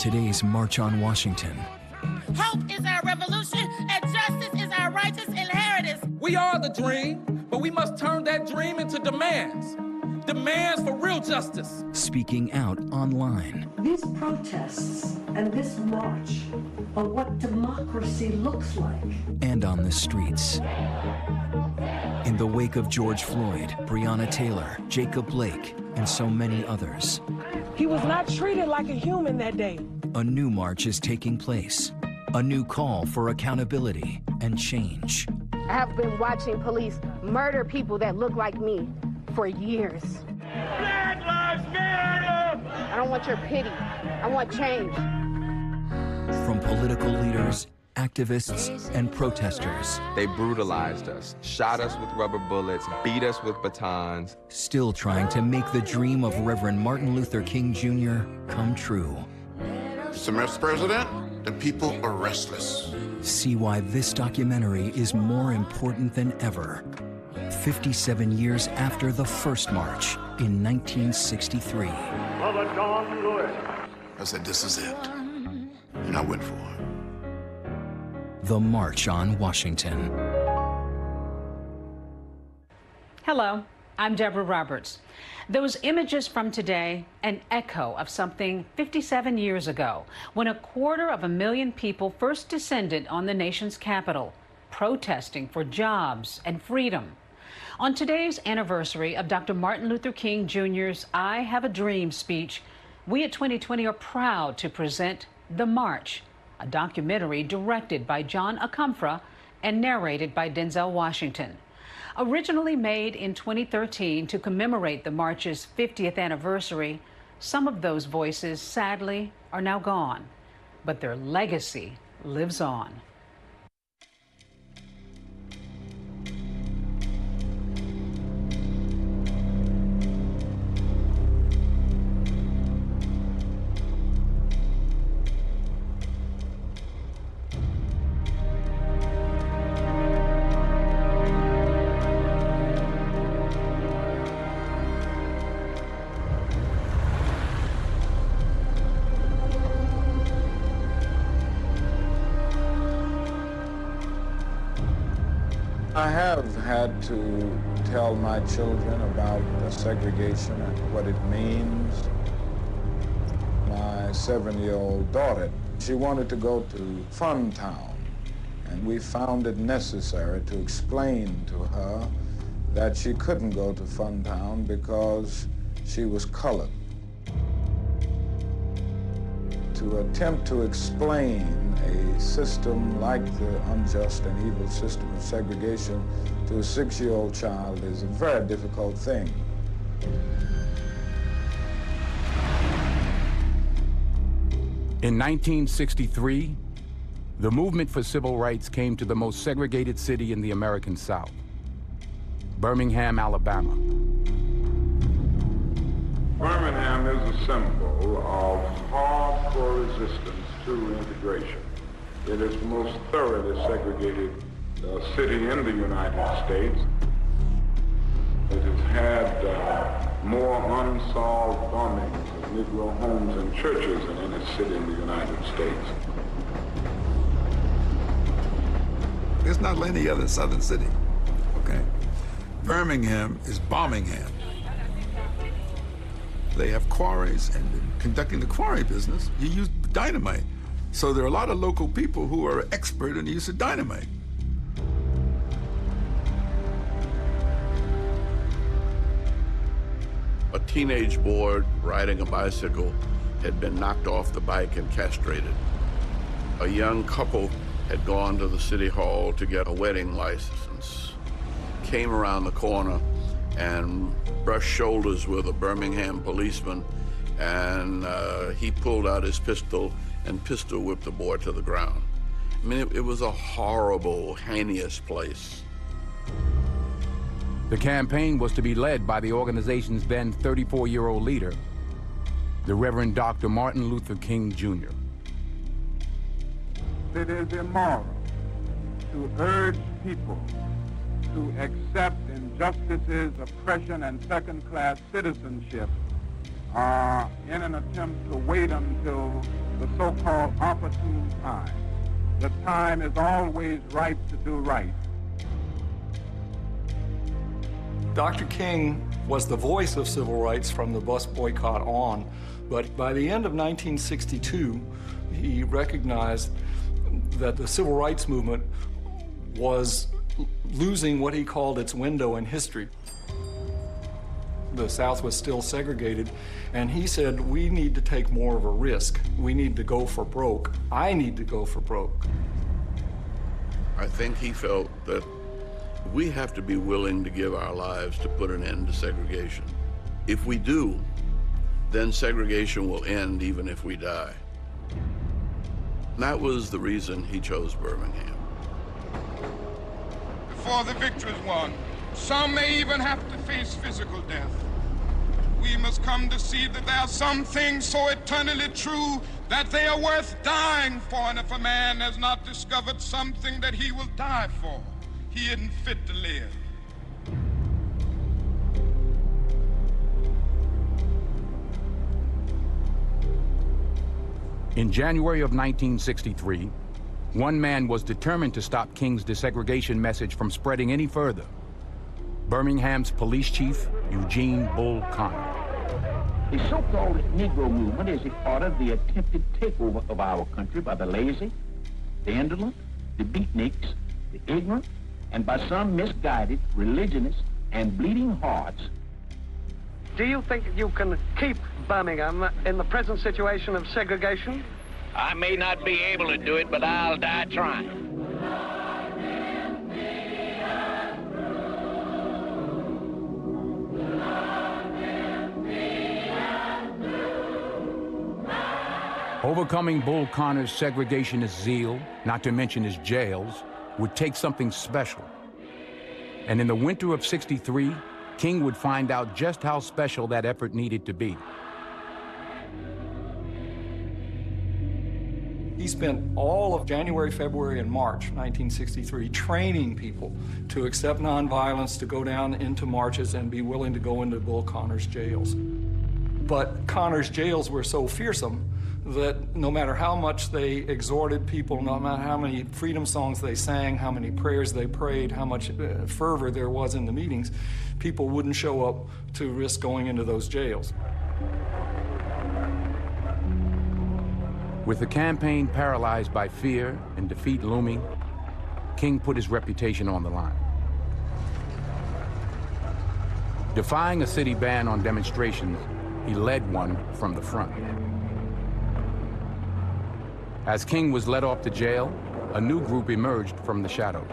today's March on Washington. Hope is our revolution, and justice is our righteous inheritance. We are the dream, but we must turn that dream into demands. Demands for real justice. Speaking out online. These protests and this march are what democracy looks like. And on the streets. In the wake of George Floyd, Breonna Taylor, Jacob Blake, and so many others. He was not treated like a human that day. A new march is taking place. A new call for accountability and change. I have been watching police murder people that look like me for years. Black Lives Matter! I don't want your pity. I want change. From political leaders, activists, and protesters. They brutalized us, shot us with rubber bullets, beat us with batons. Still trying to make the dream of Reverend Martin Luther King Jr. come true. Mr. President, the people are restless. See why this documentary is more important than ever. 57 years after the first march in 1963. Brother John Lewis. I said, this is it. And I went for it. The March on Washington. Hello, I'm Deborah Roberts. Those images from today, an echo of something 57 years ago, when 250,000 people first descended on the nation's capital, protesting for jobs and freedom. On today's anniversary of Dr. Martin Luther King Jr.'s I Have a Dream speech, we at 2020 are proud to present The March, a documentary directed by John Akomfrah and narrated by Denzel Washington. Originally made in 2013 to commemorate the march's 50th anniversary, some of those voices, sadly, are now gone, but their legacy lives on. I have had to tell my children about segregation and what it means. My 7-year-old daughter, she wanted to go to Funtown, and we found it necessary to explain to her that she couldn't go to Funtown because she was colored. To attempt to explain a system like the unjust and evil system of segregation to a 6-year-old child is a very difficult thing. In 1963, the movement for civil rights came to the most segregated city in the American South, Birmingham, Alabama. Birmingham is a symbol of hardcore resistance to integration. It is the most thoroughly segregated city in the United States. It has had more unsolved bombings of Negro homes and churches than any city in the United States. It's not like any other southern city, okay? Birmingham is Birmingham. They have quarries, and in conducting the quarry business, you use dynamite. So there are a lot of local people who are expert in the use of dynamite. A teenage boy riding a bicycle had been knocked off the bike and castrated. A young couple had gone to the city hall to get a wedding license, came around the corner and brushed shoulders with a Birmingham policeman, and he pulled out his pistol and pistol whipped the boy to the ground. I mean, it was a horrible, heinous place. The campaign was to be led by the organization's then 34-year-old leader, the Reverend Dr. Martin Luther King Jr. It is immoral to urge people to accept injustices, oppression, and second-class citizenship in an attempt to wait until the so-called opportune time. The time is always ripe to do right. Dr. King was the voice of civil rights from the bus boycott on, but by the end of 1962, he recognized that the civil rights movement was losing what he called its window in history. The South was still segregated, and he said, we need to take more of a risk. We need to go for broke. I need to go for broke. I think he felt that we have to be willing to give our lives to put an end to segregation. If we do, then segregation will end even if we die. That was the reason he chose Birmingham. Before the victory is won, some may even have to face physical death. We must come to see that there are some things so eternally true that they are worth dying for, and if a man has not discovered something that he will die for, he isn't fit to live. In January of 1963, one man was determined to stop King's desegregation message from spreading any further. Birmingham's police chief, Eugene Bull Connor. The so-called Negro movement is a part of the attempted takeover of our country by the lazy, the indolent, the beatniks, the ignorant, and by some misguided religionists and bleeding hearts. Do you think you can keep Birmingham in the present situation of segregation? I may not be able to do it, but I'll die trying. Overcoming Bull Connor's segregationist zeal, not to mention his jails, would take something special. And in the winter of '63, King would find out just how special that effort needed to be. He spent all of January, February, and March 1963 training people to accept nonviolence, to go down into marches and be willing to go into Bull Connor's jails. But Connor's jails were so fearsome that no matter how much they exhorted people, no matter how many freedom songs they sang, how many prayers they prayed, how much fervor there was in the meetings, people wouldn't show up to risk going into those jails. With the campaign paralyzed by fear and defeat looming, King put his reputation on the line. Defying a city ban on demonstrations, he led one from the front. As King was led off to jail, a new group emerged from the shadows.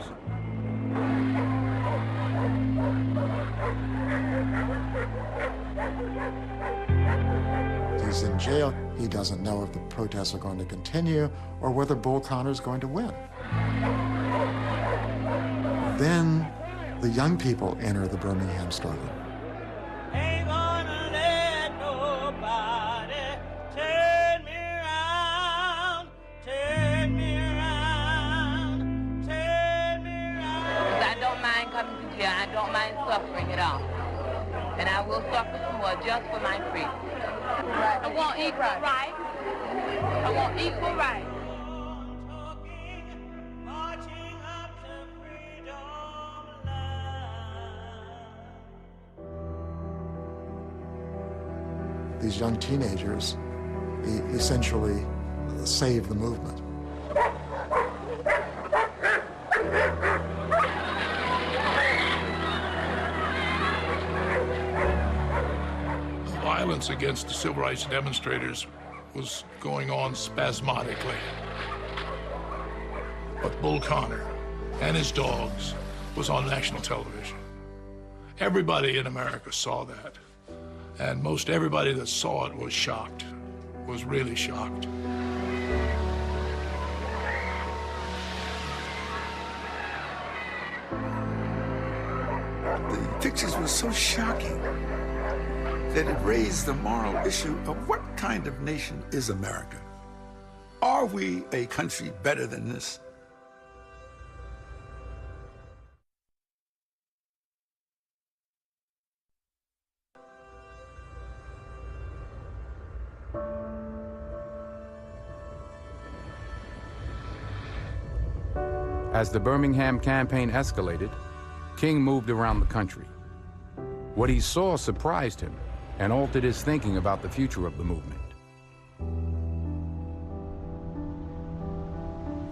He's in jail. He doesn't know if the protests are going to continue or whether Bull Connor's going to win. Then the young people enter the Birmingham struggle. I don't mind suffering at all. And I will suffer some more just for my freedom. I want equal rights. I want equal rights. These young teenagers essentially saved the movement. Violence against the civil rights demonstrators was going on spasmodically. But Bull Connor and his dogs was on national television. Everybody in America saw that. And most everybody that saw it was shocked, was really shocked. The pictures were so shocking that it raised the moral issue of what kind of nation is America? Are we a country better than this? As the Birmingham campaign escalated, King moved around the country. What he saw surprised him and altered his thinking about the future of the movement.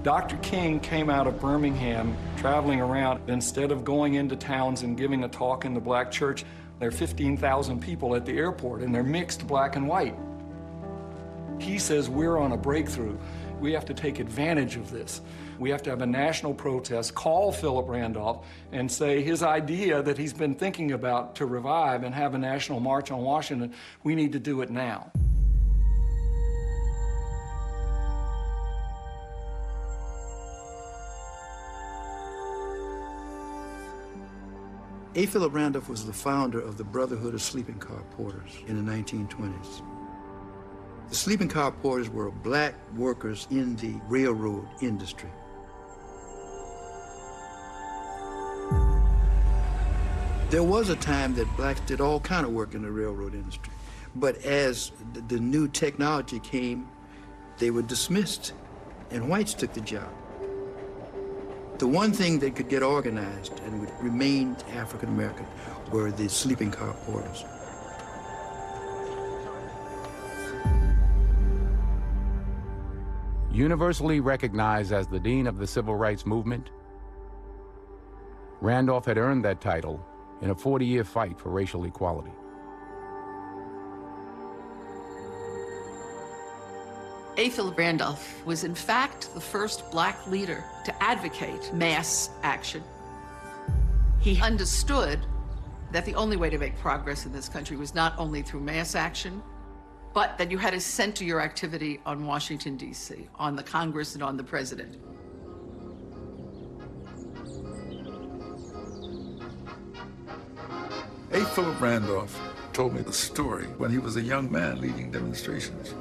Dr. King came out of Birmingham traveling around. Instead of going into towns and giving a talk in the black church, there are 15,000 people at the airport and they're mixed black and white. He says we're on a breakthrough. We have to take advantage of this. We have to have a national protest, call Philip Randolph and say his idea that he's been thinking about to revive and have a national march on Washington, we need to do it now. A. Philip Randolph was the founder of the Brotherhood of Sleeping Car Porters in the 1920s. The sleeping car porters were black workers in the railroad industry. There was a time that blacks did all kind of work in the railroad industry, but as the new technology came, they were dismissed, and whites took the job. The one thing that could get organized and would remain African-American were the sleeping car porters. Universally recognized as the dean of the civil rights movement, Randolph had earned that title in a 40-year fight for racial equality. A. Philip Randolph was in fact the first black leader to advocate mass action. He understood that the only way to make progress in this country was not only through mass action, but that you had to center your activity on Washington, D.C., on the Congress and on the president. A. Philip Randolph told me the story when he was a young man leading demonstrations.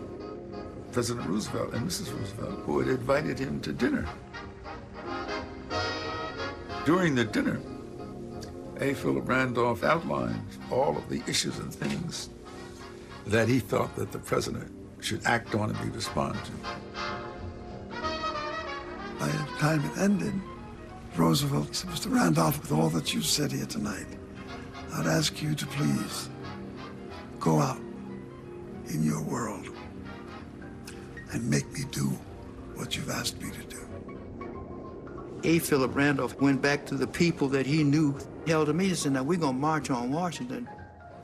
President Roosevelt and Mrs. Roosevelt, who had invited him to dinner. During the dinner, A. Philip Randolph outlined all of the issues and things that he thought that the president should act on and be responded to. By the time it ended, Roosevelt said, Mr. Randolph, with all that you said here tonight, I'd ask you to please go out in your world and make me do what you've asked me to do. A. Philip Randolph went back to the people that he knew held him in and said, now we're gonna march on Washington.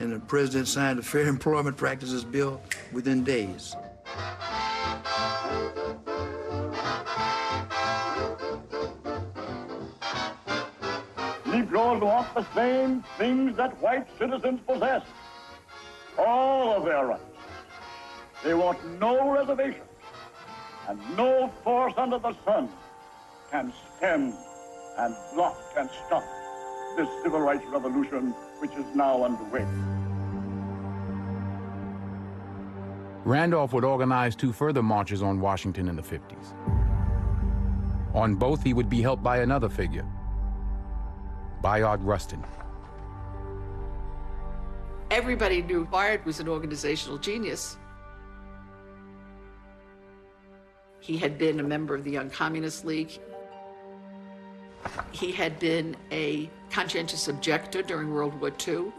And the president signed the Fair Employment Practices Bill within days. Negroes want the same things that white citizens possess. All of their rights. They want no reservations, and no force under the sun can stem and block and stop this civil rights revolution which is now underway. Randolph would organize 2 further marches on Washington in the 50s. On both, he would be helped by another figure, Bayard Rustin. Everybody knew Bayard was an organizational genius. He had been a member of the Young Communist League. He had been a conscientious objector during World War II.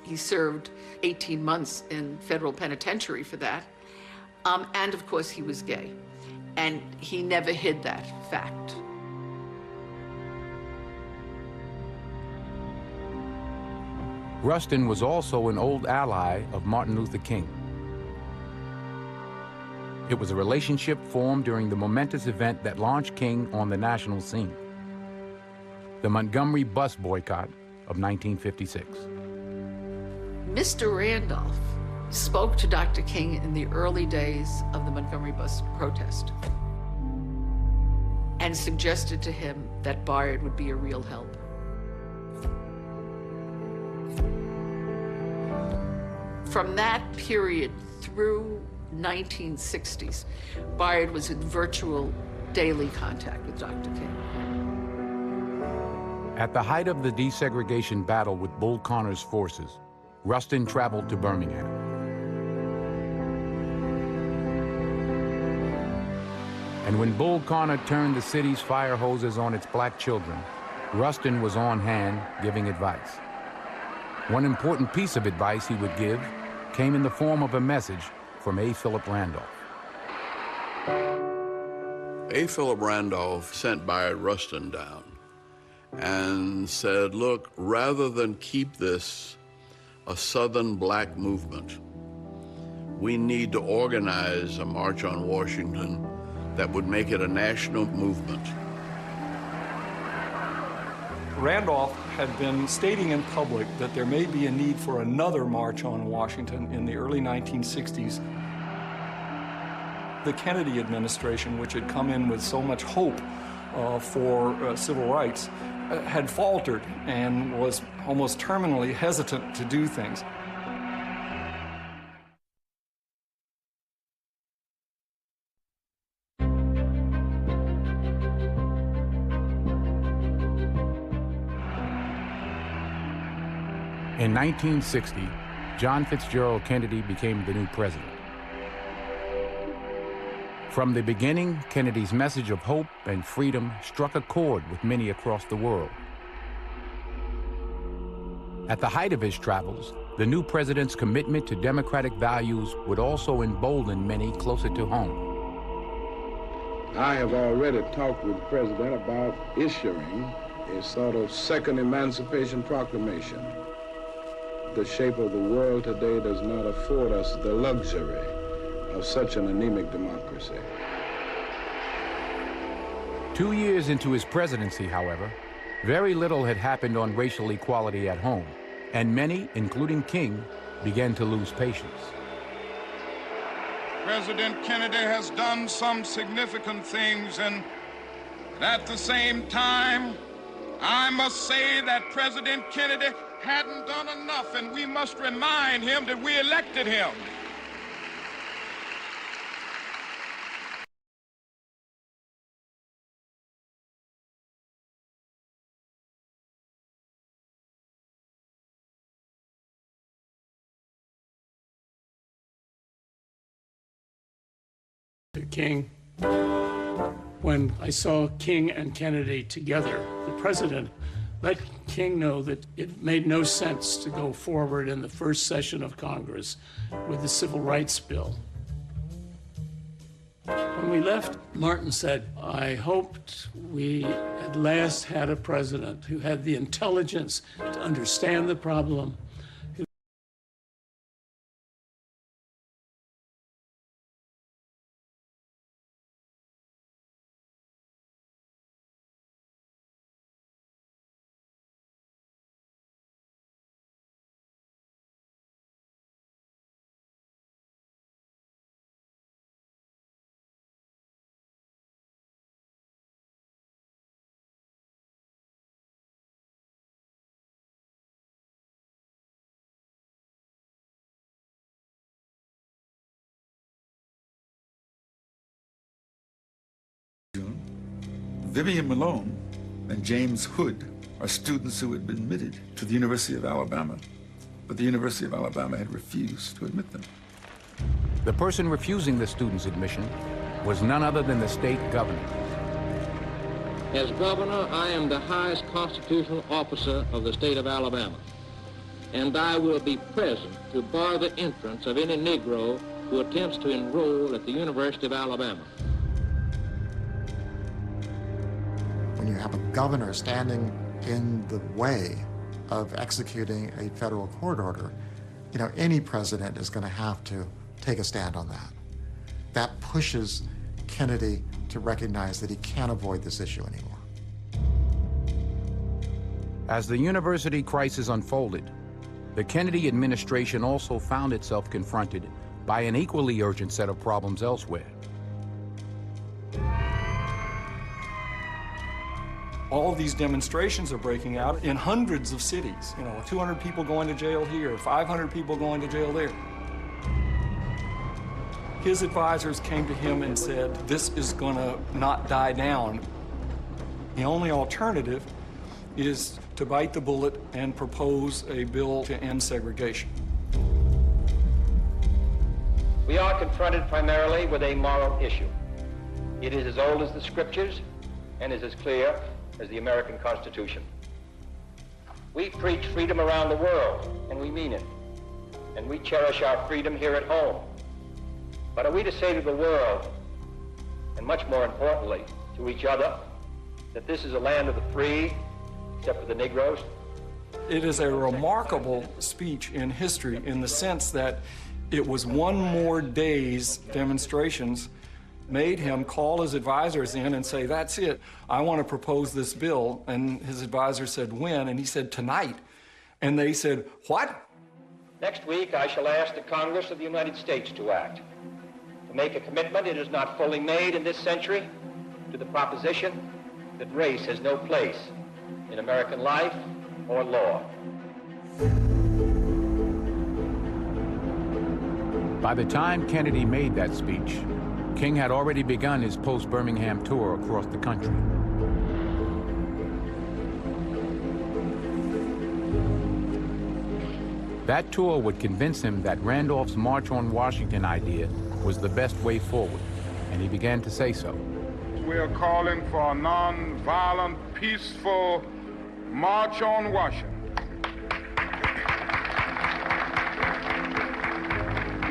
He served 18 months in federal penitentiary for that. And of course, he was gay. And he never hid that fact. Rustin was also an old ally of Martin Luther King. It was a relationship formed during the momentous event that launched King on the national scene, the Montgomery bus boycott of 1956. Mr. Randolph spoke to Dr. King in the early days of the Montgomery bus protest and suggested to him that Bayard would be a real help. From that period through 1960s, Bayard was in virtual daily contact with Dr. King. At the height of the desegregation battle with Bull Connor's forces, Rustin traveled to Birmingham. And when Bull Connor turned the city's fire hoses on its black children, Rustin was on hand giving advice. One important piece of advice he would give came in the form of a message from A. Philip Randolph. A. Philip Randolph sent by Rustin down and said, look, rather than keep this a Southern black movement, we need to organize a March on Washington that would make it a national movement. Randolph had been stating in public that there may be a need for another March on Washington in the early 1960s. The Kennedy administration, which had come in with so much hope for civil rights, had faltered and was almost terminally hesitant to do things. In 1960, John Fitzgerald Kennedy became the new president. From the beginning, Kennedy's message of hope and freedom struck a chord with many across the world. At the height of his travels, the new president's commitment to democratic values would also embolden many closer to home. I have already talked with the president about issuing a sort of second Emancipation Proclamation. The shape of the world today does not afford us the luxury of such an anemic democracy. 2 years into his presidency, however, very little had happened on racial equality at home, and many, including King, began to lose patience. President Kennedy has done some significant things, and at the same time, I must say that President Kennedy hadn't done enough, and we must remind him that we elected him. King, when I saw King and Kennedy together, the president let King know that it made no sense to go forward in the first session of Congress with the Civil Rights Bill. When we left, Martin said, I hoped we at last had a president who had the intelligence to understand the problem, Vivian Malone and James Hood are students who had been admitted to the University of Alabama, but the University of Alabama had refused to admit them. The person refusing the students' admission was none other than the state governor. As governor, I am the highest constitutional officer of the state of Alabama, and I will be present to bar the entrance of any Negro who attempts to enroll at the University of Alabama. When you have a governor standing in the way of executing a federal court order, you know, any president is going to have to take a stand on that. That pushes Kennedy to recognize that he can't avoid this issue anymore. As the university crisis unfolded, the Kennedy administration also found itself confronted by an equally urgent set of problems elsewhere. All these demonstrations are breaking out in hundreds of cities. You know, 200 people going to jail here, 500 people going to jail there. His advisors came to him and said, this is gonna not die down. The only alternative is to bite the bullet and propose a bill to end segregation. We are confronted primarily with a moral issue. It is as old as the scriptures and is as clear as the American Constitution. We preach freedom around the world, and we mean it. And we cherish our freedom here at home. But are we to say to the world, and much more importantly, to each other, that this is a land of the free, except for the Negroes? It is a remarkable speech in history in the sense that it was one more day's demonstrations made him call his advisors in and say, that's it, I want to propose this bill. And his advisor said, when? And he said, tonight. And they said, what? Next week, I shall ask the Congress of the United States to act, to make a commitment it is not fully made in this century to the proposition that race has no place in American life or law. By the time Kennedy made that speech, King had already begun his post-Birmingham tour across the country. That tour would convince him that Randolph's March on Washington idea was the best way forward, and he began to say so. We are calling for a non-violent, peaceful March on Washington.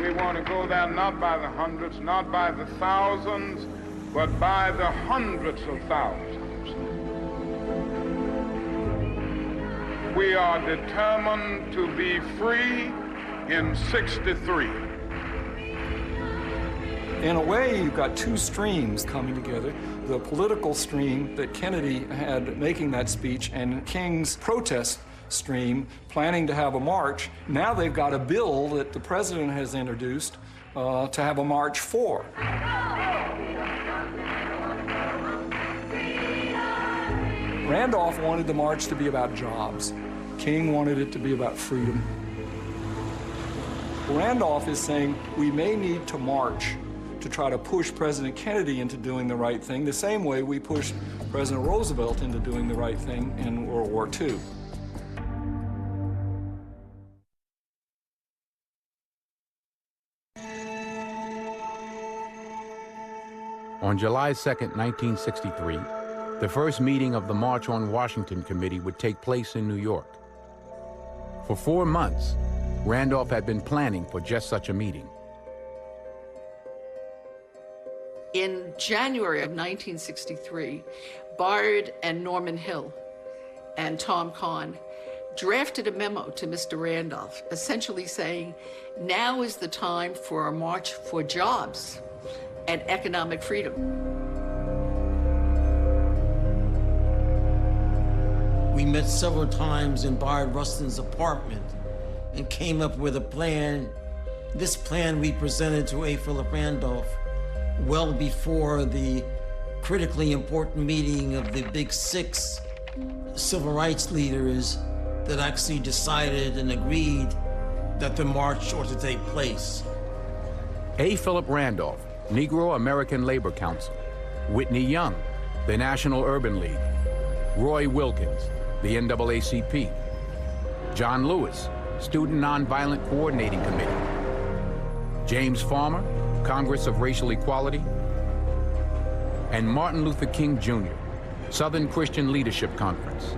We want to go there not by the hundreds, not by the thousands, but by the hundreds of thousands. We are determined to be free in 63. In a way, you've got two streams coming together. The political stream that Kennedy had making that speech and King's protest stream planning to have a march. Now they've got a bill that the president has introduced to have a march for. Randolph wanted the march to be about jobs. King wanted it to be about freedom. Randolph is saying we may need to march to try to push President Kennedy into doing the right thing, the same way we pushed President Roosevelt into doing the right thing in World War II. On July 2nd, 1963, the first meeting of the March on Washington Committee would take place in New York. For 4 months, Randolph had been planning for just such a meeting. In January of 1963, Bard and Norman Hill and Tom Kahn drafted a memo to Mr. Randolph, essentially saying, now is the time for a march for jobs and economic freedom. We met several times in Bard Rustin's apartment and came up with a plan. This plan we presented to A. Philip Randolph well before the critically important meeting of the Big Six civil rights leaders that actually decided and agreed that the march ought to take place. A. Philip Randolph, Negro American Labor Council; Whitney Young, the National Urban League; Roy Wilkins, the NAACP; John Lewis, Student Nonviolent Coordinating Committee; James Farmer, Congress of Racial Equality; and Martin Luther King Jr., Southern Christian Leadership Conference.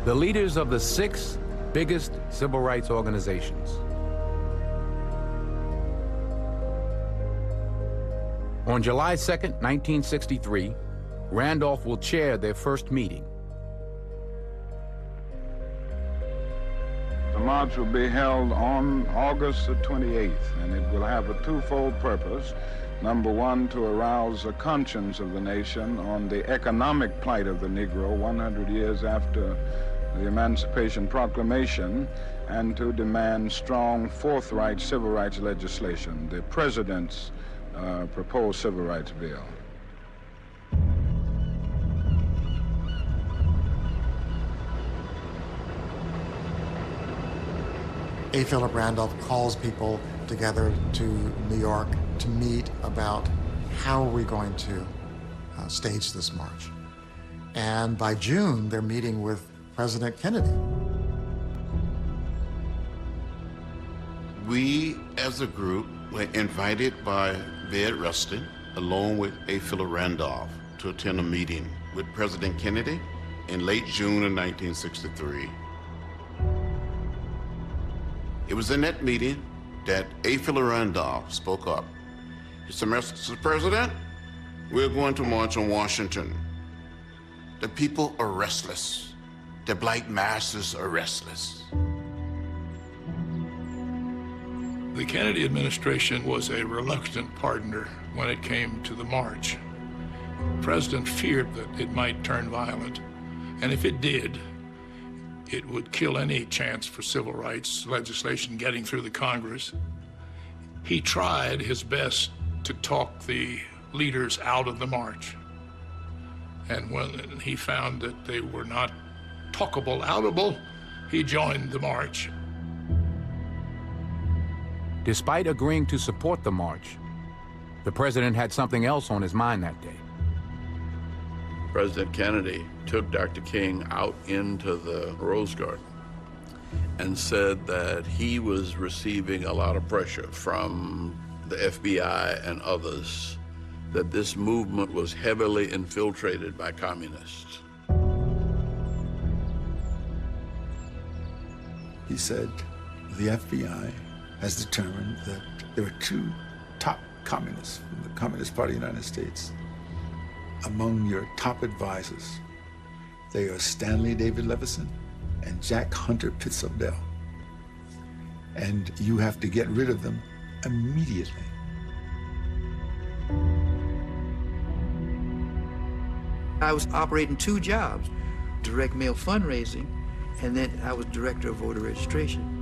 The leaders of the 6 biggest civil rights organizations. On July 2nd, 1963, Randolph will chair their first meeting. The march will be held on August the 28th, and it will have a twofold purpose. Number one, to arouse the conscience of the nation on the economic plight of the Negro 100 years after the Emancipation Proclamation, and to demand strong, forthright civil rights legislation, the President's proposed civil rights bill. A. Philip Randolph calls people together to New York to meet about how are we going to stage this march. And by June, they're meeting with President Kennedy. We, as a group, were invited by Bayard Rustin, along with A. Philip Randolph, to attend a meeting with President Kennedy in late June of 1963. It was in that meeting that A. Philip Randolph spoke up. He said, Mr. President, we're going to march on Washington. The people are restless. The black masses are restless. The Kennedy administration was a reluctant partner when it came to the march. The president feared that it might turn violent, and if it did, it would kill any chance for civil rights legislation getting through the Congress. He tried his best to talk the leaders out of the march. And when he found that they were not talkable, outable, he joined the march. Despite agreeing to support the march, the president had something else on his mind that day. President Kennedy took Dr. King out into the Rose Garden and said that he was receiving a lot of pressure from the FBI and others, that this movement was heavily infiltrated by communists. He said, the FBI has determined that there are two top communists from the Communist Party of the United States among your top advisors. They are Stanley David Levison and Jack Hunter Pitts Odell. And you have to get rid of them immediately. I was operating two jobs, direct mail fundraising, and then I was director of voter registration.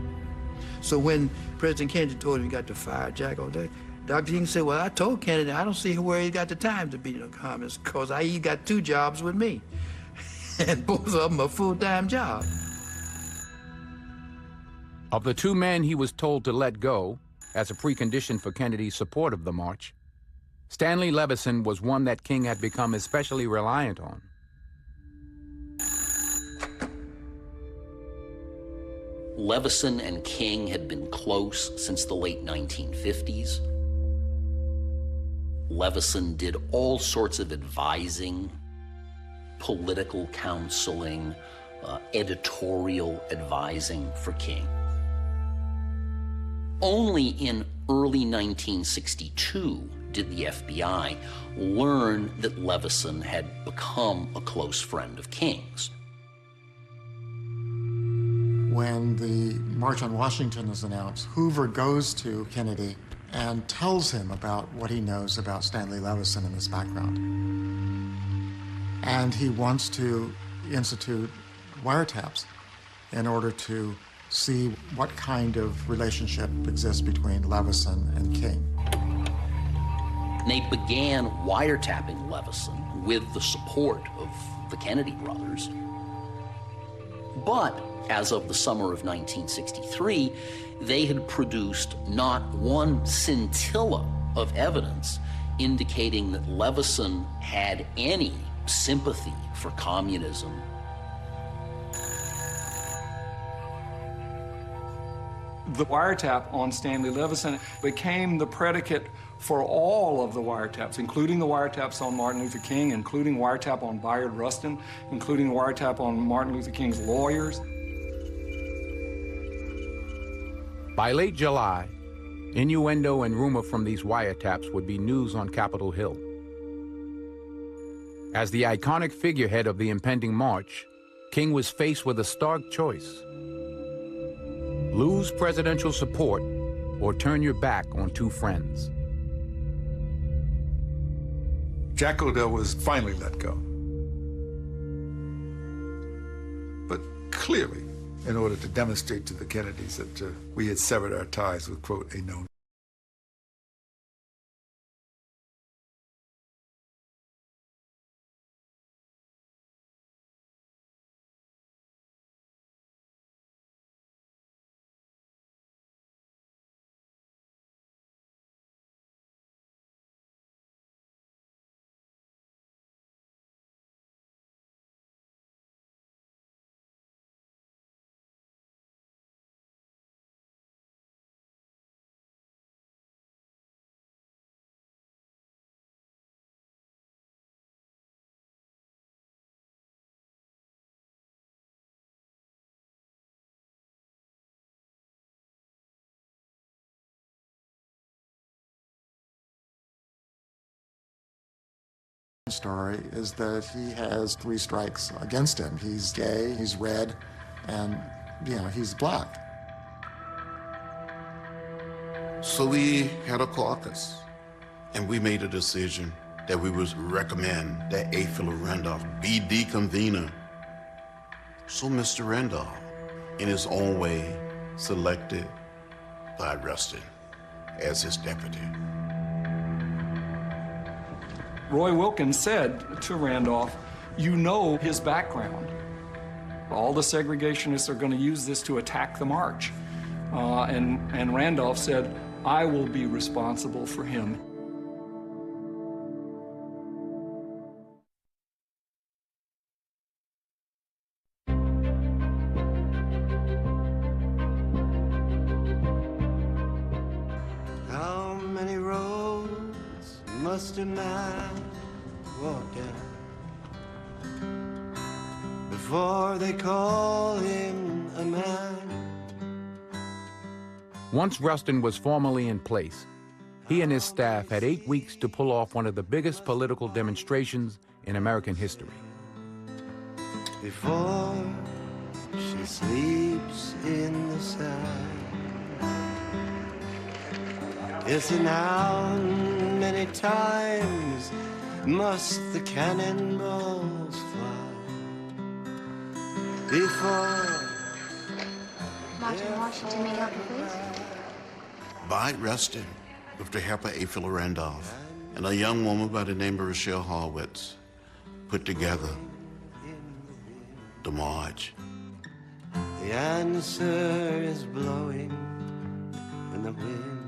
So when President Kennedy told him he got to fire Jack Odell, Dr. King said, well, I told Kennedy, I don't see where he got the time to be a communist, because he got two jobs with me. And both of them are full-time jobs. Of the two men he was told to let go as a precondition for Kennedy's support of the march, Stanley Levison was one that King had become especially reliant on. Levison and King had been close since the late 1950s. Levison did all sorts of advising, political counseling, editorial advising for King. Only in early 1962 did the FBI learn that Levison had become a close friend of King's. When the March on Washington is announced, Hoover goes to Kennedy and tells him about what he knows about Stanley Levison and his background. And he wants to institute wiretaps in order to see what kind of relationship exists between Levison and King. They began wiretapping Levison with the support of the Kennedy brothers. But as of the summer of 1963, they had produced not one scintilla of evidence indicating that Levison had any sympathy for communism. The wiretap on Stanley Levison became the predicate for all of the wiretaps, including the wiretaps on Martin Luther King, including wiretap on Bayard Rustin, including the wiretap on Martin Luther King's lawyers. By late July, innuendo and rumor from these wiretaps would be news on Capitol Hill. As the iconic figurehead of the impending march, King was faced with a stark choice: lose presidential support or turn your back on two friends. Jack Odell was finally let go. But clearly, in order to demonstrate to the Kennedys that we had severed our ties with, quote, a known story is that he has 3 strikes against him. He's gay, he's red, and, he's black. So we had a caucus, and we made a decision that we would recommend that A. Philip Randolph be the convener. So Mr. Randolph, in his own way, selected Bayard Rustin as his deputy. Roy Wilkins said to Randolph, you know his background. All the segregationists are going to use this to attack the march. And Randolph said, I will be responsible for him. How many roads must a man walk down before they call him a man? Once Rustin was formally in place, he and his staff had 8 weeks to pull off one of the biggest political demonstrations in American history. Before she sleeps in the sand. Yes, and how many times must the cannonballs fly before... Martin Washington, may I help you, please? Bayard Rustin, with the help of A. Philip Randolph, and a young woman by the name of Rochelle Horwitz, put together the march. The answer is blowing in the wind.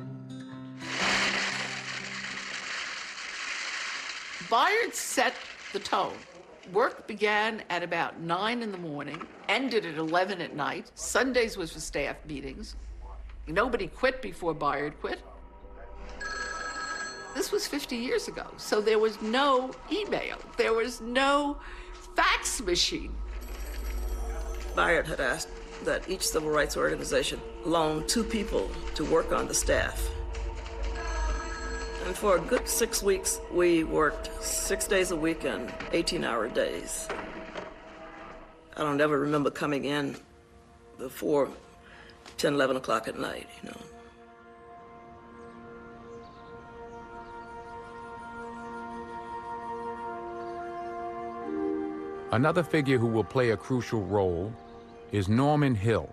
Bayard set the tone. Work began at about 9 in the morning, ended at 11 at night. Sundays was for staff meetings. Nobody quit before Bayard quit. This was 50 years ago, so there was no email. There was no fax machine. Bayard had asked that each civil rights organization loan 2 people to work on the staff. And for a good 6 weeks, we worked 6 days a week and 18-hour days. I don't ever remember coming in before 10, 11 o'clock at night, Another figure who will play a crucial role is Norman Hill,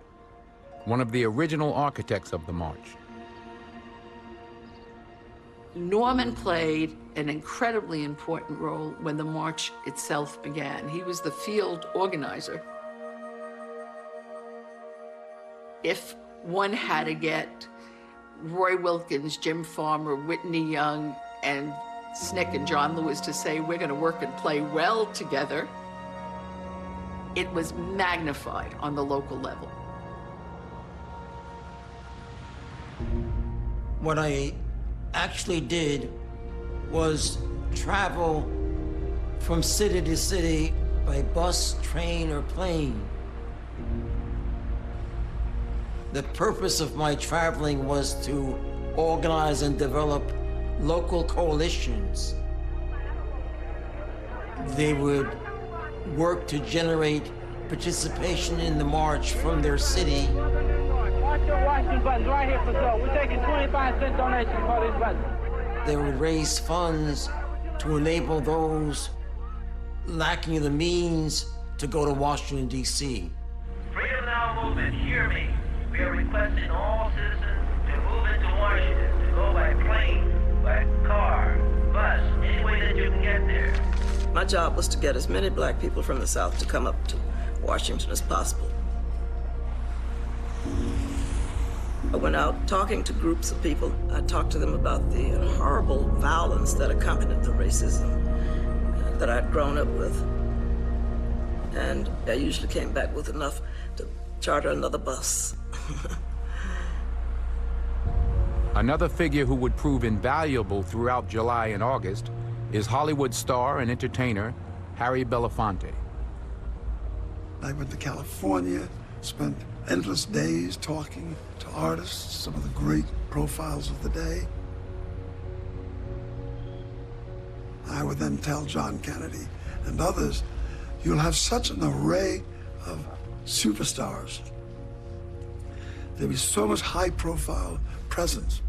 one of the original architects of the march. Norman played an incredibly important role when the march itself began. He was the field organizer. If one had to get Roy Wilkins, Jim Farmer, Whitney Young, and SNCC and John Lewis to say, we're going to work and play well together, it was magnified on the local level. What I actually did was travel from city to city by bus, train, or plane. The purpose of my traveling was to organize and develop local coalitions. They would work to generate participation in the march from their city. Watch your Washington buttons right here for sale. We're taking 25-cent donations for these buttons. They would raise funds to enable those lacking the means to go to Washington, D.C. Freedom Now movement, hear me. We are requesting all citizens to move into Washington, to go by plane, by car, bus, any way that you can get there. My job was to get as many black people from the South to come up to Washington as possible. I went out talking to groups of people. I talked to them about the horrible violence that accompanied the racism that I'd grown up with. And I usually came back with enough to charter another bus. Another figure who would prove invaluable throughout July and August is Hollywood star and entertainer Harry Belafonte. I went to California, spent endless days talking to artists, some of the great profiles of the day. I would then tell John Kennedy and others, you'll have such an array of superstars. There'll be so much high-profile presence.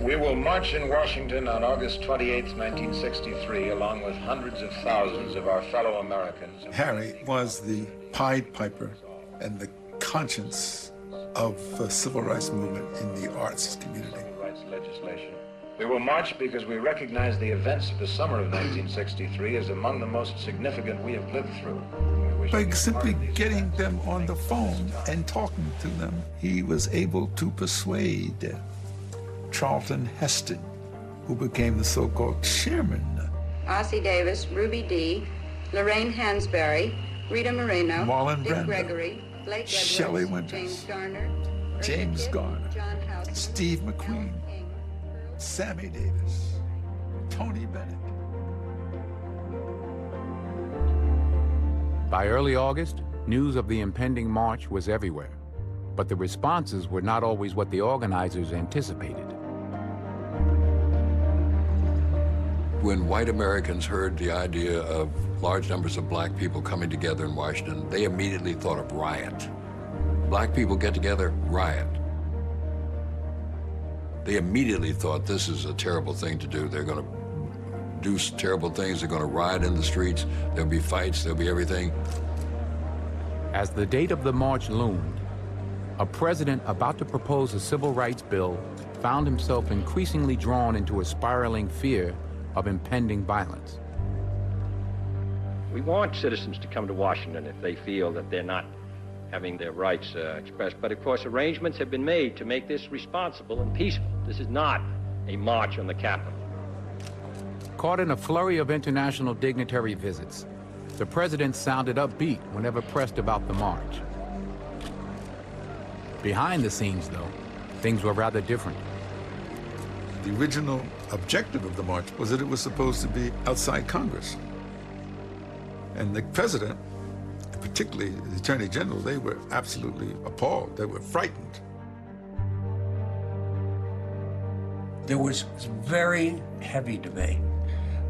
We will march in Washington on August 28, 1963, along with hundreds of thousands of our fellow Americans. Harry was the Pied Piper and the conscience of the civil rights movement in the arts community. Rights legislation. We will march because we recognize the events of the summer of 1963 as among the most significant we have lived through. By simply getting them on the phone and talking to them, he was able to persuade Charlton Heston, who became the so-called chairman. Ossie Davis, Ruby Dee, Lorraine Hansberry, Rita Moreno, Marlon Dick Brando, Gregory, Blake Edwards, Shelley Winters, James Garner, James Garner, John Houseman, Steve McQueen, Sammy Davis, Tony Bennett. By early August, news of the impending march was everywhere, but the responses were not always what the organizers anticipated. When white Americans heard the idea of large numbers of black people coming together in Washington, they immediately thought of riot. Black people get together, riot. They immediately thought this is a terrible thing to do. They're going to do terrible things. They're going to riot in the streets. There'll be fights. There'll be everything. As the date of the march loomed, a president about to propose a civil rights bill found himself increasingly drawn into a spiraling fear of impending violence. We want citizens to come to Washington if they feel that they're not having their rights expressed. But of course, arrangements have been made to make this responsible and peaceful. This is not a march on the Capitol. Caught in a flurry of international dignitary visits, the president sounded upbeat whenever pressed about the march. Behind the scenes, though, things were rather different. The original objective of the march was that it was supposed to be outside Congress. And the president, and particularly the Attorney General, they were absolutely appalled. They were frightened. There was very heavy debate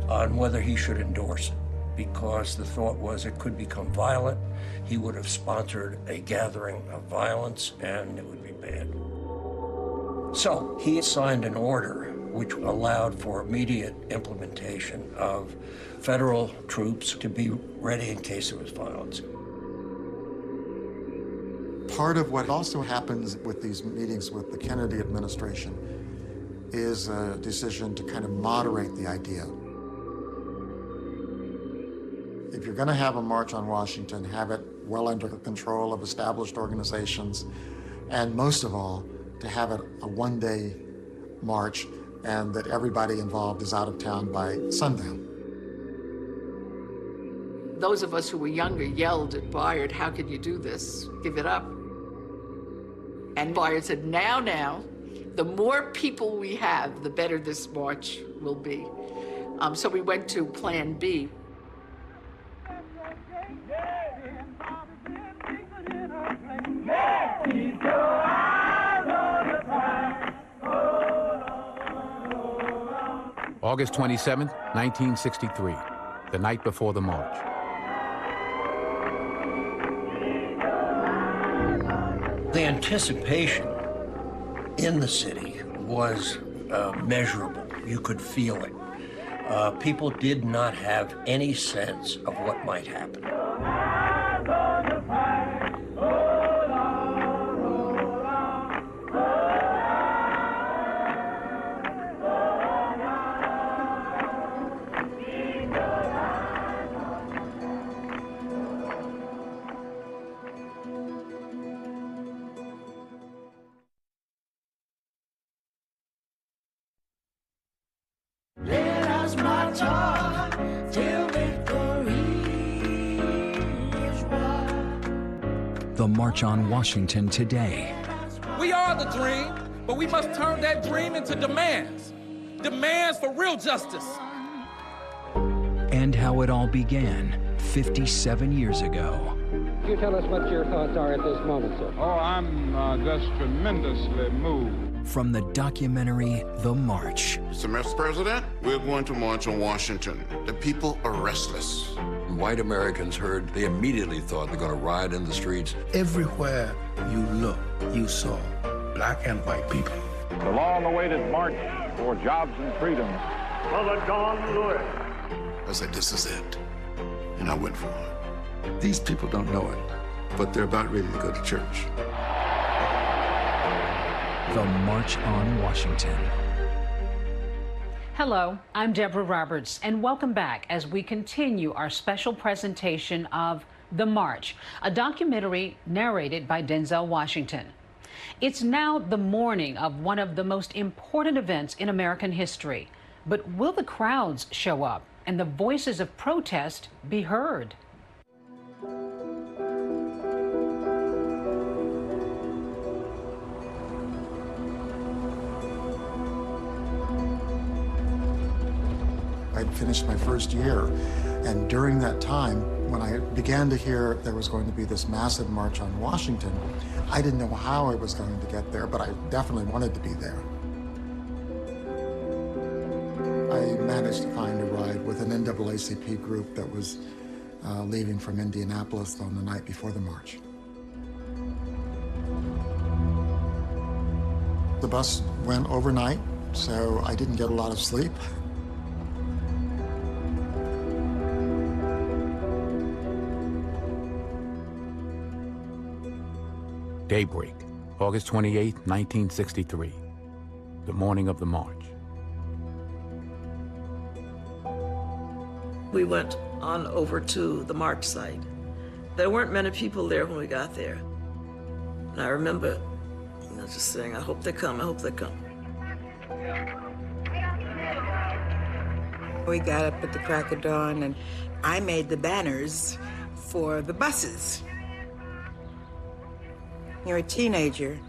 on whether he should endorse it, because the thought was it could become violent. He would have sponsored a gathering of violence, and it would be bad. So he signed an order which allowed for immediate implementation of federal troops to be ready in case there was violence. Part of what also happens with these meetings with the Kennedy administration is a decision to kind of moderate the idea. If you're going to have a march on Washington, have it well under the control of established organizations, and most of all, to have it a one-day march and that everybody involved is out of town by sundown. Those of us who were younger yelled at Bayard, "How could you do this? Give it up." And Bayard said, now, the more people we have, the better this march will be. So we went to Plan B. August 27, 1963, the night before the march. The anticipation in the city was measurable. You could feel it. People did not have any sense of what might happen. The March on Washington today. We are the dream, but we must turn that dream into demands. Demands for real justice. And how it all began 57 years ago. Can you tell us what your thoughts are at this moment, sir? Oh, I'm just tremendously moved. from the documentary The March. Mr. President, we're going to march on Washington. The people are restless. When white Americans heard, they immediately thought they're going to riot in the streets. Everywhere you look, you saw black and white people. The long-awaited march for jobs and freedom. Brother John Lewis. I said, this is it. And I went for it. These people don't know it, but they're about ready to go to church. The March on Washington. Hello, I'm Deborah Roberts, and welcome back as we continue our special presentation of The March, a documentary narrated by Denzel Washington. It's now the morning of one of the most important events in American history. But will the crowds show up and the voices of protest be heard? I'd finished my first year, and during that time, when I began to hear there was going to be this massive march on Washington, I didn't know how I was going to get there, but I definitely wanted to be there. I managed to find a ride with an NAACP group that was leaving from Indianapolis on the night before the march. The bus went overnight, so I didn't get a lot of sleep. Daybreak, August 28, 1963, the morning of the march. We went on over to the march site. There weren't many people there when we got there. And I remember just saying, I hope they come, I hope they come. We got up at the crack of dawn and I made the banners for the buses. You're a teenager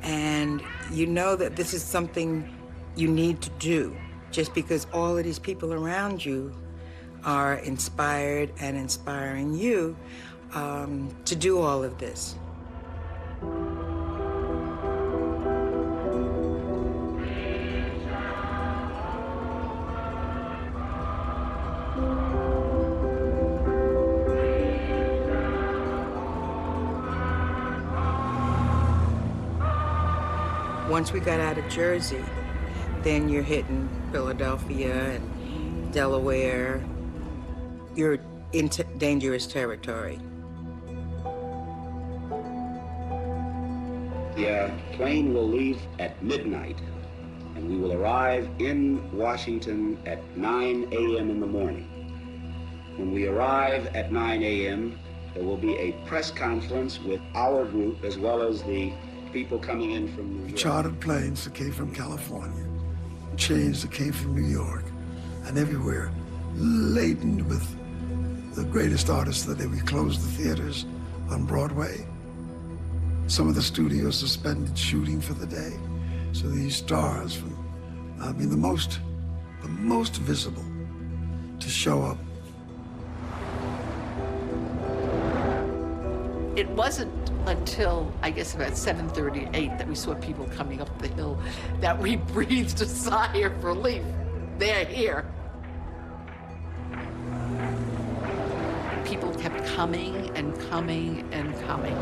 and you know that this is something you need to do just because all of these people around you are inspired and inspiring you to do all of this. Once we got out of Jersey, then you're hitting Philadelphia and Delaware. You're in dangerous territory. The plane will leave at midnight, and we will arrive in Washington at 9 a.m. in the morning. When we arrive at 9 a.m., there will be a press conference with our group as well as the people coming in from New York. Chartered planes that came from California, trains that came from New York, and everywhere, laden with the greatest artists. That day we closed the theaters on Broadway. Some of the studios suspended shooting for the day. So these stars from, the most visible to show up. It wasn't until, I guess, about 7:38 that we saw people coming up the hill that we breathed a sigh of relief. They're here. People kept coming and coming and coming.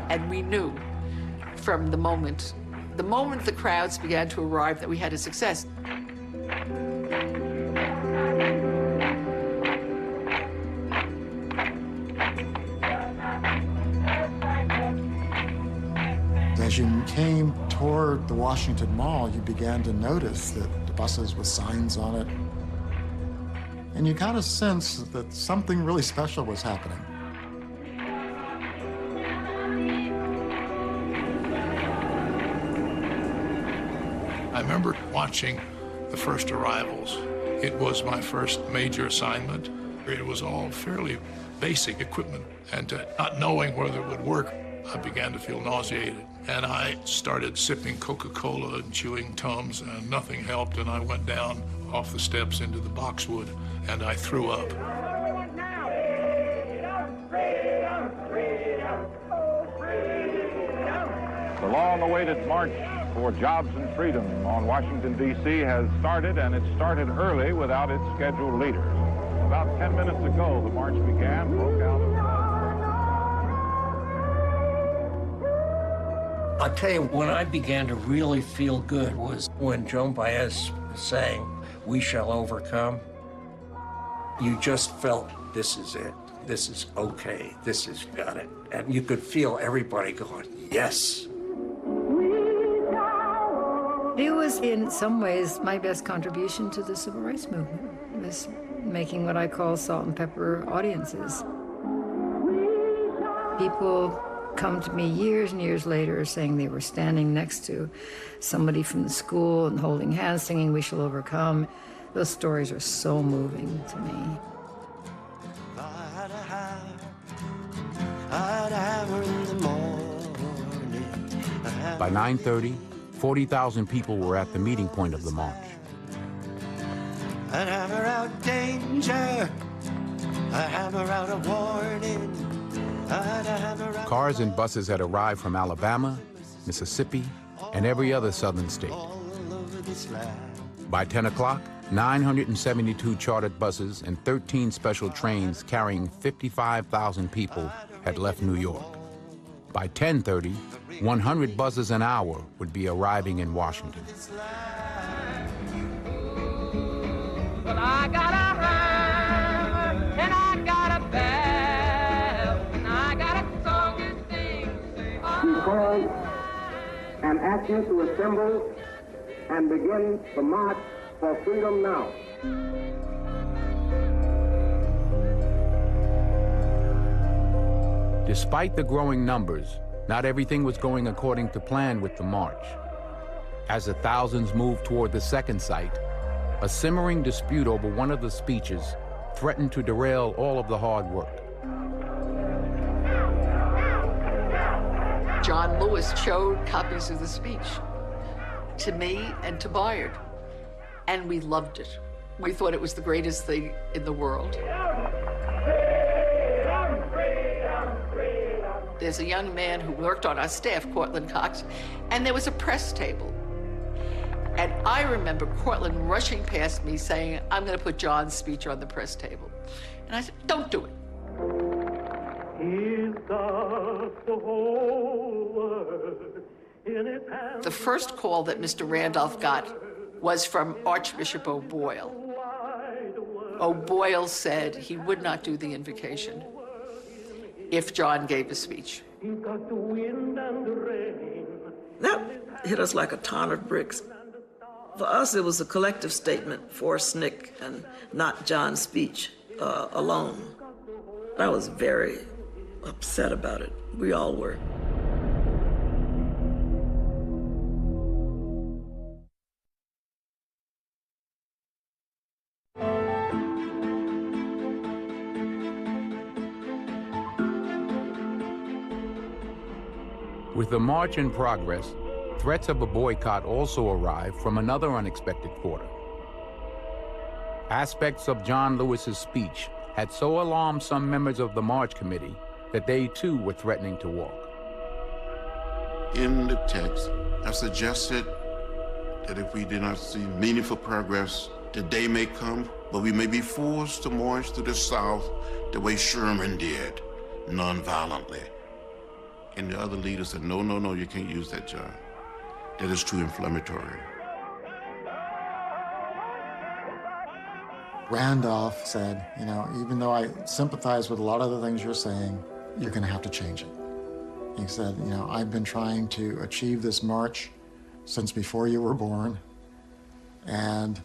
And we knew from the moment the crowds began to arrive that we had a success. As you came toward the Washington Mall, you began to notice that the buses with signs on it. And you got a sense that something really special was happening. I remember watching the first arrivals. It was my first major assignment. It was all fairly basic equipment, and not knowing whether it would work, I began to feel nauseated. And I started sipping Coca-Cola and chewing Tums, and nothing helped, and I went down off the steps into the boxwood, and I threw up. The long-awaited march for jobs and freedom on Washington, D.C. has started, and it started early without its scheduled leaders. About 10 minutes ago, the march began, broke out of... I'll tell you, when I began to really feel good was when Joan Baez sang, "We Shall Overcome." You just felt, this is it. This is okay. This has got it. And you could feel everybody going, yes. It was, in some ways, my best contribution to the civil rights movement. It was making what I call salt and pepper audiences. People come to me years and years later saying they were standing next to somebody from the school and holding hands, singing "We Shall Overcome." Those stories are so moving to me. By 9:30, 40,000 people were at the meeting point of the march. I'd hammer out danger, I hammer out a warning. Cars and buses had arrived from Alabama, Mississippi, and every other southern state. By 10 o'clock, 972 chartered buses and 13 special trains carrying 55,000 people had left New York. By 10:30, 100 buses an hour would be arriving in Washington. Well, I got a hammer, and I got a bell, and I got a song to sing. We call and ask you to assemble and begin the march for freedom now. Despite the growing numbers, not everything was going according to plan with the march. As the thousands moved toward the second site, a simmering dispute over one of the speeches threatened to derail all of the hard work. John Lewis showed copies of the speech to me and to Bayard, and we loved it. We thought it was the greatest thing in the world. There's a young man who worked on our staff, Cortland Cox, and there was a press table. And I remember Cortland rushing past me saying, "I'm going to put John's speech on the press table." And I said, "Don't do it." The first call that Mr. Randolph got was from Archbishop O'Boyle. O'Boyle said he would not do the invocation if John gave a speech. That hit us like a ton of bricks. For us, it was a collective statement for SNCC and not John's speech alone. I was very upset about it. We all were. With the march in progress, threats of a boycott also arrived from another unexpected quarter. Aspects of John Lewis's speech had so alarmed some members of the March Committee that they too were threatening to walk. In the text, I suggested that if we did not see meaningful progress, the day may come, but we may be forced to march through the South the way Sherman did, non-violently. And the other leaders said, no, no, no, you can't use that, John. That is too inflammatory. Randolph said, you know, even though I sympathize with a lot of the things you're saying, you're going to have to change it. He said, you know, I've been trying to achieve this march since before you were born, and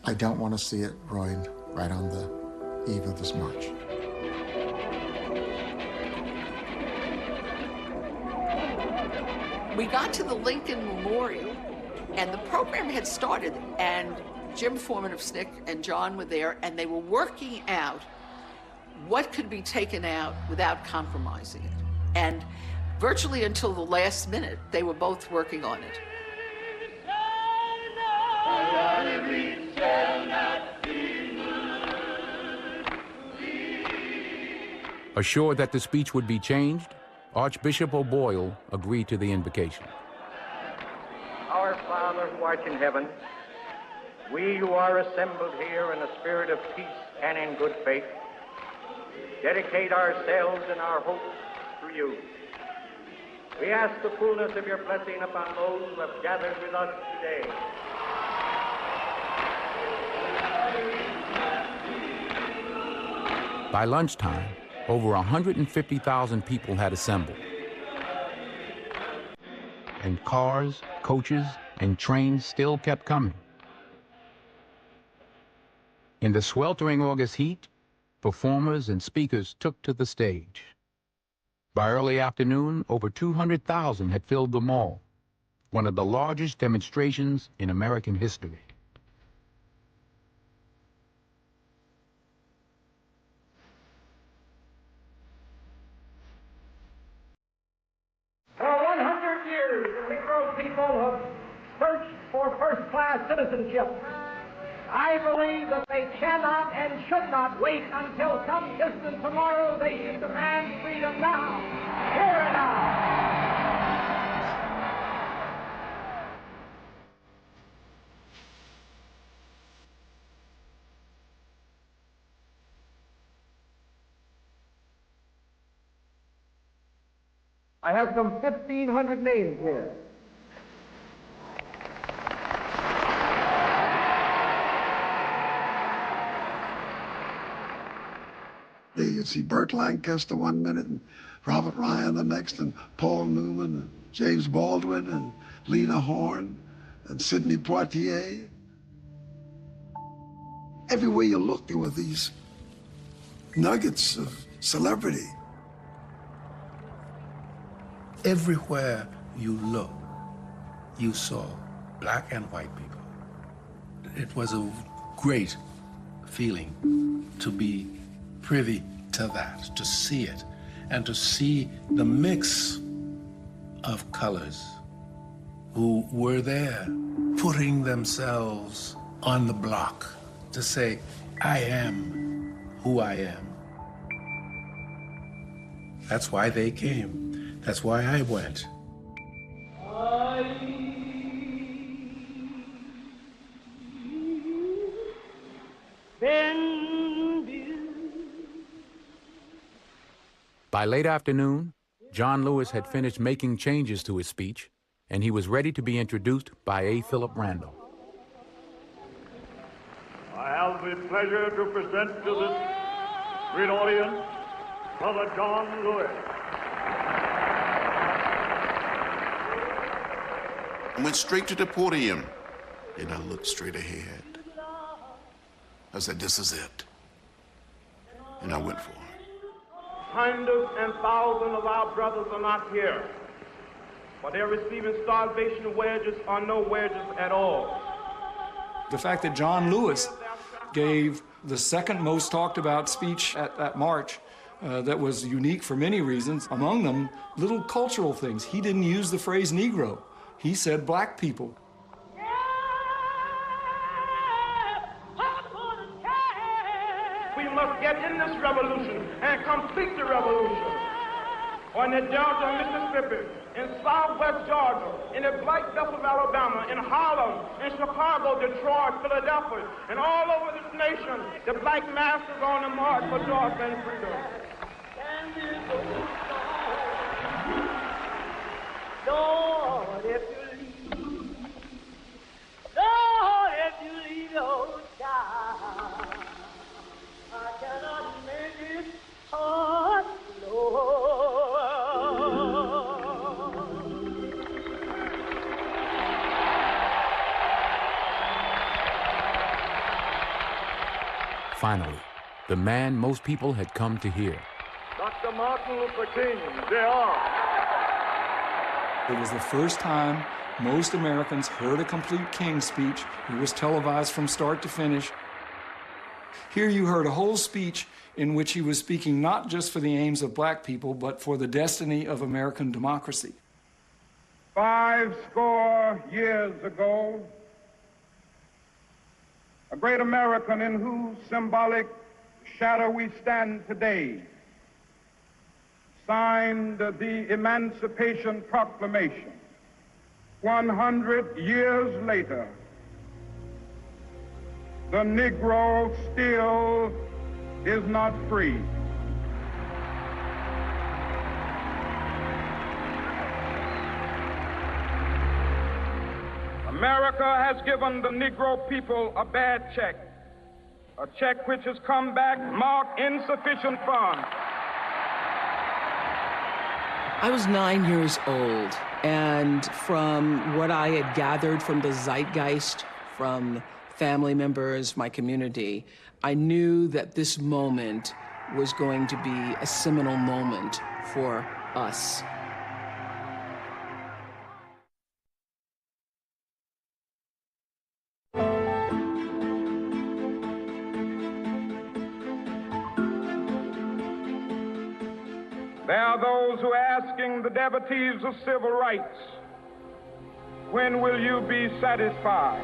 I don't want to see it ruined right on the eve of this march. We got to the Lincoln Memorial, and the program had started, and Jim Foreman of SNCC and John were there, and they were working out what could be taken out without compromising it. And virtually until the last minute, they were both working on it. Assured that the speech would be changed, Archbishop O'Boyle agreed to the invocation. Our Father who art in heaven, we who are assembled here in a spirit of peace and in good faith, dedicate ourselves and our hopes to you. We ask the fullness of your blessing upon those who have gathered with us today. By lunchtime, over 150,000 people had assembled. And cars, coaches, and trains still kept coming. In the sweltering August heat, performers and speakers took to the stage. By early afternoon, over 200,000 had filled the mall, one of the largest demonstrations in American history. For 100 years, the Negro people have searched for first-class citizenship. I believe that they cannot and should not wait until some distant tomorrow. They should demand freedom now, here and now. I have some 1,500 names here. You see Burt Lancaster 1 minute, and Robert Ryan the next, and Paul Newman, and James Baldwin, and Lena Horne, and Sidney Poitier. Everywhere you look, there were these nuggets of celebrity. Everywhere you look, you saw black and white people. It was a great feeling to be privy to that, to see it, and to see the mix of colors who were there putting themselves on the block to say, I am who I am. That's why they came. That's why I went. By late afternoon, John Lewis had finished making changes to his speech, and he was ready to be introduced by A. Philip Randolph. I have the pleasure to present to this great audience Brother John Lewis. I went straight to the podium, and I looked straight ahead. I said, this is it. And I went for it. Hundreds and thousands of our brothers are not here, but they're receiving starvation wages or no wages at all. The fact that John Lewis gave the second most talked about speech at that march that was unique for many reasons, among them little cultural things. He didn't use the phrase Negro. He said black people. We must get in this revolution and complete the revolution. On the Delta, Mississippi, in Southwest Georgia, in the Black Belt of Alabama, in Harlem, in Chicago, Detroit, Philadelphia, and all over this nation, the black masses on the march for joy and freedom. Lord, if you leave, Lord, if you leave your child, I cannot make it, oh, Lord. Finally, the man most people had come to hear. Dr. Martin Luther King, Jr. It was the first time most Americans heard a complete King speech. It was televised from start to finish. Here you heard a whole speech in which he was speaking not just for the aims of black people, but for the destiny of American democracy. 50 years ago, a great American in whose symbolic shadow we stand today signed the Emancipation Proclamation. 100 years later, the Negro still is not free. America has given the Negro people a bad check, a check which has come back marked insufficient funds. I was 9 years old, and from what I had gathered from the zeitgeist, from family members, my community, I knew that this moment was going to be a seminal moment for us. There are those who are asking the devotees of civil rights, when will you be satisfied?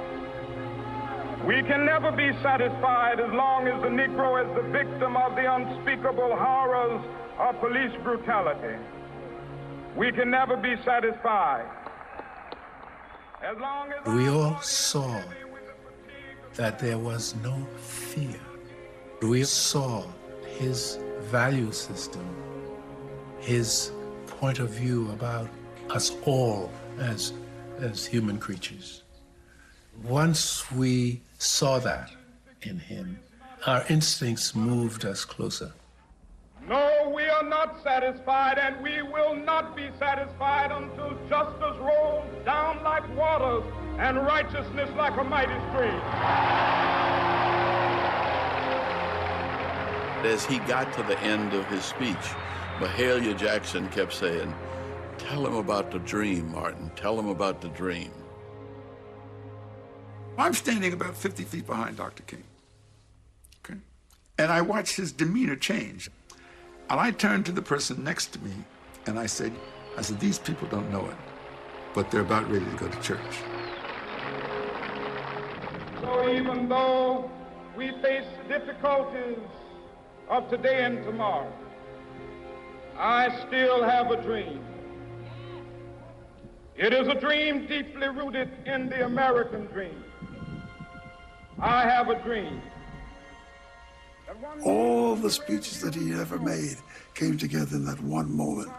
We can never be satisfied as long as the Negro is the victim of the unspeakable horrors of police brutality. We can never be satisfied. As long as we all saw that there was no fear. We saw his value system, his point of view about us all as human creatures. Once we saw that in him, our instincts moved us closer. No, we are not satisfied, and we will not be satisfied until justice rolls down like waters and righteousness like a mighty stream. As he got to the end of his speech, Mahalia Jackson kept saying, "Tell him about the dream, Martin. Tell him about the dream." I'm standing about 50 feet behind Dr. King, okay? And I watched his demeanor change. And I turned to the person next to me and I said, these people don't know it, but they're about ready to go to church. So even though we face difficulties of today and tomorrow, I still have a dream. It is a dream deeply rooted in the American dream. I have a dream. All the speeches that he ever made came together in that one moment.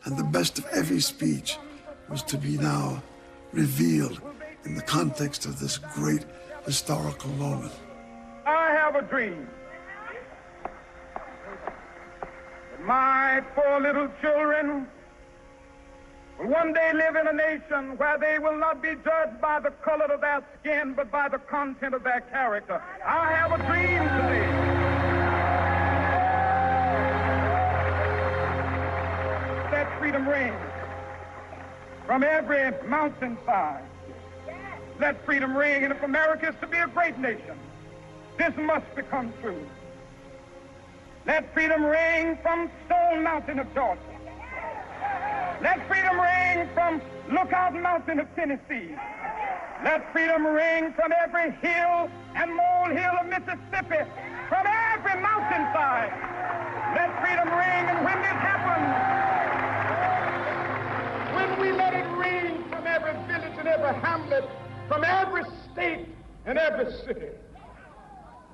And the best of every speech was to be now revealed in the context of this great historical moment. I have a dream. My poor little children will one day live in a nation where they will not be judged by the color of their skin, but by the content of their character. I have a dream today. Let freedom ring from every mountainside. Let freedom ring, and if America is to be a great nation, this must become true. Let freedom ring from Stone Mountain of Georgia. Let freedom ring from Lookout Mountain of Tennessee. Let freedom ring from every hill and molehill of Mississippi, from every mountainside. Let freedom ring, and when this happens, when we let it ring from every village and every hamlet, from every state and every city,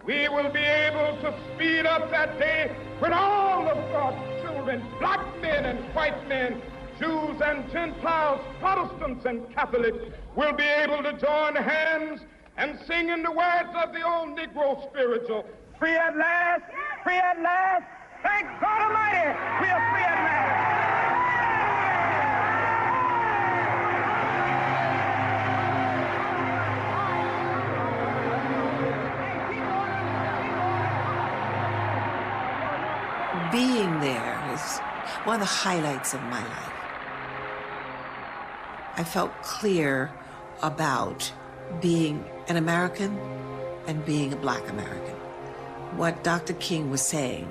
we will be able to speed up that day when all of God's children, black men and white men, Jews and Gentiles, Protestants and Catholics, will be able to join hands and sing in the words of the old Negro spiritual, "Free at last, free at last, thank God Almighty, we are free at last." Being there is one of the highlights of my life. I felt clear about being an American and being a Black American. What Dr. King was saying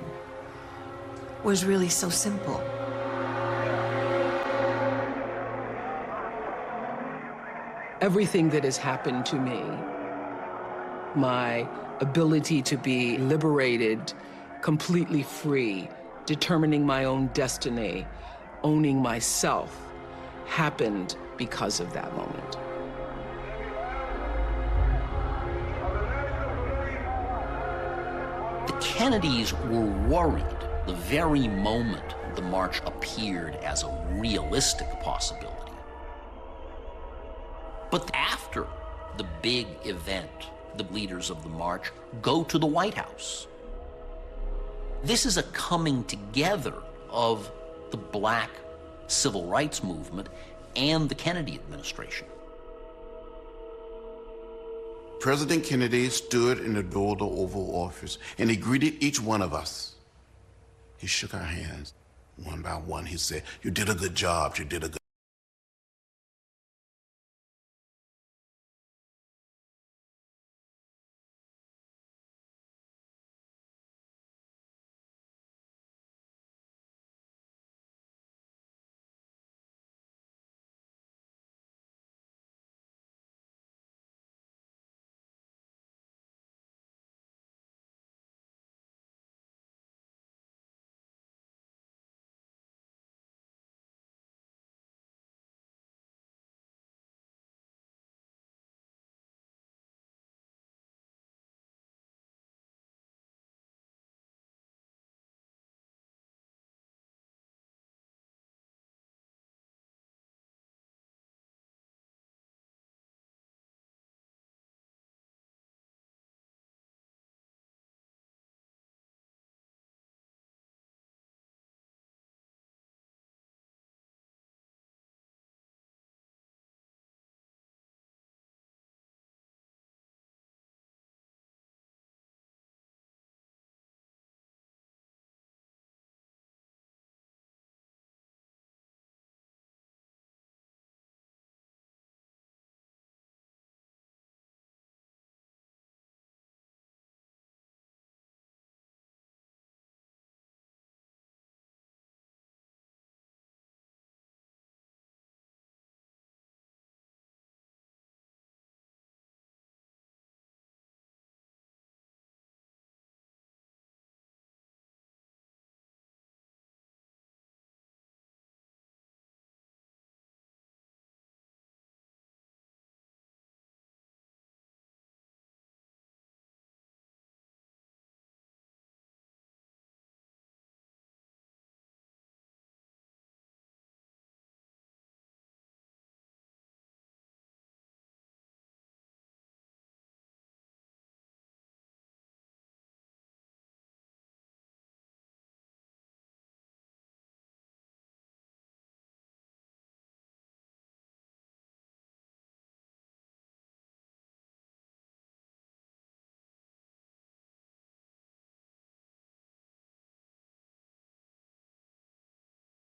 was really so simple. Everything that has happened to me, my ability to be liberated, completely free, determining my own destiny, owning myself, happened because of that moment. The Kennedys were worried the very moment the march appeared as a realistic possibility. But after the big event, the leaders of the march go to the White House. This is a coming together of the Black civil rights movement and the Kennedy administration. President Kennedy stood in the door of the Oval Office, and he greeted each one of us. He shook our hands one by one. He said, "You did a good job. You did a good."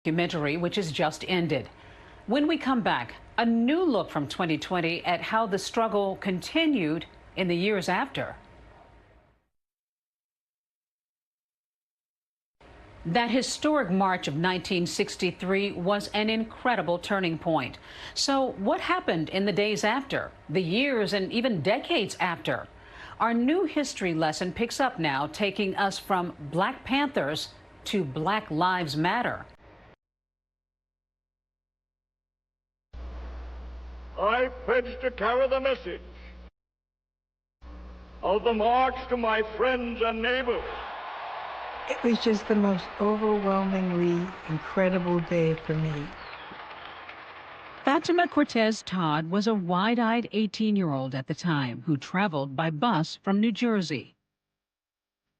Documentary, which has just ended. When we come back, a new look from 2020 at how the struggle continued in the years after. That historic March of 1963 was an incredible turning point. So what happened in the days after, the years and even decades after? Our new history lesson picks up now, taking us from Black Panthers to Black Lives Matter. I pledge to carry the message of the march to my friends and neighbors. It was just the most overwhelmingly incredible day for me. Fatima Cortez Todd was a wide-eyed 18-year-old at the time who traveled by bus from New Jersey.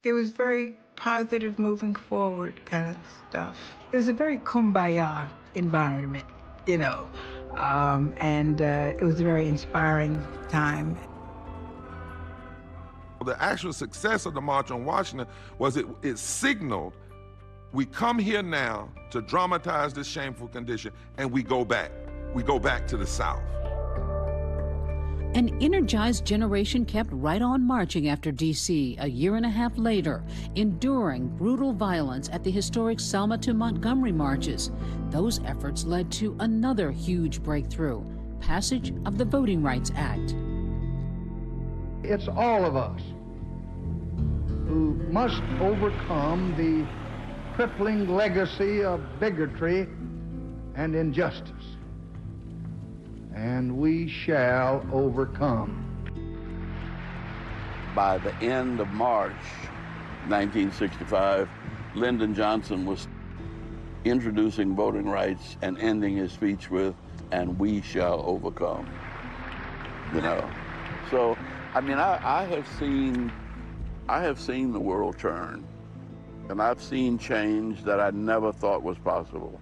It was very positive, moving forward kind of stuff. It was a very kumbaya environment, you know. It was a very inspiring time. The actual success of the March on Washington was it signaled, we come here now to dramatize this shameful condition, and we go back. We go back to the South. An energized generation kept right on marching after D.C. a year and a half later, enduring brutal violence at the historic Selma to Montgomery marches. Those efforts led to another huge breakthrough, passage of the Voting Rights Act. It's all of us who must overcome the crippling legacy of bigotry and injustice. and we shall overcome. By the end of March 1965, Lyndon Johnson was introducing voting rights and ending his speech with, "And we shall overcome." You know, so I mean, I have seen the world turn, and I've seen change that I never thought was possible.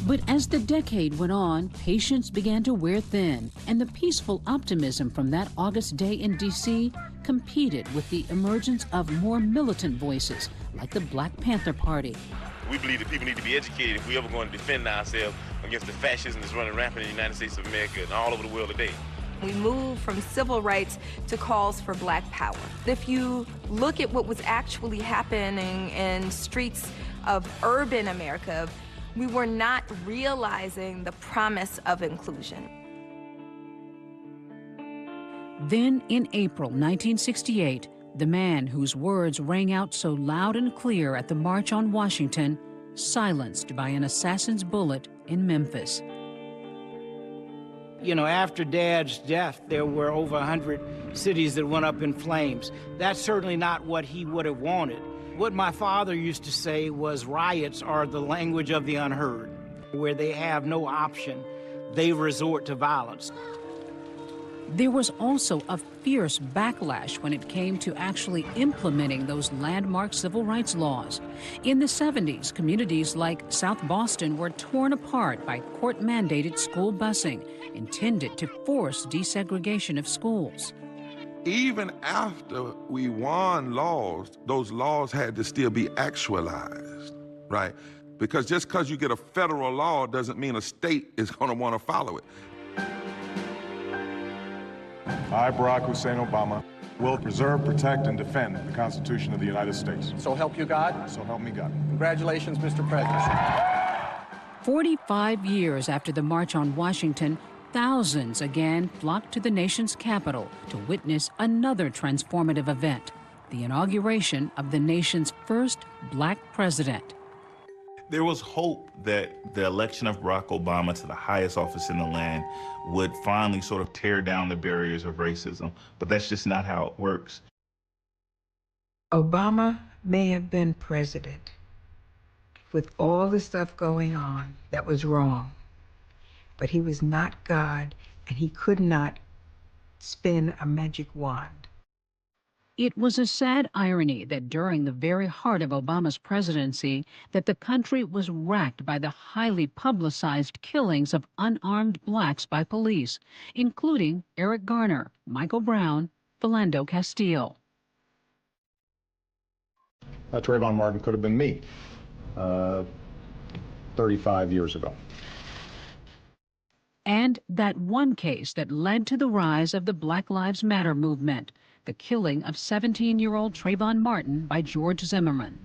But as the decade went on, patience began to wear thin, and the peaceful optimism from that August day in D.C. competed with the emergence of more militant voices, like the Black Panther Party. We believe that people need to be educated if we ever going to defend ourselves against the fascism that's running rampant in the United States of America and all over the world today. We moved from civil rights to calls for Black power. If you look at what was actually happening in streets of urban America, we were not realizing the promise of inclusion. Then, in April 1968, the man whose words rang out so loud and clear at the March on Washington, silenced by an assassin's bullet in Memphis. You know, after Dad's death, there were over 100 cities that went up in flames. That's certainly not what he would have wanted. What my father used to say was riots are the language of the unheard. Where they have no option, they resort to violence. There was also a fierce backlash when it came to actually implementing those landmark civil rights laws. In the 70s, communities like South Boston were torn apart by court-mandated school busing, intended to force desegregation of schools. Even after we won laws, those laws had to still be actualized, right? Because just because you get a federal law doesn't mean a state is going to want to follow it. I, Barack Hussein Obama, will preserve, protect, and defend the Constitution of the United States. So help you God? So help me God. Congratulations, Mr. President. 45 years after the March on Washington, thousands again flocked to the nation's capital to witness another transformative event, the inauguration of the nation's first Black president. There was hope that the election of Barack Obama to the highest office in the land would finally sort of tear down the barriers of racism, but that's just not how it works. Obama may have been president with all the stuff going on that was wrong, but he was not God, and he could not spin a magic wand. It was a sad irony that during the very heart of Obama's presidency, that the country was racked by the highly publicized killings of unarmed blacks by police, including Eric Garner, Michael Brown, Philando Castile. Trayvon Martin could have been me 35 years ago. And that one case that led to the rise of the Black Lives Matter movement, the killing of 17-year-old Trayvon Martin by George Zimmerman.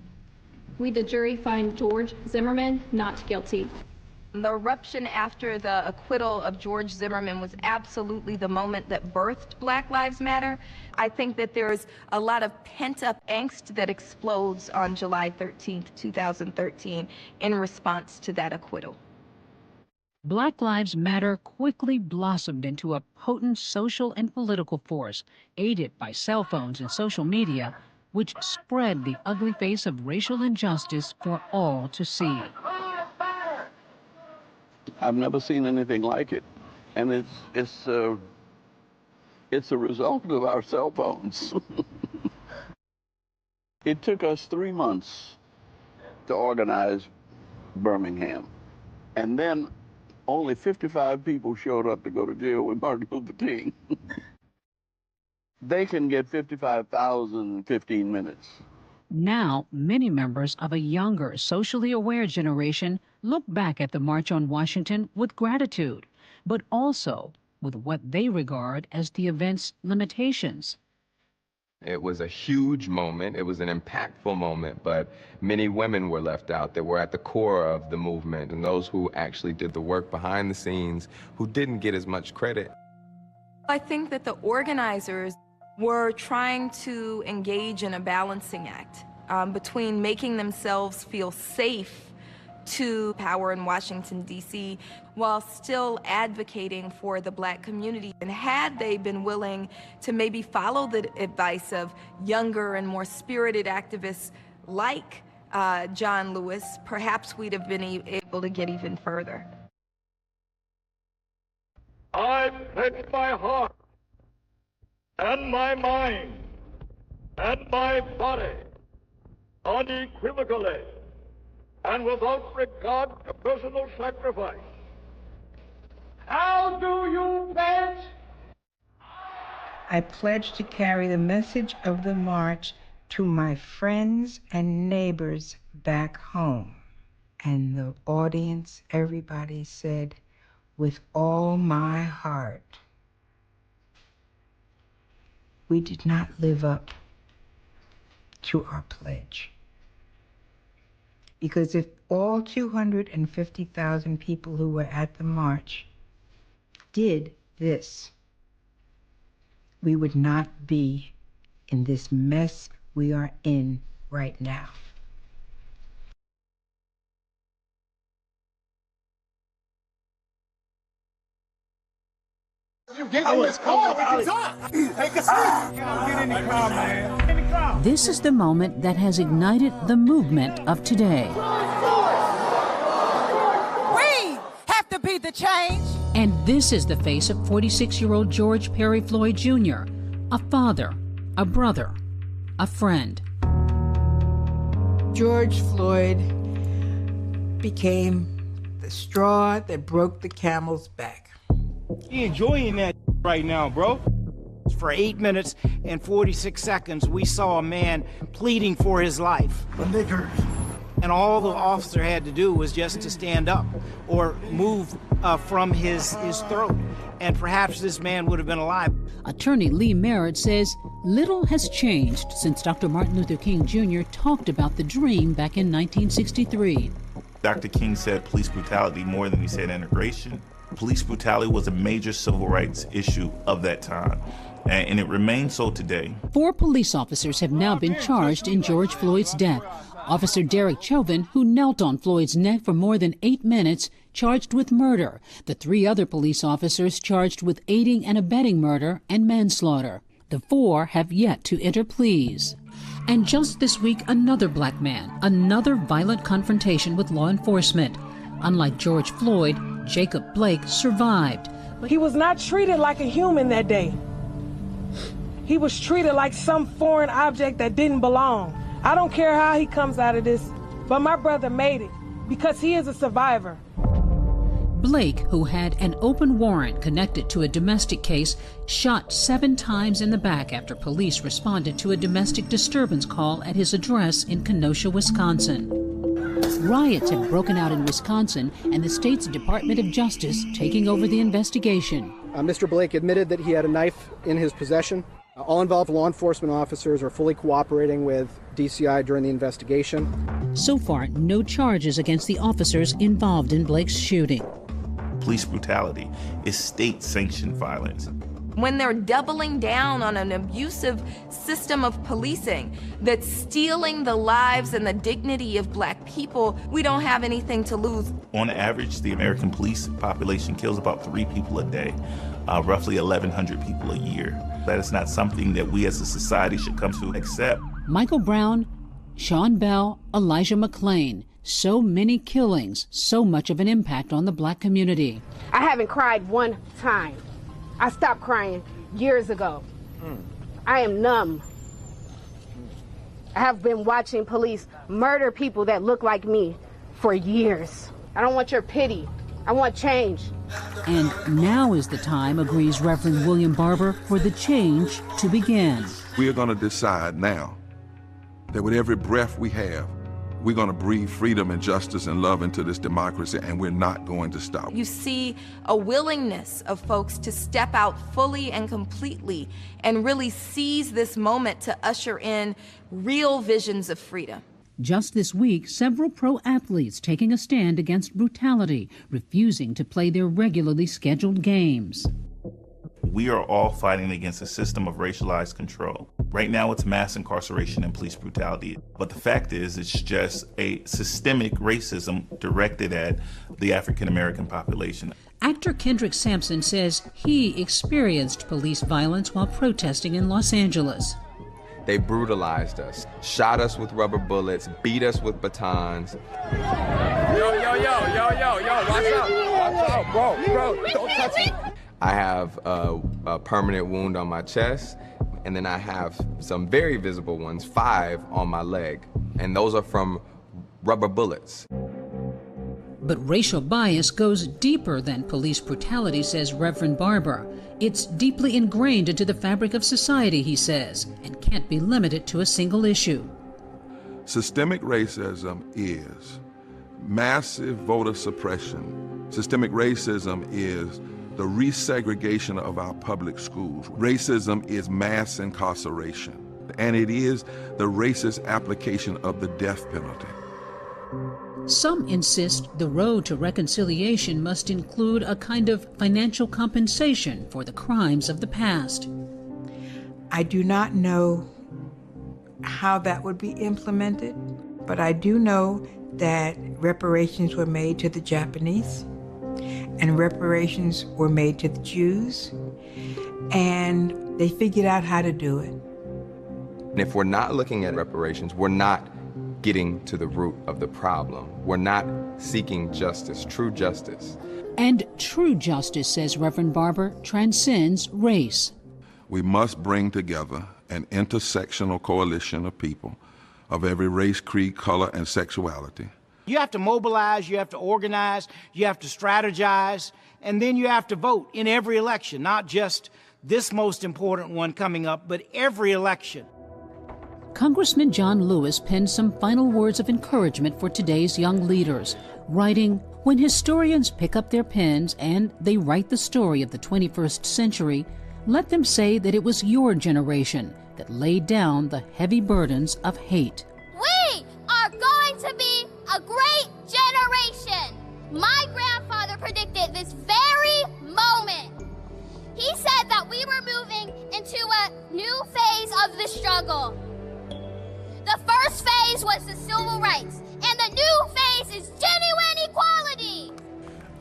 We, the jury, find George Zimmerman not guilty. The eruption after the acquittal of George Zimmerman was absolutely the moment that birthed Black Lives Matter. I think that there's a lot of pent-up angst that explodes on July 13th, 2013, in response to that acquittal. Black Lives Matter quickly blossomed into a potent social and political force, aided by cell phones and social media, which spread the ugly face of racial injustice for all to see. I've never seen anything like it, and it's a result of our cell phones. It took us 3 months to organize Birmingham, and then only 55 people showed up to go to jail with Martin Luther King. They can get 55,000 in 15 minutes. Now, many members of a younger, socially aware generation look back at the March on Washington with gratitude, but also with what they regard as the event's limitations. It was a huge moment. It was an impactful moment, but many women were left out that were at the core of the movement, and those who actually did the work behind the scenes who didn't get as much credit. I think that the organizers were trying to engage in a balancing act between making themselves feel safe to power in Washington, D.C., while still advocating for the Black community. And had they been willing to maybe follow the advice of younger and more spirited activists like John Lewis, perhaps we'd have been able to get even further. I pledge my heart and my mind and my body unequivocally and without regard to personal sacrifice. How do you pledge? I pledge to carry the message of the march to my friends and neighbors back home. And the audience, everybody said, with all my heart. We did not live up to our pledge. Because if all 250,000 people who were at the march did this, we would not be in this mess we are in right now. This is the moment that has ignited the movement of today. We have to be the change. And this is the face of 46-year-old George Perry Floyd Jr., a father, a brother, a friend. George Floyd became the straw that broke the camel's back. He enjoying that right now, bro. For 8 minutes and 46 seconds, we saw a man pleading for his life. The niggers. And all the officer had to do was just to stand up or move from his throat. And perhaps this man would have been alive. Attorney Lee Merritt says little has changed since Dr. Martin Luther King Jr. talked about the dream back in 1963. Dr. King said police brutality more than he said integration. Police brutality was a major civil rights issue of that time, and it remains so today. 4 police officers have now been charged in George Floyd's death. Officer Derek Chauvin, who knelt on Floyd's neck for more than 8 minutes, charged with murder. The 3 other police officers charged with aiding and abetting murder and manslaughter. The 4 have yet to enter pleas. And just this week, another black man, another violent confrontation with law enforcement. Unlike George Floyd, Jacob Blake survived. He was not treated like a human that day. He was treated like some foreign object that didn't belong. I don't care how he comes out of this, but my brother made it because he is a survivor. Blake, who had an open warrant connected to a domestic case, shot 7 times in the back after police responded to a domestic disturbance call at his address in Kenosha, Wisconsin. Riots had broken out in Wisconsin, and the state's Department of Justice taking over the investigation. Mr. Blake admitted that he had a knife in his possession. All involved law enforcement officers are fully cooperating with DCI during the investigation. So far, no charges against the officers involved in Blake's shooting. Police brutality is state-sanctioned violence. When they're doubling down on an abusive system of policing that's stealing the lives and the dignity of black people, we don't have anything to lose. On average, the American police population kills about 3 people a day, roughly 1,100 people a year. That is not something that we as a society should come to accept. Michael Brown, Sean Bell, Elijah McClain. So many killings, so much of an impact on the black community. I haven't cried one time. I stopped crying years ago. I am numb. I have been watching police murder people that look like me for years. I don't want your pity. I want change. And now is the time, agrees Reverend William Barber, for the change to begin. We are going to decide now that with every breath we have, we're going to breathe freedom and justice and love into this democracy, and we're not going to stop. You see a willingness of folks to step out fully and completely and really seize this moment to usher in real visions of freedom. Just this week, several pro athletes taking a stand against brutality, refusing to play their regularly scheduled games. We are all fighting against a system of racialized control. Right now, it's mass incarceration and police brutality. But the fact is, it's just a systemic racism directed at the African American population. Actor Kendrick Sampson says he experienced police violence while protesting in Los Angeles. They brutalized us, shot us with rubber bullets, beat us with batons. Yo, watch out, bro, don't touch me. I have a permanent wound on my chest, and then I have some very visible ones, 5 on my leg, and those are from rubber bullets. But racial bias goes deeper than police brutality, says Reverend Barber. It's deeply ingrained into the fabric of society, he says, and can't be limited to a single issue. Systemic racism is massive voter suppression. Systemic racism is the resegregation of our public schools. Racism is mass incarceration, and it is the racist application of the death penalty. Some insist the road to reconciliation must include a kind of financial compensation for the crimes of the past. I do not know how that would be implemented, but I do know that reparations were made to the Japanese, and reparations were made to the Jews, and they figured out how to do it. And if we're not looking at reparations, we're not getting to the root of the problem. We're not seeking justice, true justice. And true justice, says Reverend Barber, transcends race. We must bring together an intersectional coalition of people of every race, creed, color, and sexuality. You have to mobilize, you have to organize, you have to strategize, and then you have to vote in every election, not just this most important one coming up, but every election. Congressman John Lewis penned some final words of encouragement for today's young leaders, writing, "When historians pick up their pens and they write the story of the 21st century, let them say that it was your generation that laid down the heavy burdens of hate." We are going to be a great generation. My grandfather predicted this very moment. He said that we were moving into a new phase of the struggle. The first phase was the civil rights, and the new phase is genuine equality.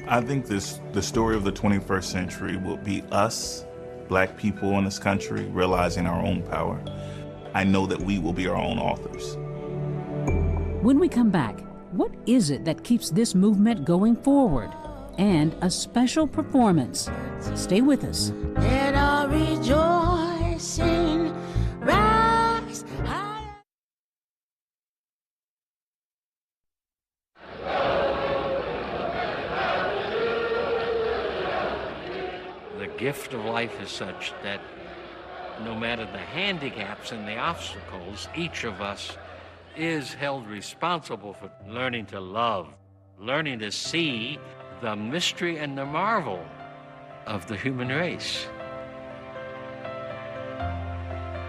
I think the story of the 21st century will be us, Black people in this country, realizing our own power. I know that we will be our own authors. When we come back, what is it that keeps this movement going forward? And a special performance. Stay with us. Let all rejoicing rise high. The gift of life is such that no matter the handicaps and the obstacles, each of us is held responsible for learning to love, learning to see the mystery and the marvel of the human race.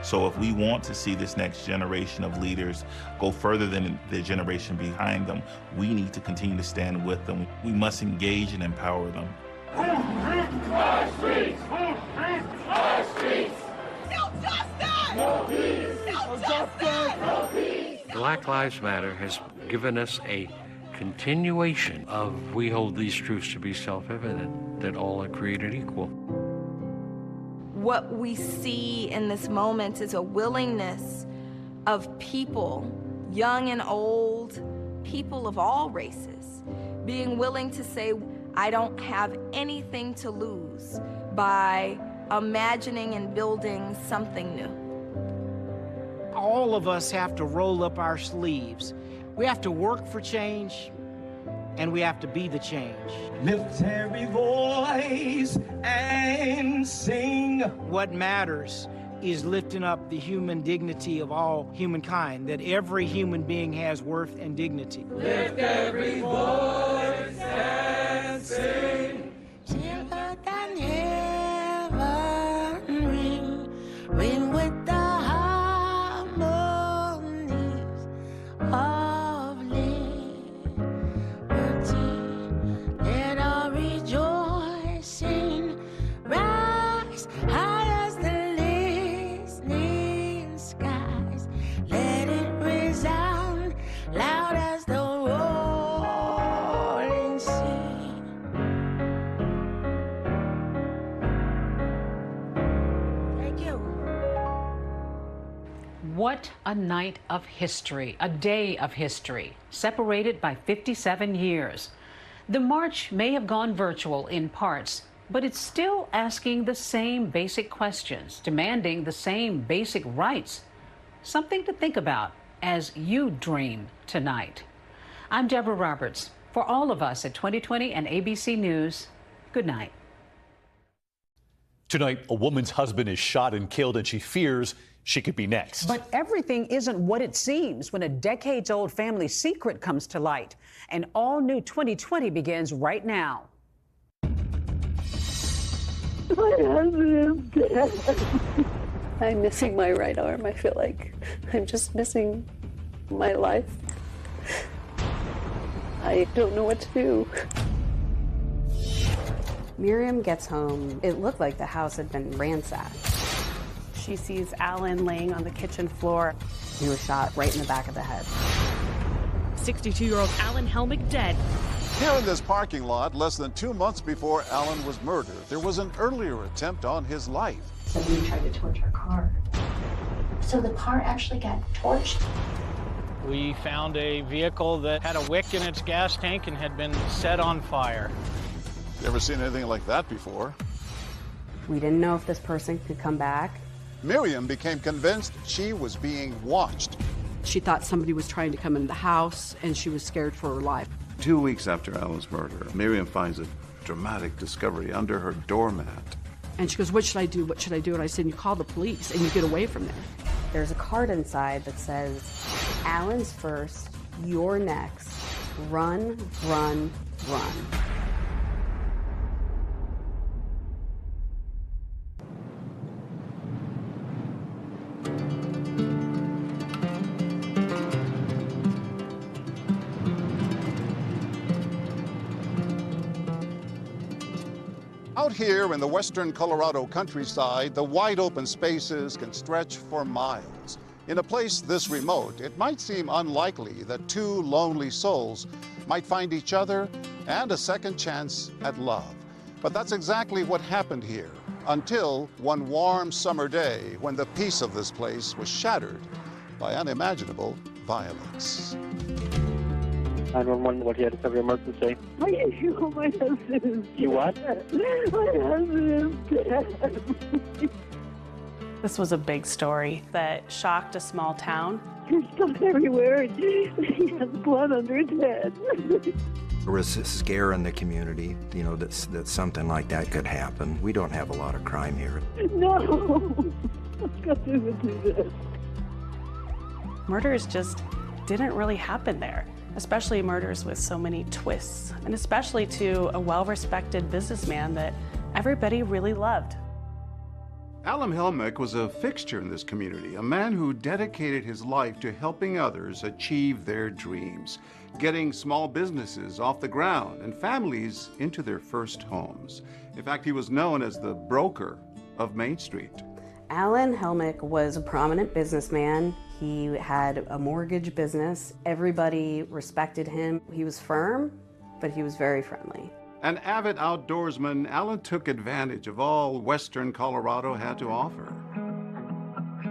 So if we want to see this next generation of leaders go further than the generation behind them, we need to continue to stand with them. We must engage and empower them. Our streets! Our streets! No justice! No peace! No justice! No peace! Black Lives Matter has given us a continuation of we hold these truths to be self-evident, that all are created equal. What we see in this moment is a willingness of people, young and old, people of all races, being willing to say, I don't have anything to lose by imagining and building something new. All of us have to roll up our sleeves. We have to work for change, and we have to be the change. Lift every voice and sing. What matters is lifting up the human dignity of all humankind, that every human being has worth and dignity. Lift every voice and sing. Till the heaven ring, ring with the harmonies of liberty. Let all rejoicing rise What a night of history, a day of history, separated by 57 years. The march may have gone virtual in parts, but it's still asking the same basic questions, demanding the same basic rights. Something to think about as you dream tonight. I'm Deborah Roberts. For all of us at 2020 and ABC News, good night. Tonight, a woman's husband is shot and killed, and she fears she could be next. But everything isn't what it seems when a decades-old family secret comes to light. An all-new 2020 begins right now. My husband is dead. I'm missing my right arm. I feel like I'm just missing my life. I don't know what to do. Miriam gets home. It looked like the house had been ransacked. She sees Alan laying on the kitchen floor. He was shot right in the back of the head. 62-year-old Alan Helmick dead. Here in this parking lot, less than 2 months before Alan was murdered, there was an earlier attempt on his life. Somebody tried to torch our car. So the car actually got torched? We found a vehicle that had a wick in its gas tank and had been set on fire. You ever seen anything like that before? We didn't know if this person could come back. Miriam became convinced she was being watched. She thought somebody was trying to come into the house, and she was scared for her life. 2 weeks after Alan's murder, Miriam finds a dramatic discovery under her doormat. And she goes, what should I do? What should I do? And I said, you call the police and you get away from there. There's a card inside that says, Alan's first, you're next. Run, run, run. Out here in the western Colorado countryside, the wide open spaces can stretch for miles. In a place this remote, it might seem unlikely that two lonely souls might find each other and a second chance at love. But that's exactly what happened here, until one warm summer day when the peace of this place was shattered by unimaginable violence. 911, what do you have to cover your emergency? My husband is dead. You what? My husband is dead. This was a big story that shocked a small town. There's stuff everywhere. He has blood under his head. There was a scare in the community, you know, that something like that could happen. We don't have a lot of crime here. No. What's got to do this? Murders just didn't really happen there, especially murders with so many twists, and especially to a well-respected businessman that everybody really loved. Alan Helmick was a fixture in this community, a man who dedicated his life to helping others achieve their dreams, getting small businesses off the ground and families into their first homes. In fact, he was known as the broker of Main Street. Alan Helmick was a prominent businessman. He had a mortgage business. Everybody respected him. He was firm, but he was very friendly. An avid outdoorsman, Alan took advantage of all western Colorado had to offer.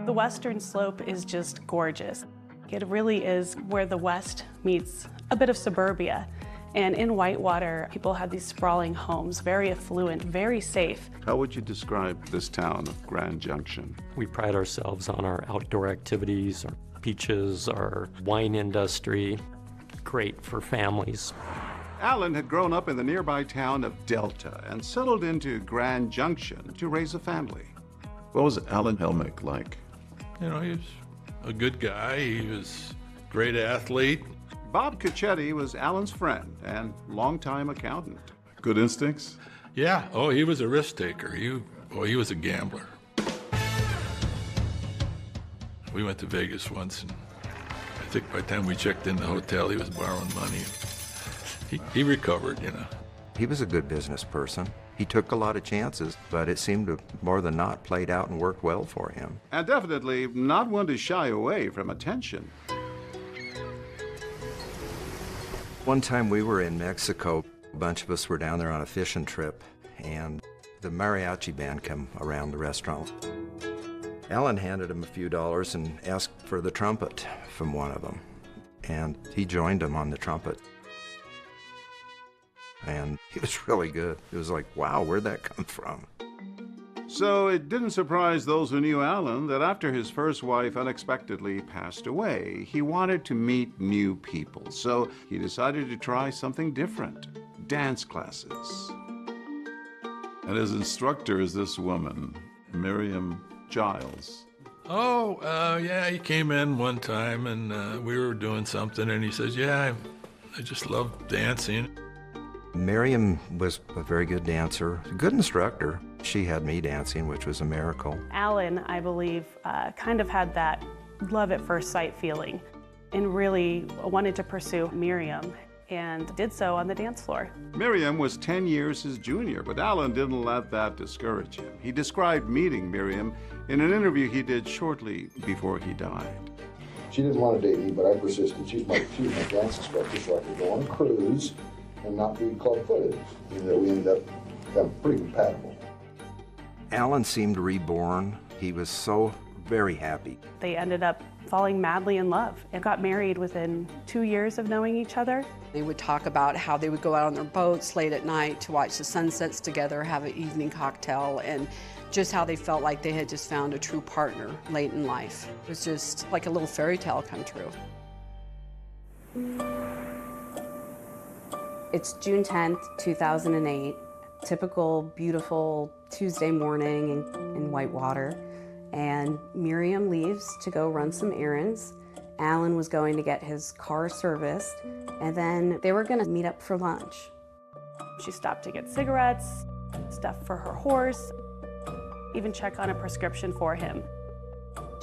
The western slope is just gorgeous. It really is where the west meets a bit of suburbia. And in Whitewater, people had these sprawling homes, very affluent, very safe. How would you describe this town of Grand Junction? We pride ourselves on our outdoor activities, our beaches, our wine industry. Great for families. Alan had grown up in the nearby town of Delta and settled into Grand Junction to raise a family. What was Alan Helmick like? You know, he was a good guy. He was a great athlete. Bob Cacchetti was Alan's friend and longtime accountant. Good instincts? Yeah. Oh, he was a risk taker. He was a gambler. We went to Vegas once, and I think by the time we checked in the hotel, he was borrowing money. He recovered, you know. He was a good business person. He took a lot of chances, but it seemed to more than not played out and worked well for him. And definitely not one to shy away from attention. One time we were in Mexico. A bunch of us were down there on a fishing trip, and the mariachi band come around the restaurant. Alan handed him a few dollars and asked for the trumpet from one of them. And he joined him on the trumpet. And he was really good. It was like, wow, where'd that come from? So it didn't surprise those who knew Alan that after his first wife unexpectedly passed away, he wanted to meet new people. So he decided to try something different, dance classes. And his instructor is this woman, Miriam Giles. Oh, yeah, he came in one time and we were doing something and he says, yeah, I just love dancing. Miriam was a very good dancer, a good instructor. She had me dancing, which was a miracle. Alan, I believe, kind of had that love at first sight feeling and really wanted to pursue Miriam and did so on the dance floor. Miriam was 10 years his junior, but Alan didn't let that discourage him. He described meeting Miriam in an interview he did shortly before he died. She didn't want to date me, but I persisted. She was my dance instructor, so I could go on a cruise and not be club-footed. And we ended up becoming pretty compatible. Alan seemed reborn. He was so very happy. They ended up falling madly in love and got married within 2 years of knowing each other. They would talk about how they would go out on their boats late at night to watch the sunsets together, have an evening cocktail, and just how they felt like they had just found a true partner late in life. It was just like a little fairy tale come true. It's June 10th, 2008. Typical, beautiful Tuesday morning in Whitewater. And Miriam leaves to go run some errands. Alan was going to get his car serviced, and then they were going to meet up for lunch. She stopped to get cigarettes, stuff for her horse, even check on a prescription for him.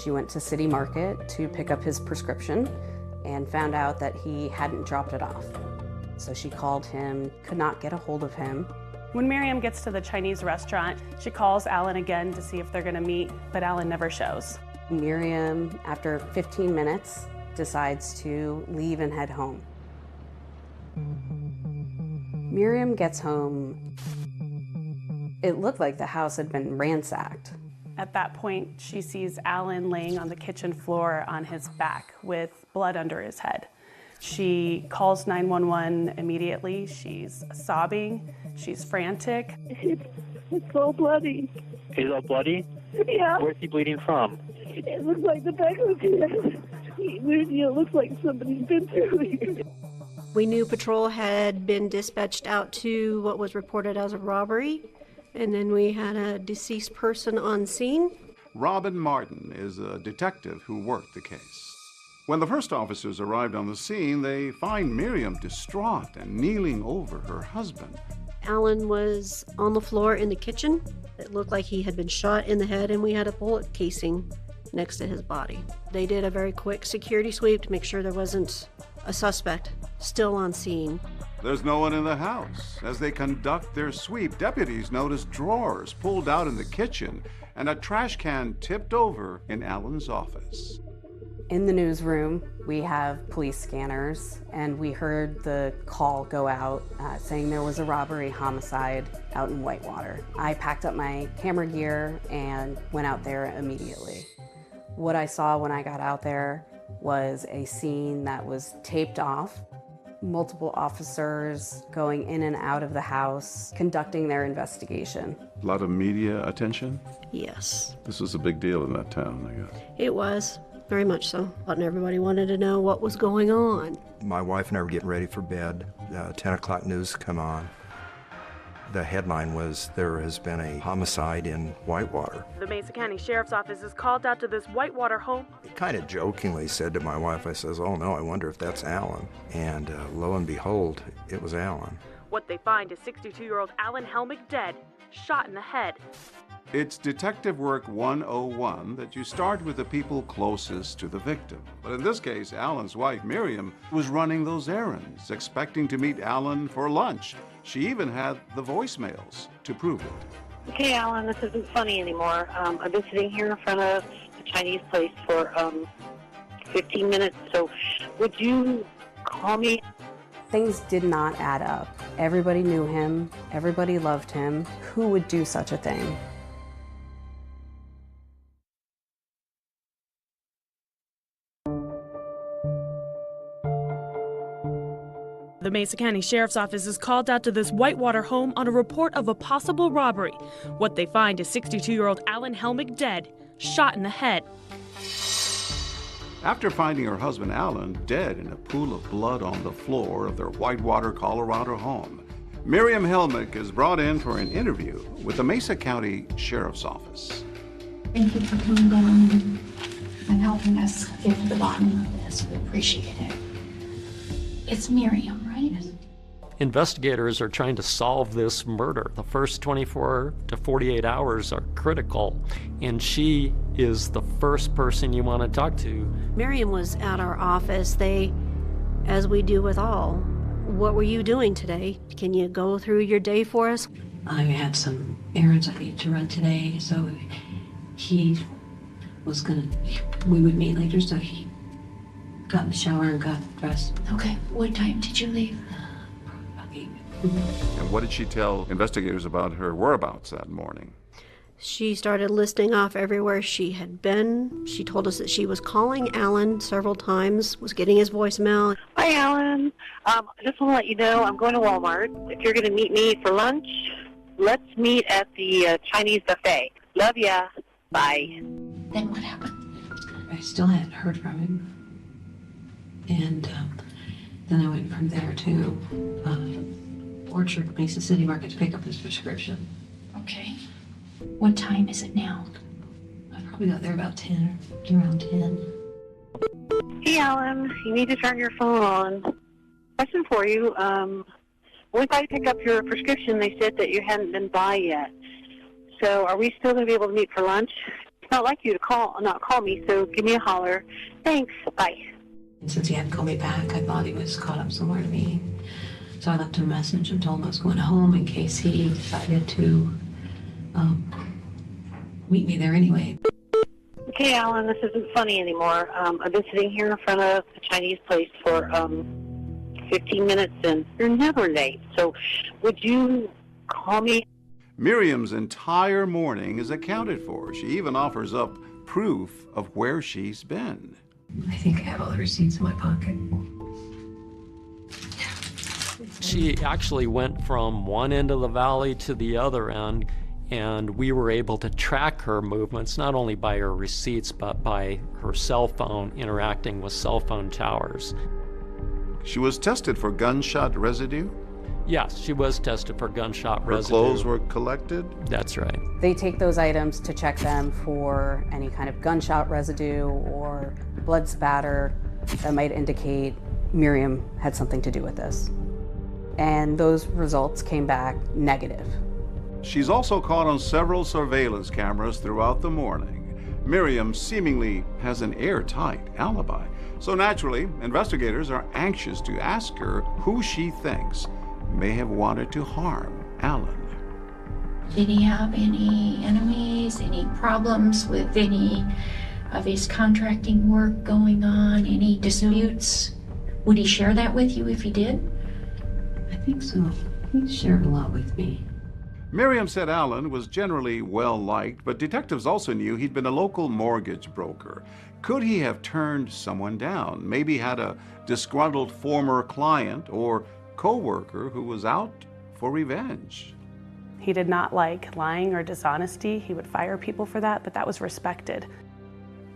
She went to City Market to pick up his prescription and found out that he hadn't dropped it off. So she called him, could not get a hold of him. When Miriam gets to the Chinese restaurant, she calls Alan again to see if they're gonna meet, but Alan never shows. Miriam, after 15 minutes, decides to leave and head home. Miriam gets home. It looked like the house had been ransacked. At that point, she sees Alan laying on the kitchen floor on his back with blood under his head. She calls 911 immediately. She's sobbing. She's frantic. It's all bloody. Is all bloody? Yeah. Where's he bleeding from? It looks like the back of his head. It looks like somebody's been through here. We knew patrol had been dispatched out to what was reported as a robbery, and then we had a deceased person on scene. Robin Martin is a detective who worked the case. When the first officers arrived on the scene, they find Miriam distraught and kneeling over her husband. Alan was on the floor in the kitchen. It looked like he had been shot in the head, and we had a bullet casing next to his body. They did a very quick security sweep to make sure there wasn't a suspect still on scene. There's no one in the house. As they conduct their sweep, deputies notice drawers pulled out in the kitchen and a trash can tipped over in Alan's office. In the newsroom, we have police scanners, and we heard the call go out saying there was a robbery homicide out in Whitewater. I packed up my camera gear and went out there immediately. What I saw when I got out there was a scene that was taped off. Multiple officers going in and out of the house, conducting their investigation. A lot of media attention? Yes. This was a big deal in that town, I guess. It was. Very much so. And everybody wanted to know what was going on. My wife and I were getting ready for bed. 10 o'clock news come on. The headline was, there has been a homicide in Whitewater. The Mesa County Sheriff's Office is called out to this Whitewater home. I kind of jokingly said to my wife, I says, oh no, I wonder if that's Alan. And lo and behold, it was Alan. What they find is 62-year-old Alan Helmick dead, shot in the head. It's Detective Work 101 that you start with the people closest to the victim. But in this case, Alan's wife, Miriam, was running those errands, expecting to meet Alan for lunch. She even had the voicemails to prove it. Okay, Alan, this isn't funny anymore. I've been sitting here in front of the Chinese place for 15 minutes, so would you call me? Things did not add up. Everybody knew him. Everybody loved him. Who would do such a thing? The Mesa County Sheriff's Office is called out to this Whitewater home on a report of a possible robbery. What they find is 62-year-old Alan Helmick dead, shot in the head. After finding her husband Alan dead in a pool of blood on the floor of their Whitewater, Colorado home, Miriam Helmick is brought in for an interview with the Mesa County Sheriff's Office. Thank you for coming down and helping us get to the bottom of this. We appreciate it. It's Miriam, right? Investigators are trying to solve this murder. The first 24 to 48 hours are critical, and she is the first person you want to talk to. Miriam was at our office. As we do with all, what were you doing today? Can you go through your day for us? I had some errands I needed to run today, so he was we would meet later, so he got in the shower and got dressed. Okay, what time did you leave? And what did she tell investigators about her whereabouts that morning? She started listing off everywhere she had been. She told us that she was calling Alan several times, was getting his voicemail. Hi, Alan. I just want to let you know I'm going to Walmart. If you're going to meet me for lunch, let's meet at the Chinese buffet. Love ya. Bye. Then what happened? I still hadn't heard from him. And then I went from there to Orchard, Mesa City Market to pick up his prescription. Okay. What time is it now? I probably got there about around 10. Hey, Alan. You need to turn your phone on. Question for you. When I pick up your prescription, they said that you hadn't been by yet. So are we still going to be able to meet for lunch? It's not like you to not call me, so give me a holler. Thanks. Bye. And since he hadn't called me back, I thought he was caught up somewhere to me. So I left him a message and told him I was going home in case he decided to meet me there anyway. Okay, Alan, this isn't funny anymore. I've been sitting here in front of a Chinese place for 15 minutes, and you're never late. So would you call me? Miriam's entire morning is accounted for. She even offers up proof of where she's been. I think I have all the receipts in my pocket. She actually went from one end of the valley to the other end, and we were able to track her movements, not only by her receipts, but by her cell phone interacting with cell phone towers. She was tested for gunshot residue? Yes, she was tested for gunshot residue. Her clothes were collected? That's right. They take those items to check them for any kind of gunshot residue or blood spatter that might indicate Miriam had something to do with this. And those results came back negative. She's also caught on several surveillance cameras throughout the morning. Miriam seemingly has an airtight alibi. So naturally, investigators are anxious to ask her who she thinks may have wanted to harm Alan. Did he have any enemies, any problems with any of his contracting work going on, any disputes? Would he share that with you if he did? I think so. He shared a lot with me. Miriam said Alan was generally well-liked, but detectives also knew he'd been a local mortgage broker. Could he have turned someone down? Maybe had a disgruntled former client or co-worker who was out for revenge. He did not like lying or dishonesty. He would fire people for that, but that was respected.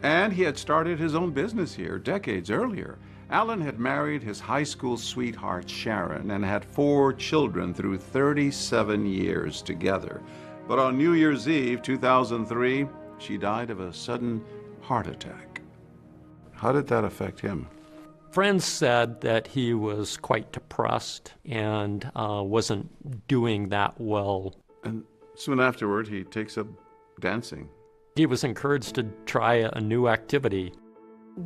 And he had started his own business here decades earlier. Alan had married his high school sweetheart, Sharon, and had 4 children through 37 years together. But on New Year's Eve, 2003, she died of a sudden heart attack. How did that affect him? Friends said that he was quite depressed and wasn't doing that well. And soon afterward, he takes up dancing. He was encouraged to try a new activity.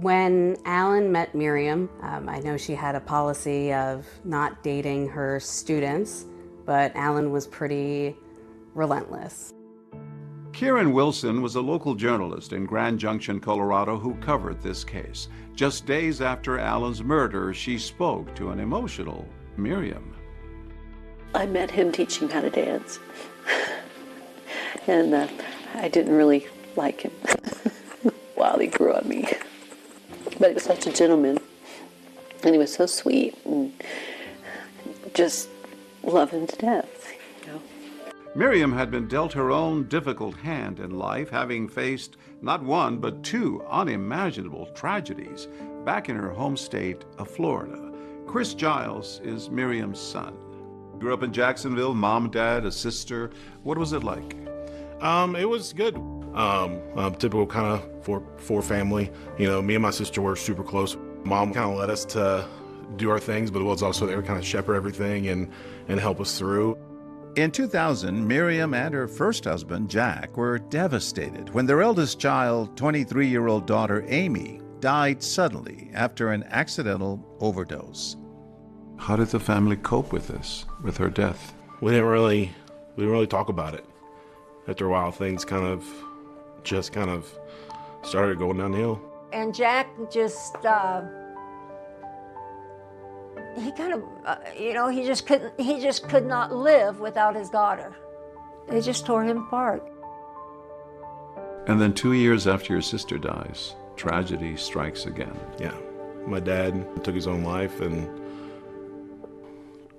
When Alan met Miriam, I know she had a policy of not dating her students, but Alan was pretty relentless. Kieran Wilson was a local journalist in Grand Junction, Colorado, who covered this case. Just days after Alan's murder, she spoke to an emotional Miriam. I met him teaching how to dance, and I didn't really like him while he grew on me. But he was such a gentleman, and he was so sweet, and just love him to death. You know? Miriam had been dealt her own difficult hand in life, having faced not one but two unimaginable tragedies back in her home state of Florida. Chris Giles is Miriam's son. Grew up in Jacksonville, mom, dad, a sister. What was it like? It was good. Typical kind of for family. You know, me and my sister were super close. Mom kind of let us to do our things, but it was also there to kind of shepherd everything and help us through. In 2000, Miriam and her first husband, Jack, were devastated when their eldest child, 23-year-old daughter Amy, died suddenly after an accidental overdose. How did the family cope with this, with her death? We didn't really talk about it. After a while, things kind of started going downhill. And Jack just, he kind of, he just could not live without his daughter. They just tore him apart. And then 2 years after your sister dies, tragedy strikes again. Yeah, my dad took his own life, and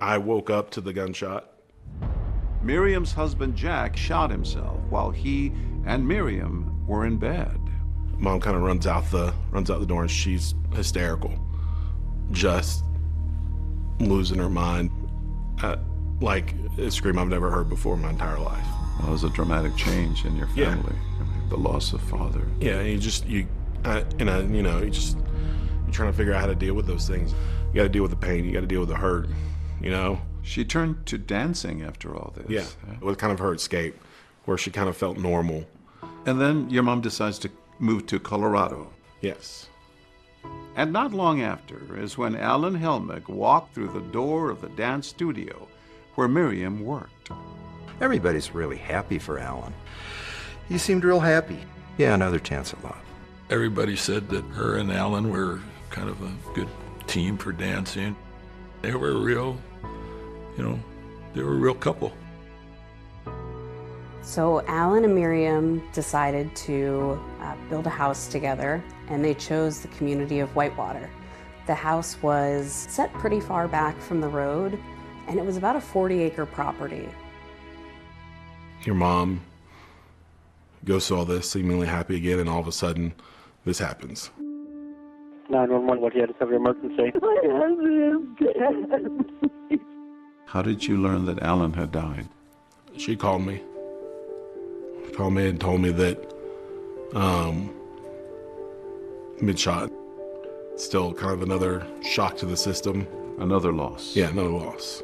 I woke up to the gunshot. Miriam's husband, Jack, shot himself while he and Miriam were in bed. Mom kind of runs out the door, and she's hysterical, just losing her mind, like a scream I've never heard before in my entire life. Well, it was a dramatic change in your family. Yeah. The loss of father. Yeah, and you're trying to figure out how to deal with those things. You got to deal with the pain. You got to deal with the hurt. You know. She turned to dancing after all this. Yeah, it was kind of her escape, where she kind of felt normal. And then your mom decides to move to Colorado. Yes. And not long after is when Alan Helmick walked through the door of the dance studio where Miriam worked. Everybody's really happy for Alan. He seemed real happy. Yeah, another chance at love. Everybody said that her and Alan were kind of a good team for dancing. They were a real couple. So Alan and Miriam decided to build a house together, and they chose the community of Whitewater. The house was set pretty far back from the road, and it was about a 40-acre property. Your mom goes through all this, seemingly happy again, and all of a sudden, this happens. 911, what do you have to cover emergency? My husband is dead. How did you learn that Alan had died? She called me. And told me that he'd been shot. Still kind of another shock to the system. Another loss. Yeah, another loss.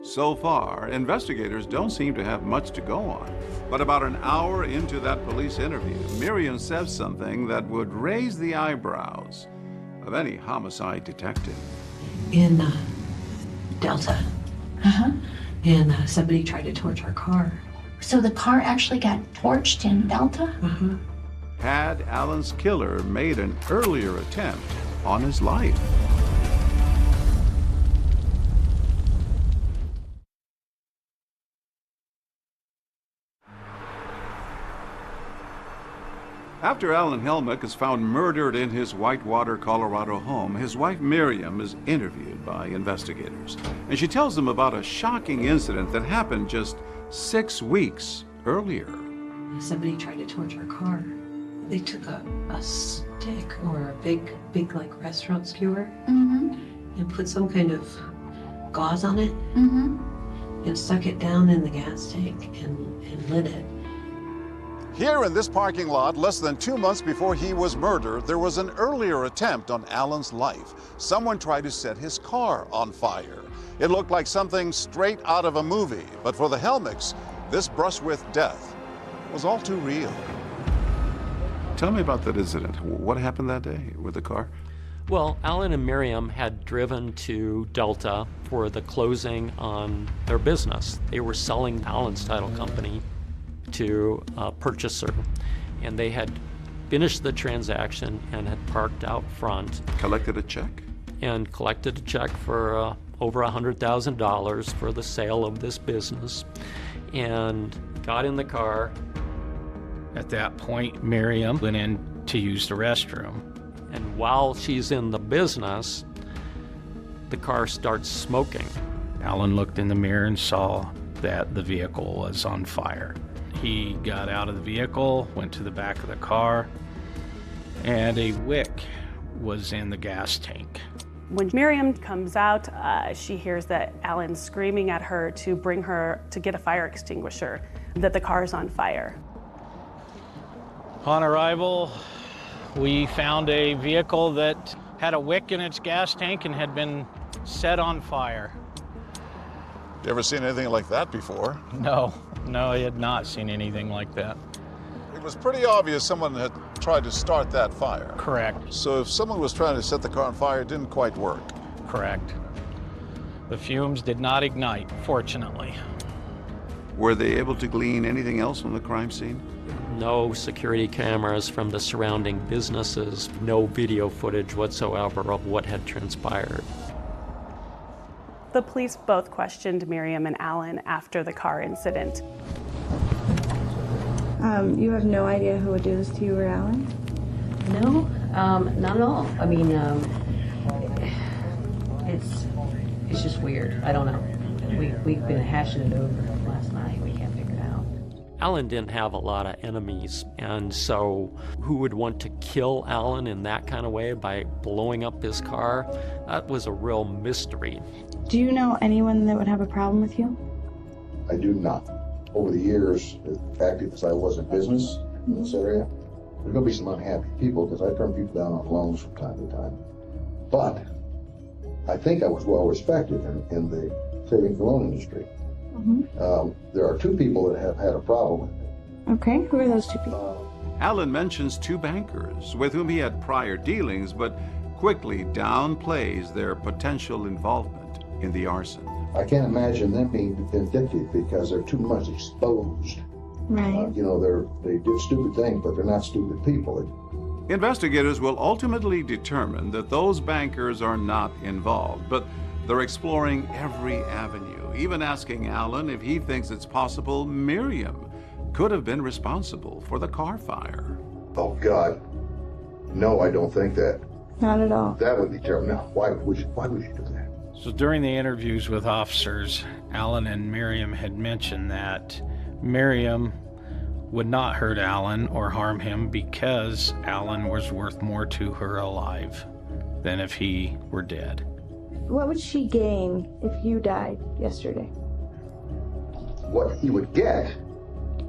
So far, investigators don't seem to have much to go on. But about an hour into that police interview, Miriam says something that would raise the eyebrows of any homicide detective. In Delta. And somebody tried to torch our car. So the car actually got torched in Delta? Had Alan's killer made an earlier attempt on his life? After Alan Helmick is found murdered in his Whitewater, Colorado home, his wife Miriam is interviewed by investigators. And she tells them about a shocking incident that happened just 6 weeks earlier. Somebody tried to torch our car. They took a stick or a big like restaurant skewer and put some kind of gauze on it and stuck it down in the gas tank and lit it. Here in this parking lot, less than 2 months before he was murdered, there was an earlier attempt on Alan's life. Someone tried to set his car on fire. It looked like something straight out of a movie, but for the Helmicks, this brush with death was all too real. Tell me about that incident. What happened that day with the car? Well, Alan and Miriam had driven to Delta for the closing on their business. They were selling Alan's title company to a purchaser, and they had finished the transaction and had parked out front. Collected a check? And collected a check for over $100,000 for the sale of this business, and got in the car. At that point, Miriam went in to use the restroom. And while she's in the business, the car starts smoking. Alan looked in the mirror and saw that the vehicle was on fire. He got out of the vehicle, went to the back of the car, and a wick was in the gas tank. When Miriam comes out, she hears that Alan's screaming at her to bring her to get a fire extinguisher, that the car is on fire. On arrival, we found a vehicle that had a wick in its gas tank and had been set on fire. You ever seen anything like that before? No, I had not seen anything like that. It was pretty obvious someone had tried to start that fire. Correct. So if someone was trying to set the car on fire, it didn't quite work. Correct. The fumes did not ignite, fortunately. Were they able to glean anything else from the crime scene? No security cameras from the surrounding businesses, no video footage whatsoever of what had transpired. The police both questioned Miriam and Alan after the car incident. You have no idea who would do this to you or Alan? No, not at all. I mean, it's just weird. I don't know. We've been hashing it over last night. We can't figure it out. Alan didn't have a lot of enemies, and so who would want to kill Alan in that kind of way by blowing up his car? That was a real mystery. Do you know anyone that would have a problem with you? I do not. Over the years, as active as I was in business in this area, there's going to be some unhappy people because I turn people down on loans from time to time. But I think I was well respected in the savings and loan industry. There are two people that have had a problem with me. Okay, who are those two people? Alan mentions two bankers with whom he had prior dealings, but quickly downplays their potential involvement in the arson. I can't imagine them being vindictive because they're too much exposed. Right. They did stupid things, but they're not stupid people. Investigators will ultimately determine that those bankers are not involved, but they're exploring every avenue, even asking Alan if he thinks it's possible Miriam could have been responsible for the car fire. Oh, God. No, I don't think that. Not at all. That would be terrible. No, why would you do that? So during the interviews with officers, Alan and Miriam had mentioned that Miriam would not hurt Alan or harm him because Alan was worth more to her alive than if he were dead. What would she gain if you died yesterday? What he would get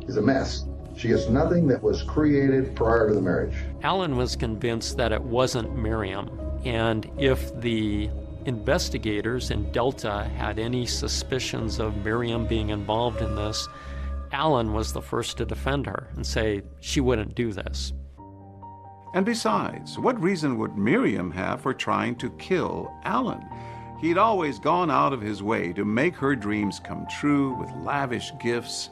is a mess. She gets nothing that was created prior to the marriage. Alan was convinced that it wasn't Miriam, and if the investigators in Delta had any suspicions of Miriam being involved in this, Alan was the first to defend her and say she wouldn't do this. And besides, what reason would Miriam have for trying to kill Alan? He'd always gone out of his way to make her dreams come true with lavish gifts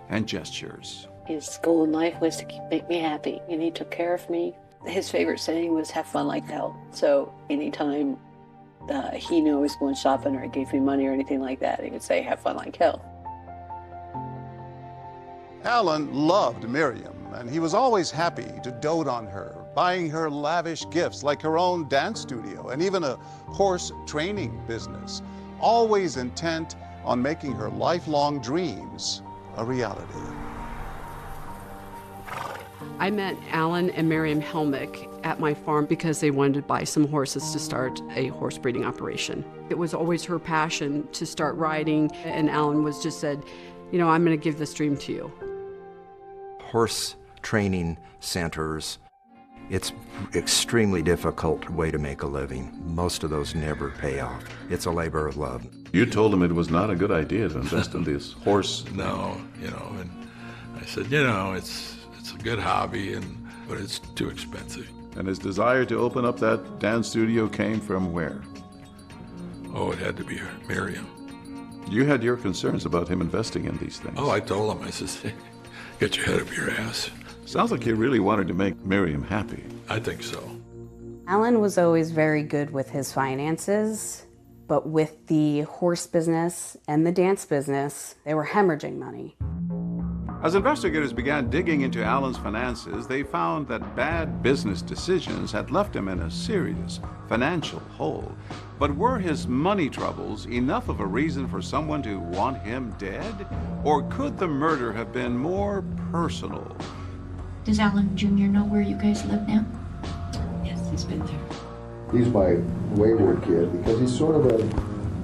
and gestures. His goal in life was to make me happy, and he took care of me. His favorite saying was, have fun like hell. So anytime he knew I was going shopping or he gave me money or anything like that, he would say, have fun like hell. Alan loved Miriam, and he was always happy to dote on her, buying her lavish gifts like her own dance studio and even a horse training business, always intent on making her lifelong dreams a reality. I met Alan and Miriam Helmick at my farm because they wanted to buy some horses to start a horse breeding operation. It was always her passion to start riding, and Alan was just said, I'm going to give this dream to you. Horse training centers, it's extremely difficult way to make a living. Most of those never pay off. It's a labor of love. You told him it was not a good idea to invest in this horse. No, and I said, it's a good hobby, but it's too expensive. And his desire to open up that dance studio came from where? Oh, it had to be Miriam. You had your concerns about him investing in these things. Oh, I told him, I said, get your head up your ass. Sounds like you really wanted to make Miriam happy. I think so. Alan was always very good with his finances, but with the horse business and the dance business, they were hemorrhaging money. As investigators began digging into Alan's finances, they found that bad business decisions had left him in a serious financial hole. But were his money troubles enough of a reason for someone to want him dead? Or could the murder have been more personal? Does Alan Jr. know where you guys live now? Yes, he's been there. He's my wayward kid because he's sort of a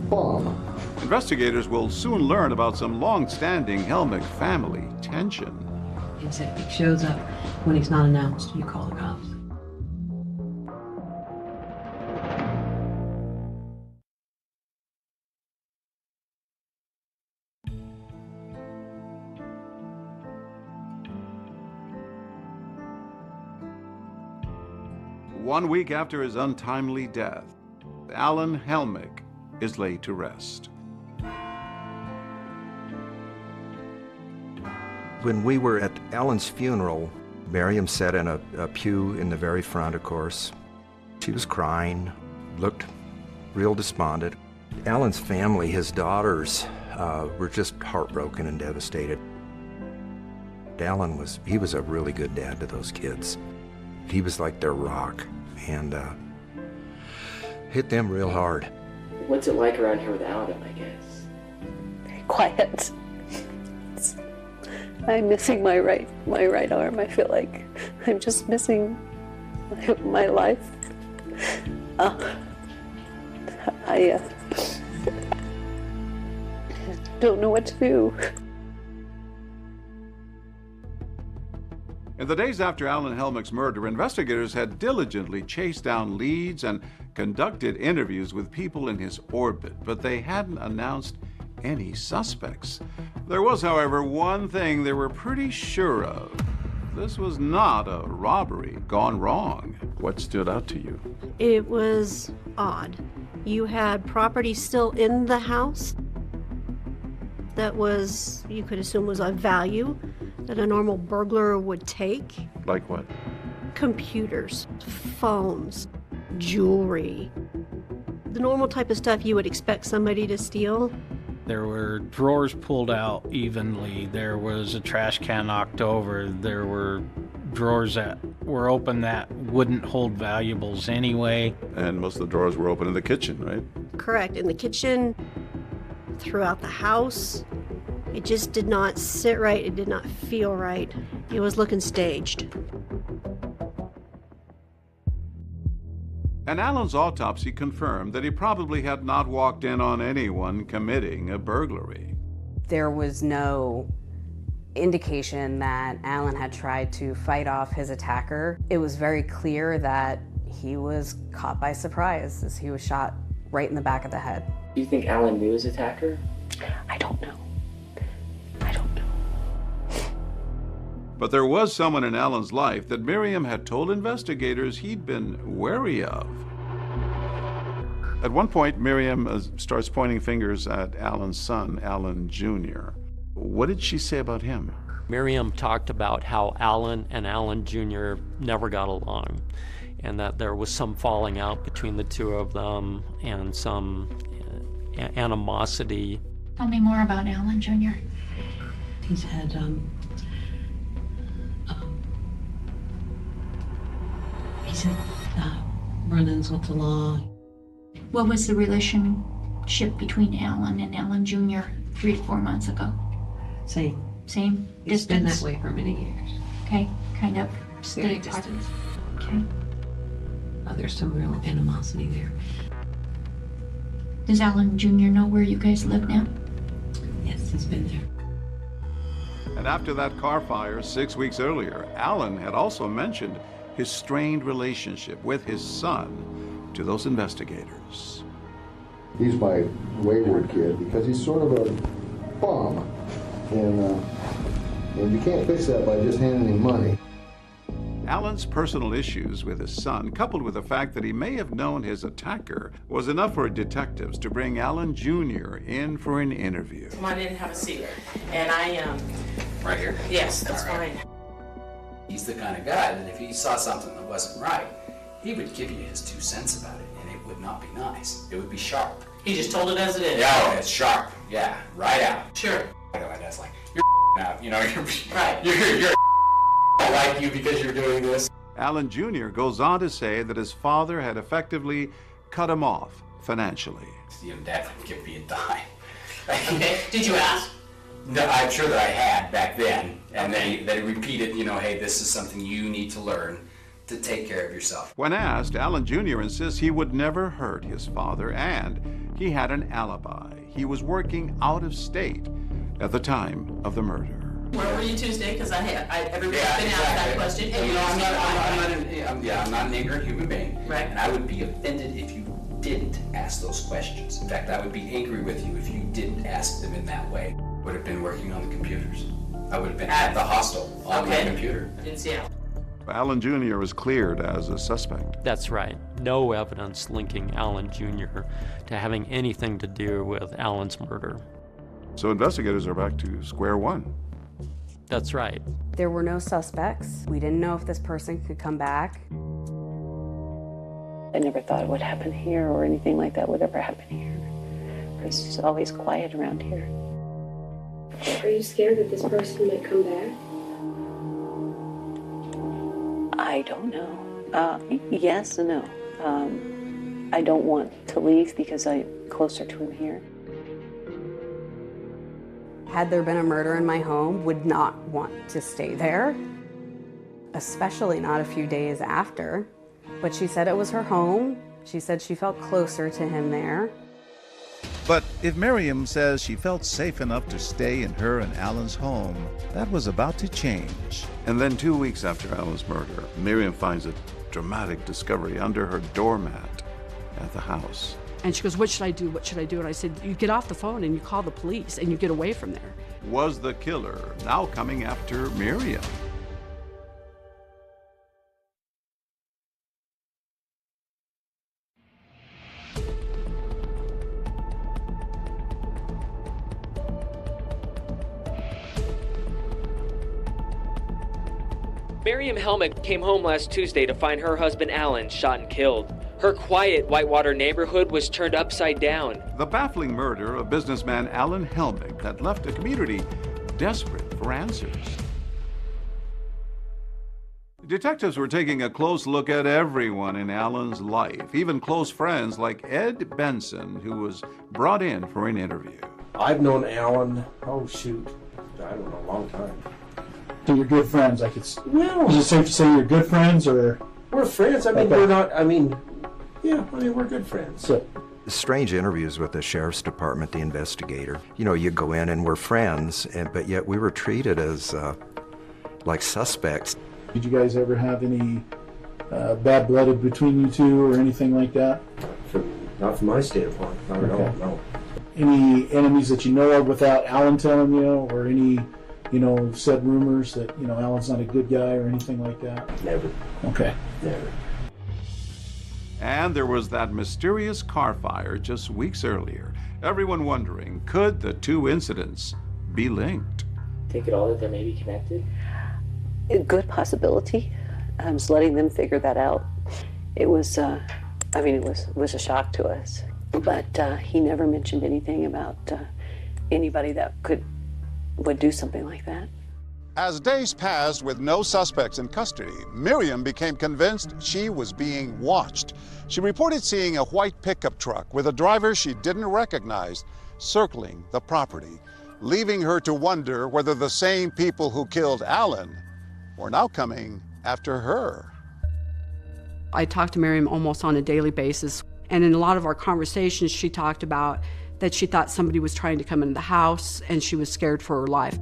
bum. Investigators will soon learn about some long-standing Helmick family tension. He said he shows up when he's not announced. You call the cops. One week after his untimely death, Alan Helmick is laid to rest. When we were at Alan's funeral, Miriam sat in a pew in the very front, of course. She was crying, looked real despondent. Alan's family, his daughters, were just heartbroken and devastated. Alan was a really good dad to those kids. He was like their rock, and hit them real hard. What's it like around here without him, I guess? Very quiet. I'm missing my right arm. I feel like I'm just missing my life. I don't know what to do. In the days after Alan Helmick's murder, investigators had diligently chased down leads and conducted interviews with people in his orbit, but they hadn't announced any suspects. There was, however, one thing they were pretty sure of. This was not a robbery gone wrong. What stood out to you? It was odd. You had property still in the house that was, you could assume, was of value that a normal burglar would take. Like what? Computers, phones, jewelry. The normal type of stuff you would expect somebody to steal. There were drawers pulled out evenly. There was a trash can knocked over. There were drawers that were open that wouldn't hold valuables anyway. And most of the drawers were open in the kitchen, right? Correct. In the kitchen, throughout the house. It just did not sit right. It did not feel right. It was looking staged. And Alan's autopsy confirmed that he probably had not walked in on anyone committing a burglary. There was no indication that Alan had tried to fight off his attacker. It was very clear that he was caught by surprise as he was shot right in the back of the head. Do you think Alan knew his attacker? I don't know. But there was someone in Alan's life that Miriam had told investigators he'd been wary of. At one point, Miriam starts pointing fingers at Alan's son, Alan Jr. What did she say about him? Miriam talked about how Alan and Alan Jr. never got along, and that there was some falling out between the two of them and some animosity. Tell me more about Alan Jr. He's had run-ins with the law. What was the relationship between Alan and Alan Jr. 3 to 4 months ago? Same. Same It's been distance? that way for many years. Okay, kind of Very stay apart. distant. Okay. There's some real animosity there. Does Alan Jr. know where you guys live now? Yes, he's been there. And after that car fire 6 weeks earlier, Alan had also mentioned his strained relationship with his son to those investigators. He's my wayward kid because he's sort of a bum. And you can't fix that by just handing him money. Alan's personal issues with his son, coupled with the fact that he may have known his attacker, was enough for detectives to bring Alan Jr. in for an interview. Come on in and have a seat. And I am... Right here? Yes, that's All right. fine. He's the kind of guy that if he saw something that wasn't right, he would give you his 2 cents about it, and it would not be nice. It would be sharp. He just told it as it is. Yeah, it's sharp. Yeah, right out. Sure. That's like, you're out, You know, you're I like you because you're doing this. Alan Jr. goes on to say that his father had effectively cut him off financially. You know, Dad wouldn't give me a dime. Okay. Did you ask? No, I'm sure that I had back then, and then he repeated, you know, hey, this is something you need to learn to take care of yourself. When asked, Alan Jr. insists he would never hurt his father, and he had an alibi. He was working out of state at the time of the murder. Where were you Tuesday? Because everybody's been asked that question. And you know, I'm not an ignorant human being, right? And I would be offended if you didn't ask those questions. In fact, I would be angry with you if you didn't ask them in that way. Would have been working on the computers. I would have been at the hostel on my computer. In Seattle. Alan Jr. was cleared as a suspect. That's right. No evidence linking Alan Jr. to having anything to do with Alan's murder. So investigators are back to square one. That's right. There were no suspects. We didn't know if this person could come back. I never thought it would happen here or anything like that would ever happen here. It's always quiet around here. Are you scared that this person might come back? I don't know. Yes and no. I don't want to leave because I'm closer to him here. Had there been a murder in my home, would not want to stay there, especially not a few days after. But she said it was her home. She said she felt closer to him there. But if Miriam says she felt safe enough to stay in her and Alan's home, that was about to change. And then 2 weeks after Alan's murder, Miriam finds a dramatic discovery under her doormat at the house. And she goes, what should I do? What should I do? And I said, you get off the phone and you call the police and you get away from there. Was the killer now coming after Miriam? Miriam Helmick came home last Tuesday to find her husband Alan shot and killed. Her quiet Whitewater neighborhood was turned upside down. The baffling murder of businessman Alan Helmick had left a community desperate for answers. Detectives were taking a close look at everyone in Alan's life, even close friends like Ed Benson, who was brought in for an interview. I've known Alan, I don't know, a long time. So you're good friends, I could. Well, is it safe to say you're good friends, or we're friends? I mean, okay. We're not. I mean, yeah. I mean, we're good friends. So. Strange interviews with the sheriff's department, the investigator. You know, you go in and we're friends, but yet we were treated as like suspects. Did you guys ever have any bad blood between you two, or anything like that? Not from my standpoint. Not at all. No. Any enemies that you know of without Alan telling you, or any? Said rumors that, Alan's not a good guy or anything like that? Never. Okay. Never. And there was that mysterious car fire just weeks earlier. Everyone wondering, could the two incidents be linked? Take it all that they may be connected? A good possibility. I'm just letting them figure that out. It was, it was a shock to us. But he never mentioned anything about anybody that would do something like that. As days passed with no suspects in custody, Miriam became convinced she was being watched. She reported seeing a white pickup truck with a driver she didn't recognize circling the property, leaving her to wonder whether the same people who killed Alan were now coming after her. I talked to Miriam almost on a daily basis, and in a lot of our conversations, she talked about that she thought somebody was trying to come into the house and she was scared for her life.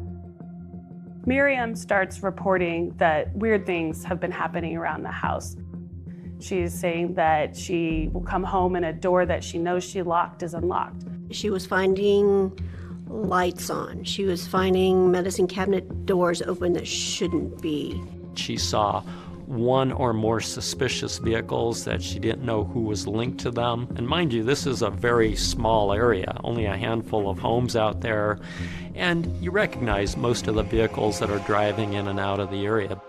Miriam starts reporting that weird things have been happening around the house. She's saying that she will come home and a door that she knows she locked is unlocked. She was finding lights on. She was finding medicine cabinet doors open that shouldn't be. She saw one or more suspicious vehicles that she didn't know who was linked to them. And mind you, this is a very small area, only a handful of homes out there. And you recognize most of the vehicles that are driving in and out of the area.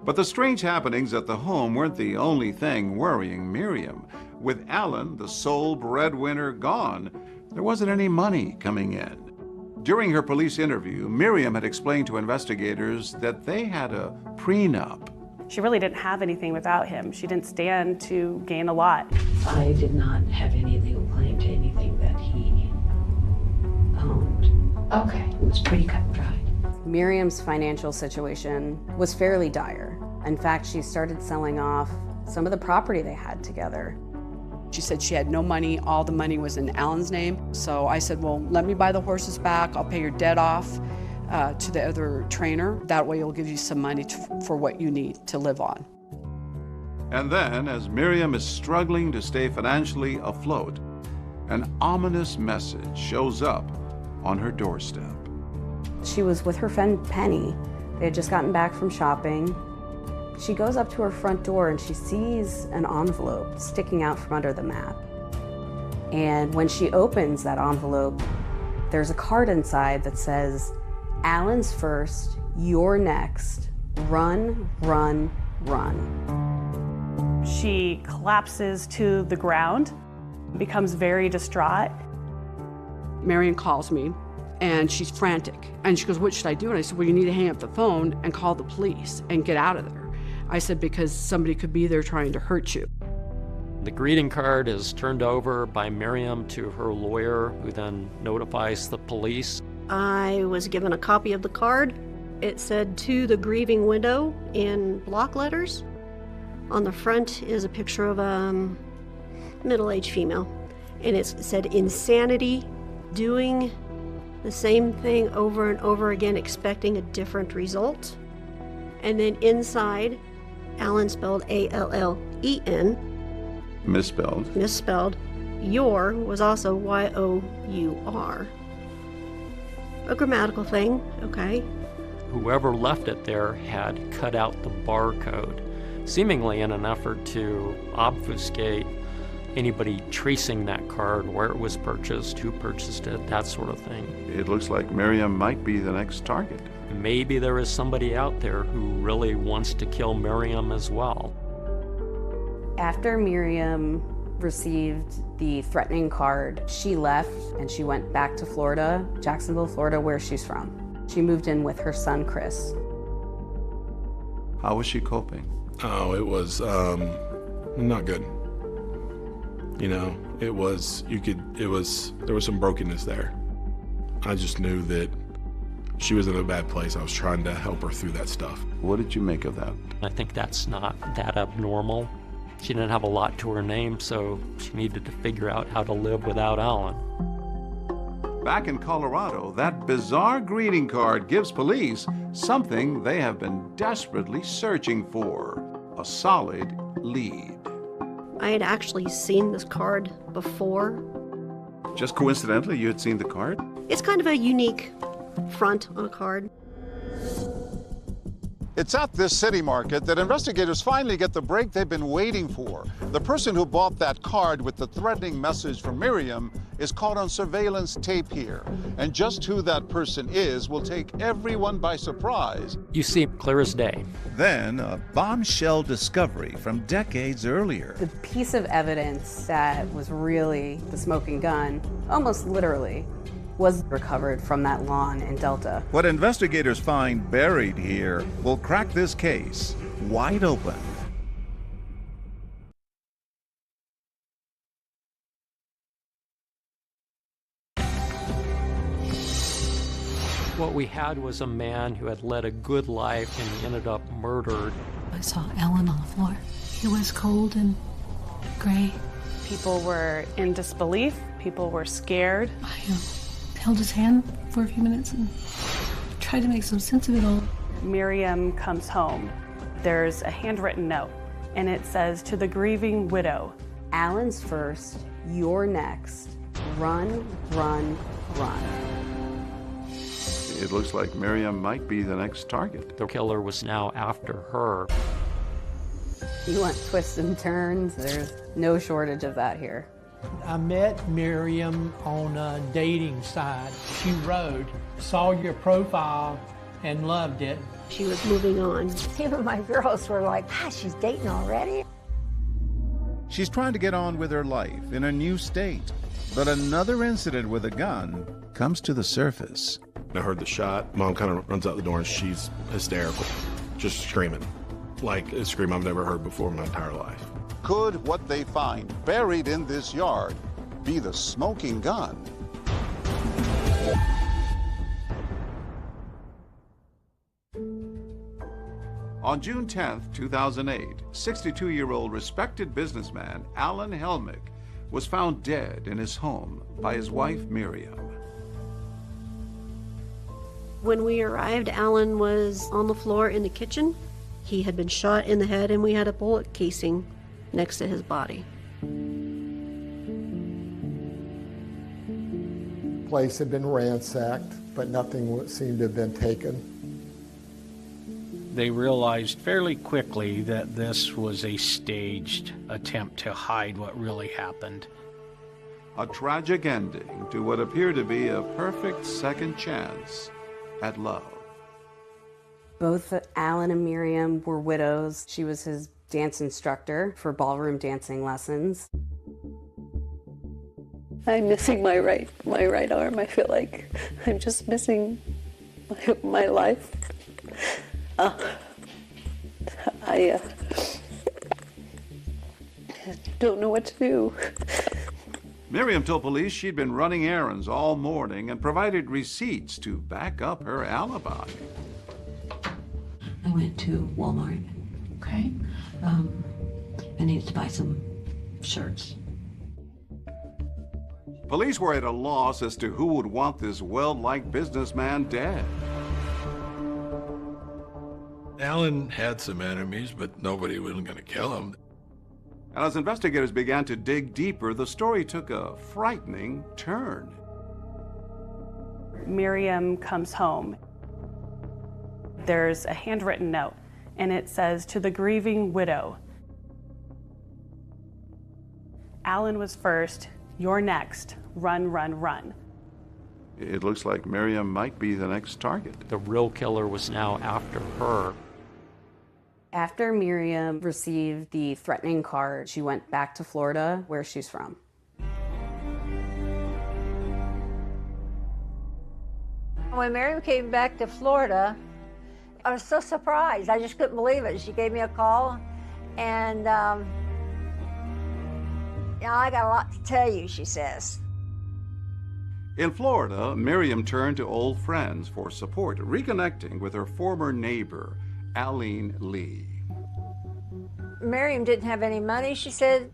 But the strange happenings at the home weren't the only thing worrying Miriam. With Alan, the sole breadwinner, gone, there wasn't any money coming in. During her police interview, Miriam had explained to investigators that they had a prenup. She really didn't have anything without him. She didn't stand to gain a lot. I did not have any legal claim to anything that he owned. Okay. It was pretty cut and dry. Miriam's financial situation was fairly dire. In fact, she started selling off some of the property they had together. She said she had no money. All the money was in Alan's name. So I said, well, let me buy the horses back. I'll pay your debt off to the other trainer. That way it'll give you some money for what you need to live on. And then, as Miriam is struggling to stay financially afloat, an ominous message shows up on her doorstep. She was with her friend Penny. They had just gotten back from shopping. She goes up to her front door and she sees an envelope sticking out from under the mat. And when she opens that envelope, there's a card inside that says, "Alan's first, you're next. Run, run, run." She collapses to the ground, becomes very distraught. Marion calls me and she's frantic. And she goes, what should I do? And I said, well, you need to hang up the phone and call the police and get out of there. I said, because somebody could be there trying to hurt you. The greeting card is turned over by Miriam to her lawyer, who then notifies the police. I was given a copy of the card. It said, "To the grieving widow," in block letters. On the front is a picture of a middle-aged female. And it said, "Insanity, doing the same thing over and over again, expecting a different result." And then inside, Alan spelled A-L-L-E-N. Misspelled. Your was also Y-O-U-R. A grammatical thing, okay. Whoever left it there had cut out the barcode, seemingly in an effort to obfuscate anybody tracing that card, where it was purchased, who purchased it, that sort of thing. It looks like Miriam might be the next target. Maybe there is somebody out there who really wants to kill Miriam as well. After Miriam received the threatening card, she left and she went back to Florida, Jacksonville, Florida, where she's from. She moved in with her son, Chris. How was she coping? Oh, it was not good. You know, there was some brokenness there. I just knew that she was in a bad place. I was trying to help her through that stuff. What did you make of that? I think that's not that abnormal. She didn't have a lot to her name, so she needed to figure out how to live without Alan. Back in Colorado, that bizarre greeting card gives police something they have been desperately searching for: a solid lead. I had actually seen this card before. Just coincidentally, you had seen the card? It's kind of a unique front on a card. It's at this city market that investigators finally get the break they've been waiting for. The person who bought that card with the threatening message from Miriam is caught on surveillance tape here. And just who that person is will take everyone by surprise. You see it clear as day. Then a bombshell discovery from decades earlier. The piece of evidence that was really the smoking gun, almost literally, was recovered from that lawn in Delta. What investigators find buried here will crack this case wide open. What we had was a man who had led a good life and he ended up murdered. I saw Alan on the floor. He was cold and gray. People were in disbelief. People were scared. I held his hand for a few minutes and tried to make some sense of it all. Miriam comes home. There's a handwritten note, and it says, "To the grieving widow." Alan's first, you're next. Run, run, run. It looks like Miriam might be the next target. The killer was now after her. You want twists and turns? There's no shortage of that here. I met Miriam on a dating site. She wrote, saw your profile and loved it. She was moving on. Even my girls were like, she's dating already? She's trying to get on with her life in a new state. But another incident with a gun comes to the surface. I heard the shot. Mom kind of runs out the door and she's hysterical, just screaming. Like a scream I've never heard before in my entire life. Could what they find buried in this yard be the smoking gun? On June 10, 2008, 62-year-old respected businessman Alan Helmick was found dead in his home by his wife Miriam. When we arrived, Alan was on the floor in the kitchen. He had been shot in the head and we had a bullet casing next to his body. The place had been ransacked, but nothing seemed to have been taken. They realized fairly quickly that this was a staged attempt to hide what really happened. A tragic ending to what appeared to be a perfect second chance at love. Both Alan and Miriam were widows. She was his dance instructor for ballroom dancing lessons. I'm missing my right arm. I feel like I'm just missing my life. I don't know what to do. Miriam told police she'd been running errands all morning and provided receipts to back up her alibi. I went to Walmart. Okay. I needed to buy some shirts. Police were at a loss as to who would want this well-liked businessman dead. Alan had some enemies, but nobody was going to kill him. And as investigators began to dig deeper, the story took a frightening turn. Miriam comes home. There's a handwritten note, and it says, "To the grieving widow. Alan was first, you're next. Run, run, run." It looks like Miriam might be the next target. The real killer was now after her. After Miriam received the threatening card, she went back to Florida, where she's from. When Miriam came back to Florida, I was so surprised. I just couldn't believe it. She gave me a call, and I got a lot to tell you, she says. In Florida, Miriam turned to old friends for support, reconnecting with her former neighbor, Aline Lee. Miriam didn't have any money. She said,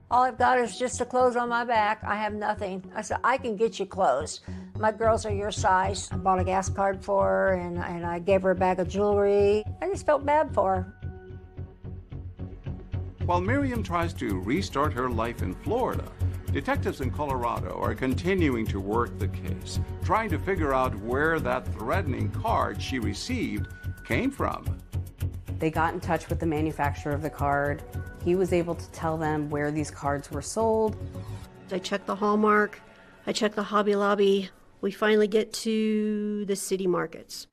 "All I've got is just the clothes on my back. I have nothing." I said, "I can get you clothes. My girls are your size." I bought a gas card for her, and I gave her a bag of jewelry. I just felt bad for her. While Miriam tries to restart her life in Florida, detectives in Colorado are continuing to work the case, trying to figure out where that threatening card she received came from. They got in touch with the manufacturer of the card. He was able to tell them where these cards were sold. I checked the Hallmark, I checked the Hobby Lobby. We finally get to the city markets.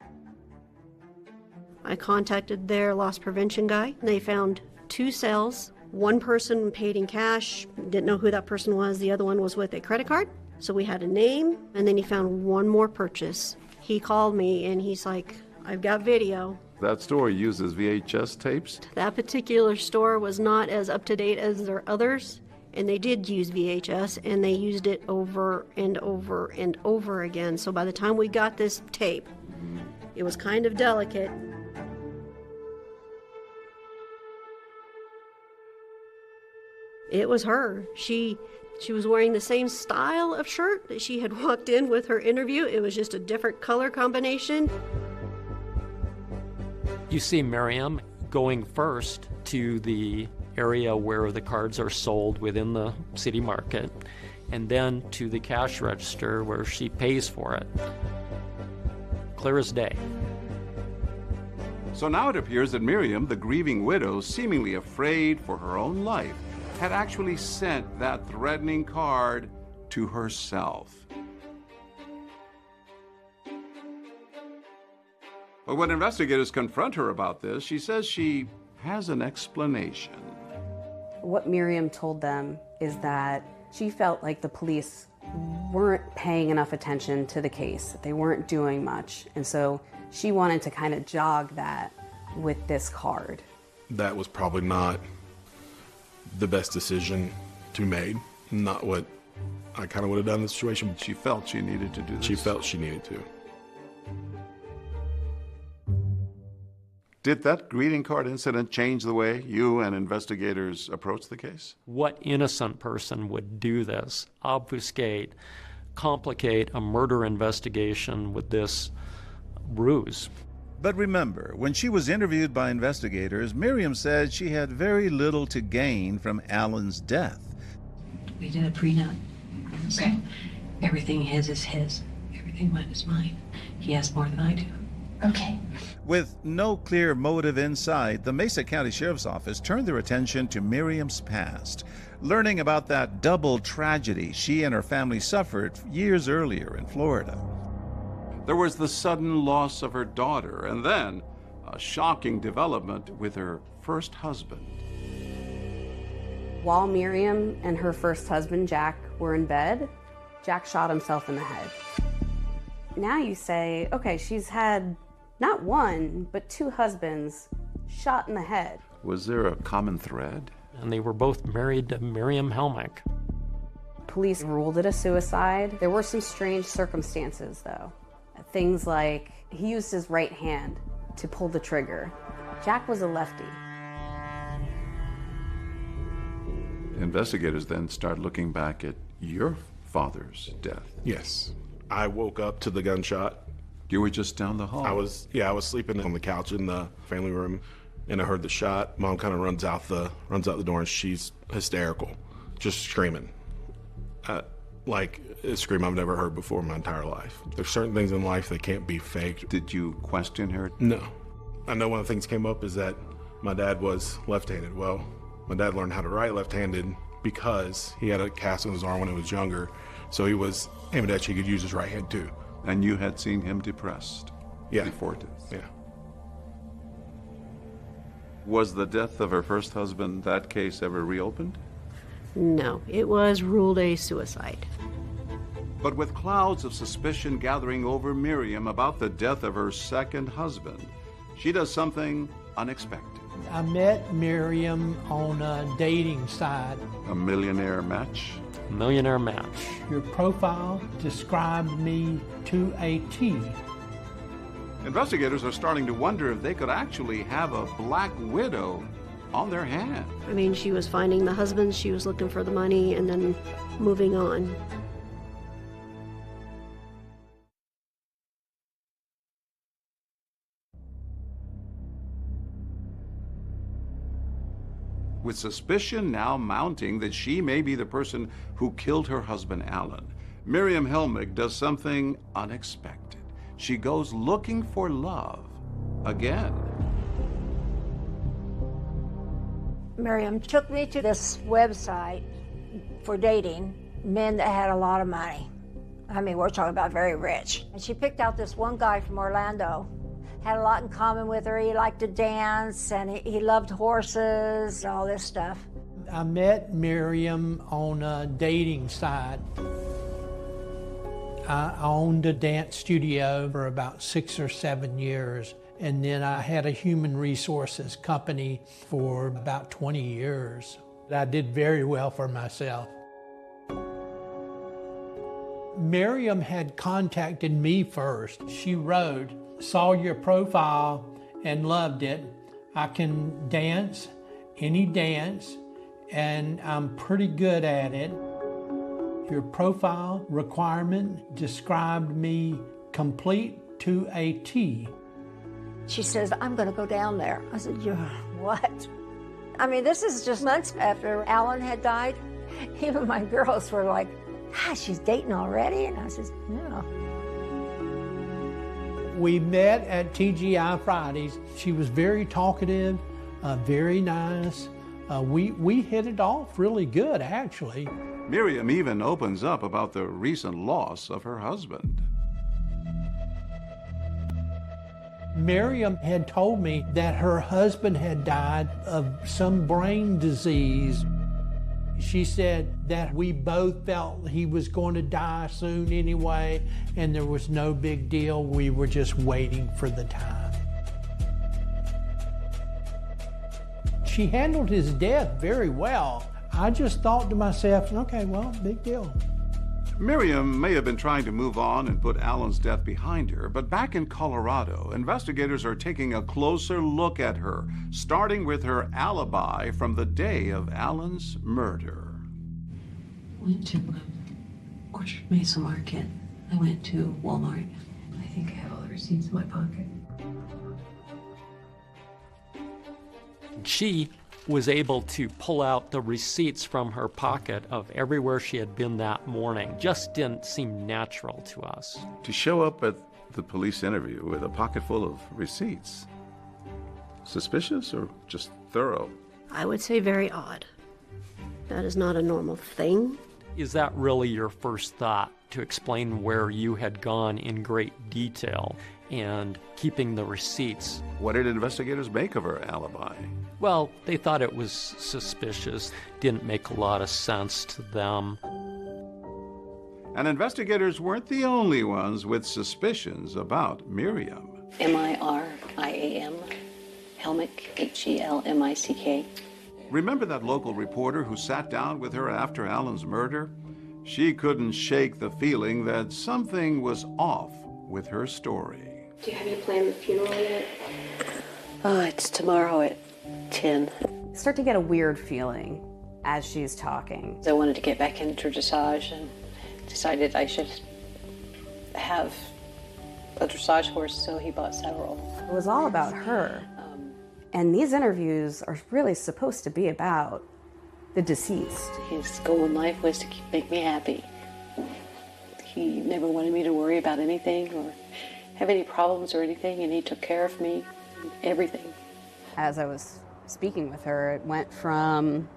I contacted their loss prevention guy. They found 2 sales. One person paid in cash, didn't know who that person was. The other one was with a credit card. So we had a name, and then he found one more purchase. He called me and he's like, "I've got video." That store uses VHS tapes? That particular store was not as up-to-date as their others, and they did use VHS, and they used it over and over and over again. So by the time we got this tape, it was kind of delicate. It was her. She was wearing the same style of shirt that she had walked in with her interview. It was just a different color combination. You see Miriam going first to the area where the cards are sold within the city market, and then to the cash register where she pays for it. Clear as day. So now it appears that Miriam, the grieving widow, seemingly afraid for her own life, had actually sent that threatening card to herself. But when investigators confront her about this, she says she has an explanation. What Miriam told them is that she felt like the police weren't paying enough attention to the case, that they weren't doing much. And so she wanted to kind of jog that with this card. That was probably not the best decision to be made. Not what I kind of would have done in the situation. She felt she needed to do this. She felt she needed to. Did that greeting card incident change the way you and investigators approached the case? What innocent person would do this, obfuscate, complicate a murder investigation with this ruse? But remember, when she was interviewed by investigators, Miriam said she had very little to gain from Alan's death. We did a prenup. So everything his is his. Everything mine is mine. He has more than I do. Okay. With no clear motive in sight, the Mesa County Sheriff's Office turned their attention to Miriam's past, learning about that double tragedy she and her family suffered years earlier in Florida. There was the sudden loss of her daughter, and then a shocking development with her first husband. While Miriam and her first husband, Jack, were in bed, Jack shot himself in the head. Now you say, okay, she's had not one, but two husbands shot in the head. Was there a common thread? And they were both married to Miriam Helmick. Police ruled it a suicide. There were some strange circumstances, though. Things like he used his right hand to pull the trigger. Jack was a lefty. Investigators then start looking back at your father's death. Yes. I woke up to the gunshot. You were just down the hall. I was sleeping on the couch in the family room, and I heard the shot. Mom kind of runs out the door, and she's hysterical, just screaming, like a scream I've never heard before in my entire life. There's certain things in life that can't be faked. Did you question her? No. I know one of the things came up is that my dad was left-handed. Well, my dad learned how to write left-handed because he had a cast on his arm when he was younger, so he was ambidextrous. He could use his right hand too. And you had seen him depressed before this? Yeah. Was the death of her first husband, that case, ever reopened? No, it was ruled a suicide. But with clouds of suspicion gathering over Miriam about the death of her second husband, she does something unexpected. I met Miriam on a dating site. A millionaire match? Millionaire match. Your profile described me to a T. Investigators are starting to wonder if they could actually have a black widow on their hand. I mean, she was finding the husband, she was looking for the money, and then moving on. With suspicion now mounting that she may be the person who killed her husband, Alan, Miriam Helmick does something unexpected. She goes looking for love again. Miriam took me to this website for dating men that had a lot of money. I mean, we're talking about very rich. And she picked out this one guy from Orlando. Had a lot in common with her. He liked to dance, and he loved horses, and all this stuff. I met Miriam on a dating site. I owned a dance studio for about 6 or 7 years, and then I had a human resources company for about 20 years. I did very well for myself. Miriam had contacted me first. She wrote, "Saw your profile and loved it. I can dance, any dance, and I'm pretty good at it. Your profile requirement described me complete to a T." She says, "I'm going to go down there." I said, "You're what?" I mean, this is just months after Alan had died. Even my girls were like, "Ah, she's dating already?" And I said, "No." We met at TGI Fridays. She was very talkative, very nice. We hit it off really good, actually. Miriam even opens up about the recent loss of her husband. Miriam had told me that her husband had died of some brain disease. She said that we both felt he was going to die soon anyway, and there was no big deal. We were just waiting for the time. She handled his death very well. I just thought to myself, okay, well, big deal. Miriam may have been trying to move on and put Alan's death behind her, but back in Colorado, investigators are taking a closer look at her, starting with her alibi from the day of Alan's murder. Went to Orchard Mesa Market. I went to Walmart. I think I have all the receipts in my pocket. She was able to pull out the receipts from her pocket of everywhere she had been that morning. Just didn't seem natural to us. To show up at the police interview with a pocket full of receipts, suspicious or just thorough? I would say very odd. That is not a normal thing. Is that really your first thought, to explain where you had gone in great detail and keeping the receipts? What did investigators make of her alibi? Well, they thought it was suspicious, didn't make a lot of sense to them. And investigators weren't the only ones with suspicions about Miriam. Miriam Helmick, Helmick. Remember that local reporter who sat down with her after Alan's murder? She couldn't shake the feeling that something was off with her story. Have you planned the funeral yet? Oh, it's tomorrow at 10. I start to get a weird feeling as she's talking. I wanted to get back into dressage and decided I should have a dressage horse, so he bought several. It was all about her. And these interviews are really supposed to be about the deceased. His goal in life was to make me happy. He never wanted me to worry about anything or have any problems or anything, and he took care of me, everything. As I was speaking with her, it went from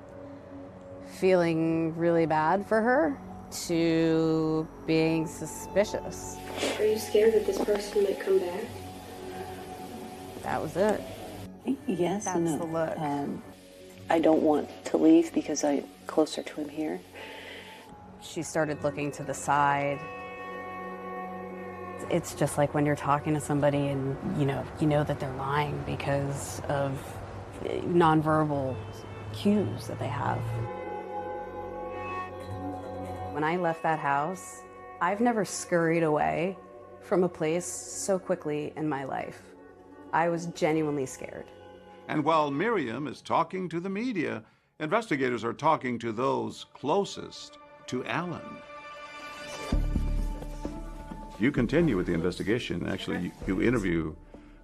feeling really bad for her to being suspicious. Are you scared that this person might come back? That was it. Yes, that's no. the look. I don't want to leave because I'm closer to him here. She started looking to the side. It's just like when you're talking to somebody and you know that they're lying because of nonverbal cues that they have. When I left that house, I've never scurried away from a place so quickly in my life. I was genuinely scared. And while Miriam is talking to the media, investigators are talking to those closest to Alan. You continue with the investigation. Actually, you interview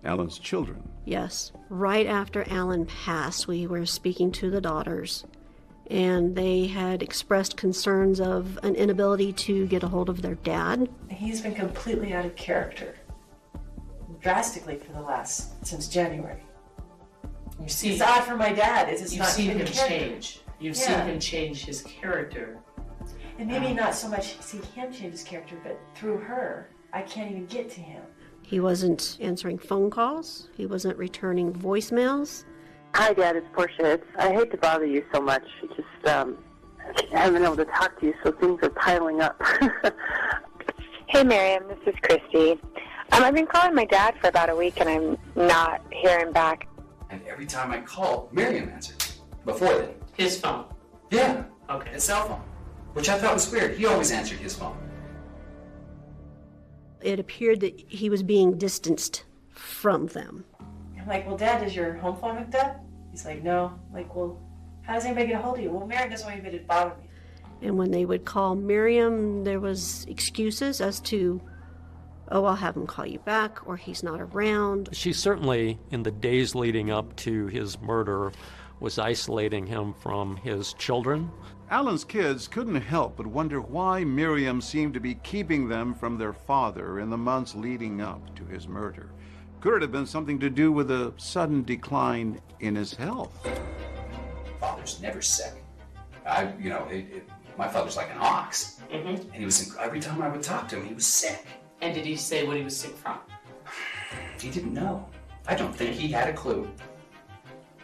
Alan's children. Yes. Right after Alan passed, we were speaking to the daughters, and they had expressed concerns of an inability to get a hold of their dad. He's been completely out of character, drastically since January. It's odd for my dad. You've seen him change. You've seen him change his character. And maybe not so much see him change his character, but through her, I can't even get to him. He wasn't answering phone calls. He wasn't returning voicemails. Hi, Dad. It's Portia. I hate to bother you so much. Just I haven't been able to talk to you, so things are piling up. Hey, Miriam. This is Christy. I've been calling my dad for about a week, and I'm not hearing back. And every time I called, Miriam answered. Before then. His phone? Yeah. Okay. His cell phone. Which I thought was weird. He always answered his phone. It appeared that he was being distanced from them. I'm like, well, Dad, is your home phone hooked up? He's like, no. I'm like, well, how does anybody get a hold of you? Well, Miriam doesn't want anybody to bother me. And when they would call Miriam, there was excuses as to, oh, I'll have him call you back, or he's not around. She certainly, in the days leading up to his murder, was isolating him from his children. Alan's kids couldn't help but wonder why Miriam seemed to be keeping them from their father in the months leading up to his murder. Could it have been something to do with a sudden decline in his health? Father's never sick. My father's like an ox. Mm-hmm. And he was, every time I would talk to him, he was sick. And did he say what he was sick from? He didn't know. I don't think he had a clue.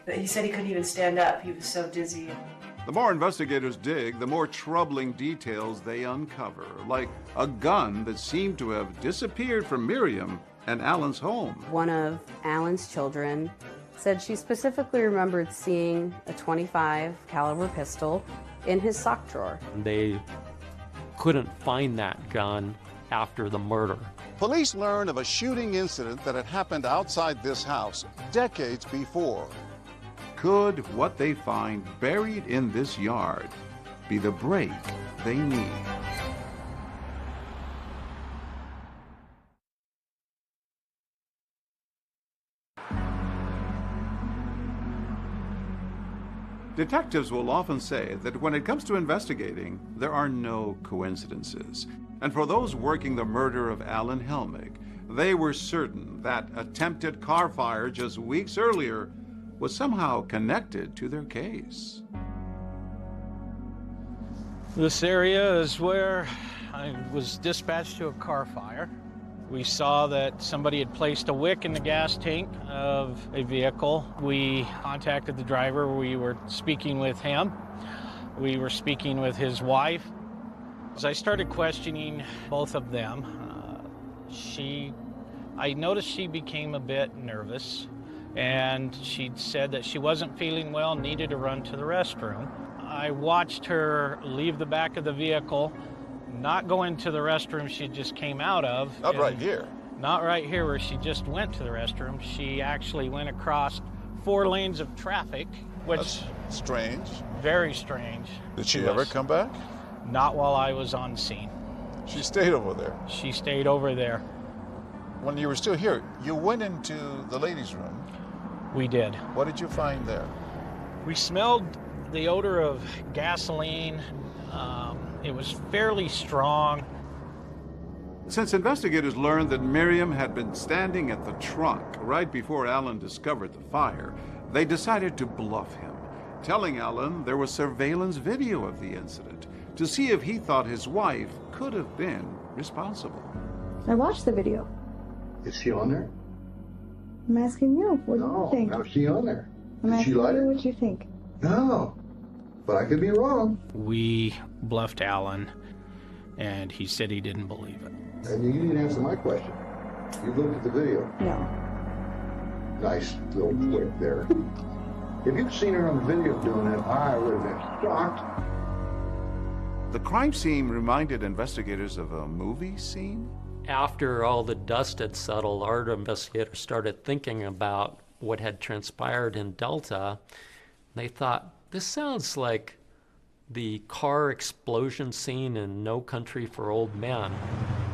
But he said he couldn't even stand up. He was so dizzy. The more investigators dig, the more troubling details they uncover, like a gun that seemed to have disappeared from Miriam and Alan's home. One of Alan's children said she specifically remembered seeing a .25 caliber pistol in his sock drawer. They couldn't find that gun after the murder. Police learn of a shooting incident that had happened outside this house decades before. Could what they find buried in this yard be the break they need? Detectives will often say that when it comes to investigating, there are no coincidences. And for those working the murder of Alan Helmick, they were certain that attempted car fire just weeks earlier was somehow connected to their case. This area is where I was dispatched to a car fire. We saw that somebody had placed a wick in the gas tank of a vehicle. We contacted the driver. We were speaking with him. We were speaking with his wife. As I started questioning both of them, I noticed she became a bit nervous, and she said that she wasn't feeling well, needed to run to the restroom. I watched her leave the back of the vehicle, not go into the restroom she just came out of. Not right here. Not right here where she just went to the restroom. She actually went across 4 lanes of traffic, which... That's strange. Very strange. Did she ever come back? Not while I was on scene. She stayed over there? She stayed over there. When you were still here, you went into the ladies' room. We did. What did you find there? We smelled the odor of gasoline. It was fairly strong. Since investigators learned that Miriam had been standing at the trunk right before Alan discovered the fire, they decided to bluff him, telling Alan there was surveillance video of the incident to see if he thought his wife could have been responsible. I watched the video. Is she on there? I'm asking you. What do you think? No, is she on there? I'm Did she asking like you it? what you think. No, but I could be wrong. We bluffed Alan, and he said he didn't believe it. And you didn't answer my question. You looked at the video. No. Nice little flick there. If you'd seen her on the video doing it, I would have been shocked. The crime scene reminded investigators of a movie scene. After all the dust had settled, our investigators started thinking about what had transpired in Delta. They thought, this sounds like the car explosion scene in No Country for Old Men,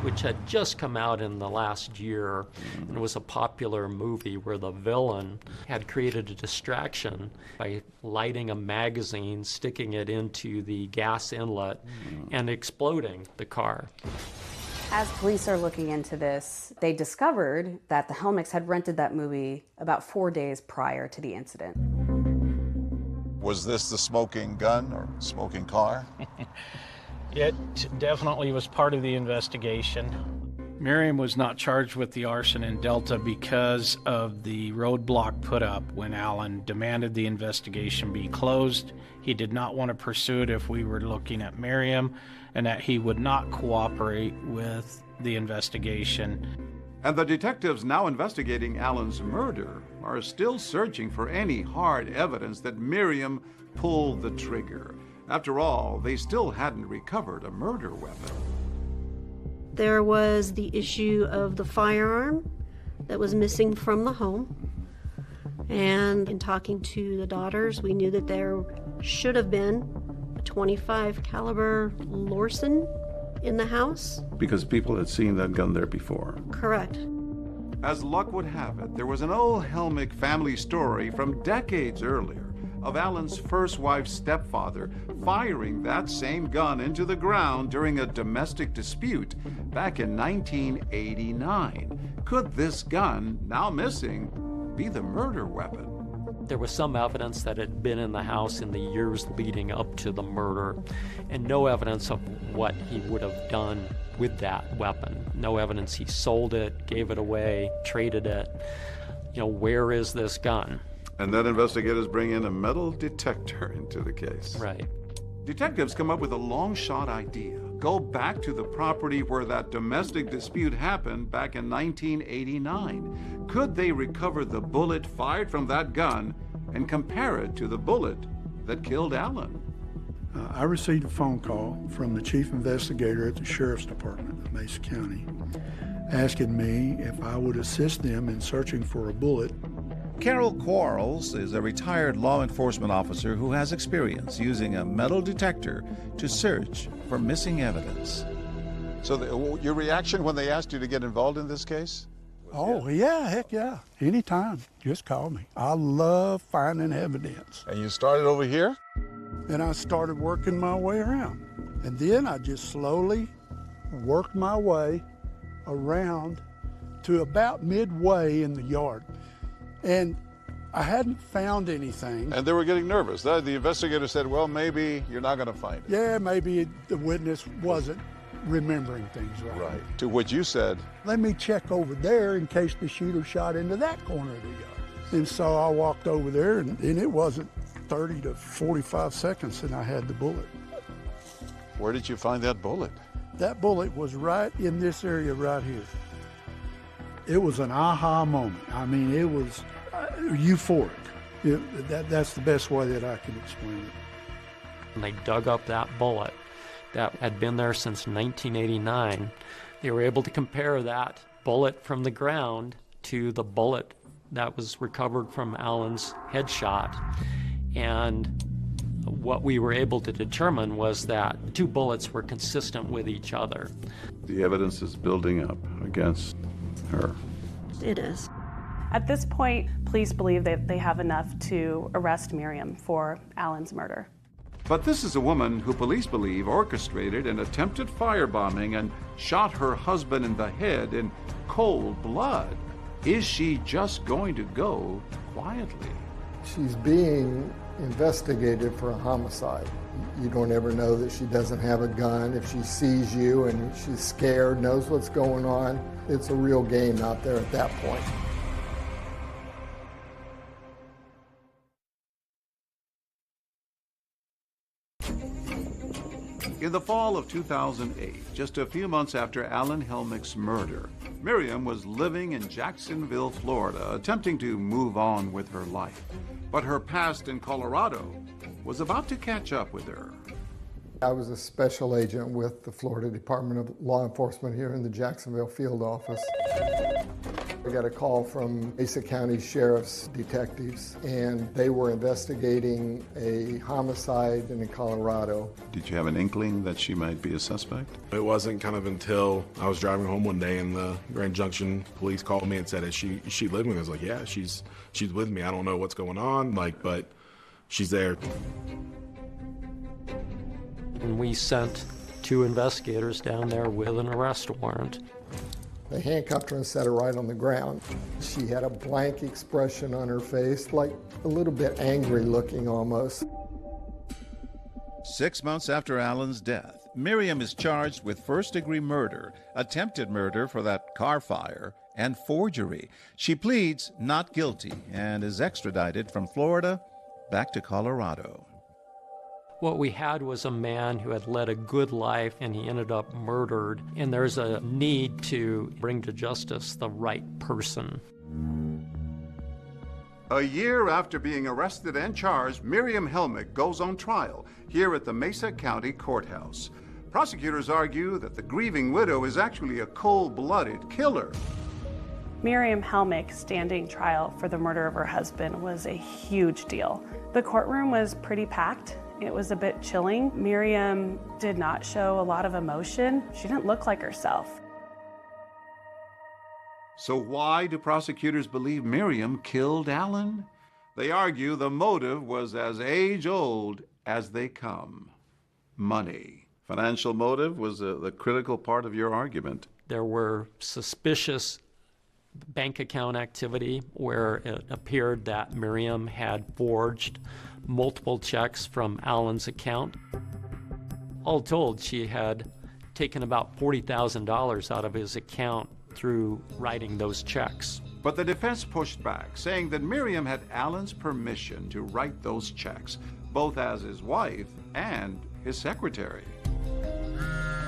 which had just come out in the last year, and was a popular movie where the villain had created a distraction by lighting a magazine, sticking it into the gas inlet, and exploding the car. As police are looking into this, they discovered that the Helmicks had rented that movie about 4 days prior to the incident. Was this the smoking gun or smoking car? It definitely was part of the investigation. Miriam was not charged with the arson in Delta because of the roadblock put up when Alan demanded the investigation be closed. He did not want to pursue it if we were looking at Miriam, and that he would not cooperate with the investigation. And the detectives now investigating Alan's murder are still searching for any hard evidence that Miriam pulled the trigger. After all, they still hadn't recovered a murder weapon. There was the issue of the firearm that was missing from the home. And in talking to the daughters, we knew that there should have been a .25 caliber Lorsen in the house. Because people had seen that gun there before. Correct. As luck would have it, there was an old Helmick family story from decades earlier of Alan's first wife's stepfather firing that same gun into the ground during a domestic dispute back in 1989. Could this gun, now missing, be the murder weapon? There was some evidence that it had been in the house in the years leading up to the murder, and no evidence of what he would have done with that weapon. No evidence he sold it, gave it away, traded it. You know, where is this gun? And then investigators bring in a metal detector into the case. Right. Detectives come up with a long-shot idea. Go back to the property where that domestic dispute happened back in 1989. Could they recover the bullet fired from that gun and compare it to the bullet that killed Allen? I received a phone call from the chief investigator at the Sheriff's Department of Mesa County asking me if I would assist them in searching for a bullet. Carol Quarles is a retired law enforcement officer who has experience using a metal detector to search for missing evidence. So your reaction when they asked you to get involved in this case? Oh, yeah, heck yeah. Anytime, just call me. I love finding evidence. And you started over here? And I started working my way around. And then I just slowly worked my way around to about midway in the yard. And I hadn't found anything. And they were getting nervous. The investigator said, well, maybe you're not going to find it. Yeah, maybe the witness wasn't remembering things right. Right. To which you said, let me check over there in case the shooter shot into that corner of the yard. And so I walked over there, and it wasn't 30 to 45 seconds, and I had the bullet. Where did you find that bullet? That bullet was right in this area right here. It was an aha moment. I mean, it was euphoric. That's the best way that I can explain it. And they dug up that bullet that had been there since 1989. They were able to compare that bullet from the ground to the bullet that was recovered from Allen's headshot. And what we were able to determine was that the two bullets were consistent with each other. The evidence is building up against her. It is. At this point, police believe that they have enough to arrest Miriam for Allen's murder. But this is a woman who police believe orchestrated an attempted firebombing and shot her husband in the head in cold blood. Is she just going to go quietly? She's being investigated for a homicide. You don't ever know that she doesn't have a gun. If she sees you and she's scared, knows what's going on, it's a real game out there at that point. In the fall of 2008, just a few months after Allen Helmick's murder, Miriam was living in Jacksonville, Florida, attempting to move on with her life. But her past in Colorado was about to catch up with her. I was a special agent with the Florida Department of Law Enforcement here in the Jacksonville field office. I got a call from Mesa County Sheriff's detectives, and they were investigating a homicide in Colorado. Did you have an inkling that she might be a suspect? It wasn't kind of until I was driving home one day and the Grand Junction police called me and said, is she living? I was like, yeah, she's with me. I don't know what's going on, but she's there. And we sent 2 investigators down there with an arrest warrant. They handcuffed her and set her right on the ground. She had a blank expression on her face, like a little bit angry looking almost. 6 months after Allen's death, Miriam is charged with first-degree murder, attempted murder for that car fire, and forgery. She pleads not guilty and is extradited from Florida back to Colorado. What we had was a man who had led a good life and he ended up murdered, and there's a need to bring to justice the right person. A year after being arrested and charged, Miriam Helmick goes on trial here at the Mesa County Courthouse. Prosecutors argue that the grieving widow is actually a cold-blooded killer. Miriam Helmick standing trial for the murder of her husband was a huge deal. The courtroom was pretty packed. It was a bit chilling. Miriam did not show a lot of emotion. She didn't look like herself. So why do prosecutors believe Miriam killed Allen? They argue the motive was as age-old as they come. Money. Financial motive was the critical part of your argument. There were suspicious bank account activity where it appeared that Miriam had forged multiple checks from Allen's account. All told, she had taken about $40,000 out of his account through writing those checks. But the defense pushed back, saying that Miriam had Alan's permission to write those checks, both as his wife and his secretary.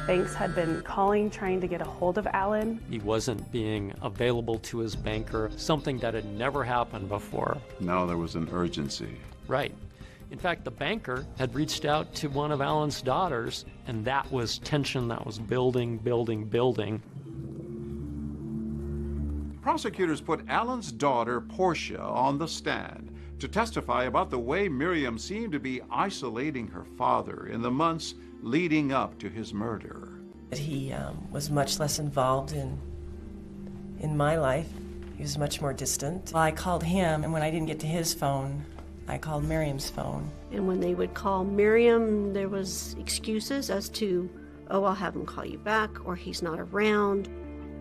Banks had been calling, trying to get a hold of Alan. He wasn't being available to his banker, something that had never happened before. Now there was an urgency. Right. In fact, the banker had reached out to one of Alan's daughters, and that was tension that was building. Prosecutors put Alan's daughter, Portia, on the stand to testify about the way Miriam seemed to be isolating her father in the months leading up to his murder. He was much less involved in my life. He was much more distant. I called him, and when I didn't get to his phone, I called Miriam's phone. And when they would call Miriam, there was excuses as to, oh, I'll have him call you back, or he's not around.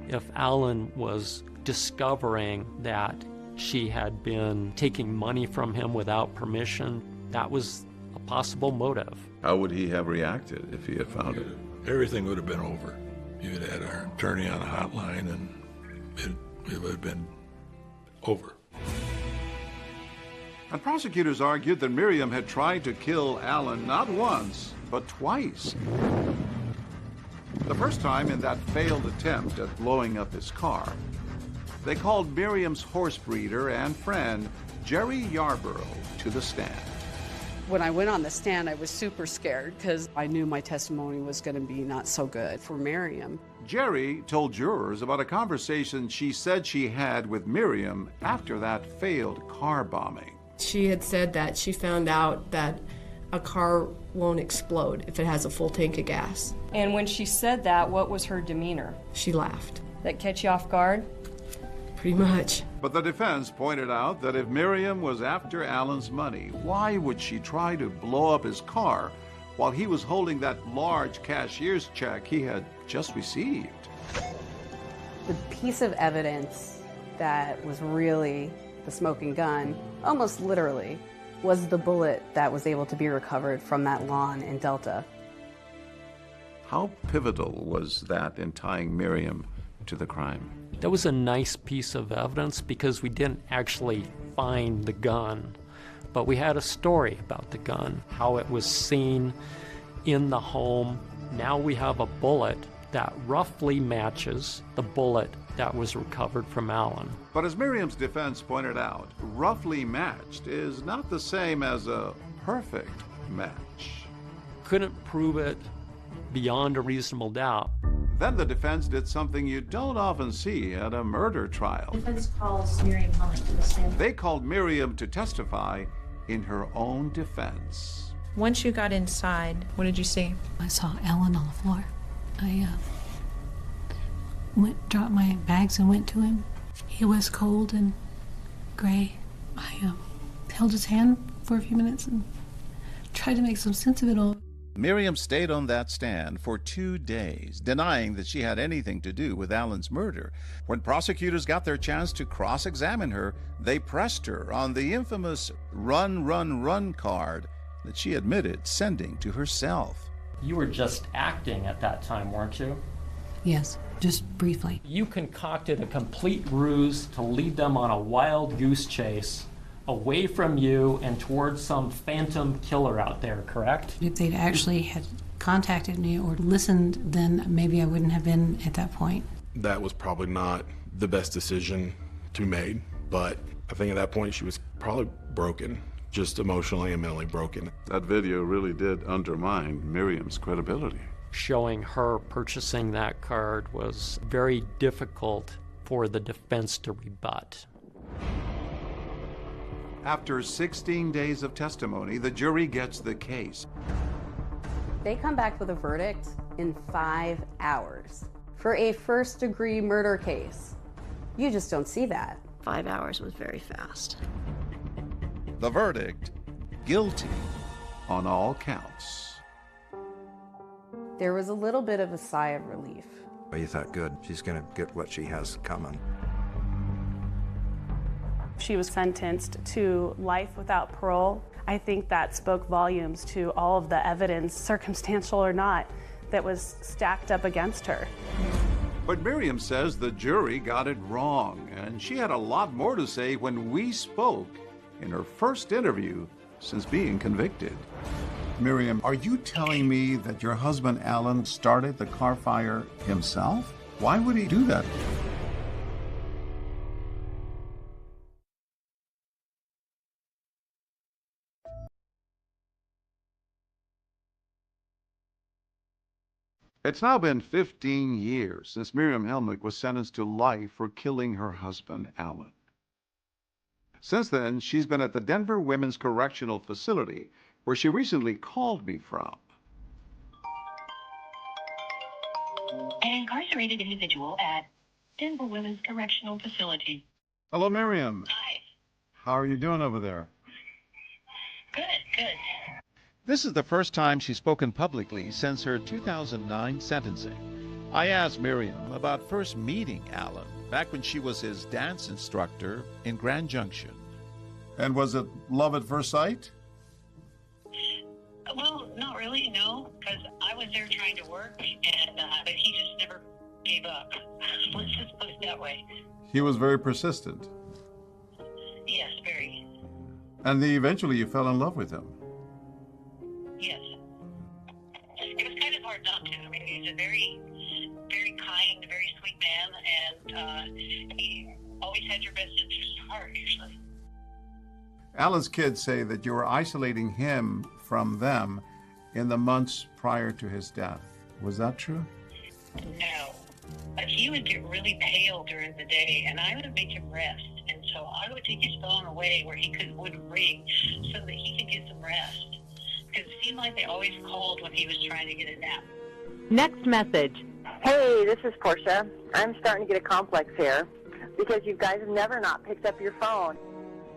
If Alan was discovering that she had been taking money from him without permission, that was a possible motive. How would he have reacted if he had found it? Everything would have been over. You would have had our attorney on a hotline, and it would have been over. And prosecutors argued that Miriam had tried to kill Alan not once, but twice. The first time in that failed attempt at blowing up his car. They called Miriam's horse breeder and friend, Jerry Yarborough, to the stand. When I went on the stand, I was super scared because I knew my testimony was going to be not so good for Miriam. Jerry told jurors about a conversation she said she had with Miriam after that failed car bombing. She had said that she found out that a car won't explode if it has a full tank of gas. And when she said that, what was her demeanor? She laughed. That catch you off guard? Pretty much. But the defense pointed out that if Miriam was after Alan's money, why would she try to blow up his car while he was holding that large cashier's check he had just received? The piece of evidence that was really the smoking gun, almost literally, was the bullet that was able to be recovered from that lawn in Delta. How pivotal was that in tying Miriam to the crime? That was a nice piece of evidence because we didn't actually find the gun, but we had a story about the gun, how it was seen in the home. Now we have a bullet that roughly matches the bullet that was recovered from Alan. But as Miriam's defense pointed out, roughly matched is not the same as a perfect match. Couldn't prove it beyond a reasonable doubt. Then the defense did something you don't often see at a murder trial. The defense calls Miriam Holland to the stand. They called Miriam to testify in her own defense. Once you got inside, what did you see? I saw Alan on the floor. I dropped my bags and went to him. He was cold and gray. I held his hand for a few minutes and tried to make some sense of it all. Miriam stayed on that stand for 2 days, denying that she had anything to do with Alan's murder. When prosecutors got their chance to cross-examine her, they pressed her on the infamous run, run, run card that she admitted sending to herself. You were just acting at that time, weren't you? Yes, just briefly. You concocted a complete ruse to lead them on a wild goose chase away from you and towards some phantom killer out there, correct? If they'd actually had contacted me or listened, then maybe I wouldn't have been at that point. That was probably not the best decision to be made, but I think at that point she was probably broken, just emotionally and mentally broken. That video really did undermine Miriam's credibility. Showing her purchasing that card was very difficult for the defense to rebut. After 16 days of testimony, the jury gets the case. They come back with a verdict in 5 hours for a first-degree murder case. You just don't see that. 5 hours was very fast. The verdict, guilty on all counts. There was a little bit of a sigh of relief. Well, you thought, good, she's going to get what she has coming. She was sentenced to life without parole. I think that spoke volumes to all of the evidence, circumstantial or not, that was stacked up against her. But Miriam says the jury got it wrong, and she had a lot more to say when we spoke in her first interview since being convicted. Miriam, are you telling me that your husband Alan started the car fire himself? Why would he do that? It's now been 15 years since Miriam Helmick was sentenced to life for killing her husband, Alan. Since then, she's been at the Denver Women's Correctional Facility, where she recently called me from. An incarcerated individual at Denver Women's Correctional Facility. Hello, Miriam. Hi. How are you doing over there? Good, good. This is the first time she's spoken publicly since her 2009 sentencing. I asked Miriam about first meeting Alan back when she was his dance instructor in Grand Junction. And was it love at first sight? Well, not really, no, because I was there trying to work, and but he just never gave up. Let's just put it that way. He was very persistent. Yes, very. And then eventually you fell in love with him. Yes. It was kind of hard not to. I mean, he's a very, very kind, very sweet man, and he always had your best interest at heart, usually. Alan's kids say that you were isolating him from them in the months prior to his death. Was that true? No. But he would get really pale during the day, and I would make him rest. And so I would take his phone away where he wouldn't ring so that he could get some rest. Because it seemed like they always called when he was trying to get a nap. Next message. Hey, this is Portia. I'm starting to get a complex here because you guys have never not picked up your phone.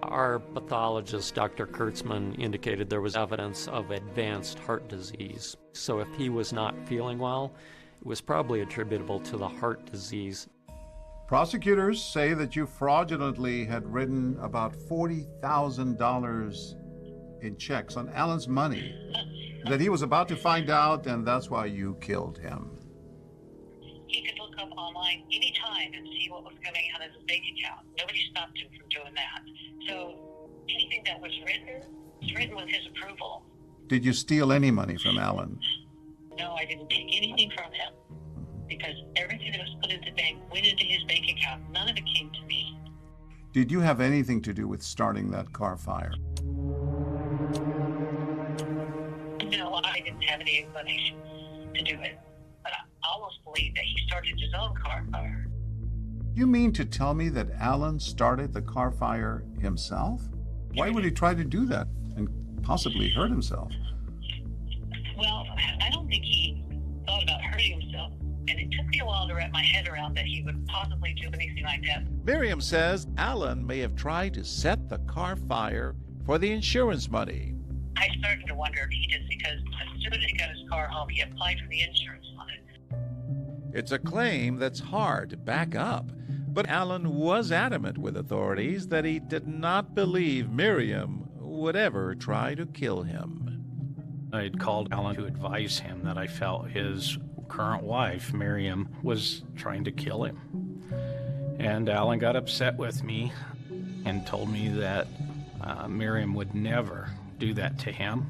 Our pathologist, Dr. Kurtzman, indicated there was evidence of advanced heart disease. So if he was not feeling well, it was probably attributable to the heart disease. Prosecutors say that you fraudulently had written about $40,000 in checks on Alan's money that he was about to find out, and that's why you killed him. He could look up online anytime and see what was coming out of his bank account. Nobody stopped him from doing that. So anything that was written with his approval. Did you steal any money from Alan? No, I didn't take anything from him because everything that was put in the bank went into his bank account. None of it came to me. Did you have anything to do with starting that car fire? No, I didn't have any inclination to do it. But I almost believe that he started his own car fire. You mean to tell me that Alan started the car fire himself? Why would he try to do that and possibly hurt himself? Well, I don't think he thought about hurting himself. And it took me a while to wrap my head around that he would possibly do anything like that. Miriam says Alan may have tried to set the car fire for the insurance money. I started to wonder if he did because as soon as he got his car home, he applied for the insurance on it. It's a claim that's hard to back up, but Alan was adamant with authorities that he did not believe Miriam would ever try to kill him. I had called Alan to advise him that I felt his current wife, Miriam, was trying to kill him. And Alan got upset with me and told me that Miriam would never do that to him.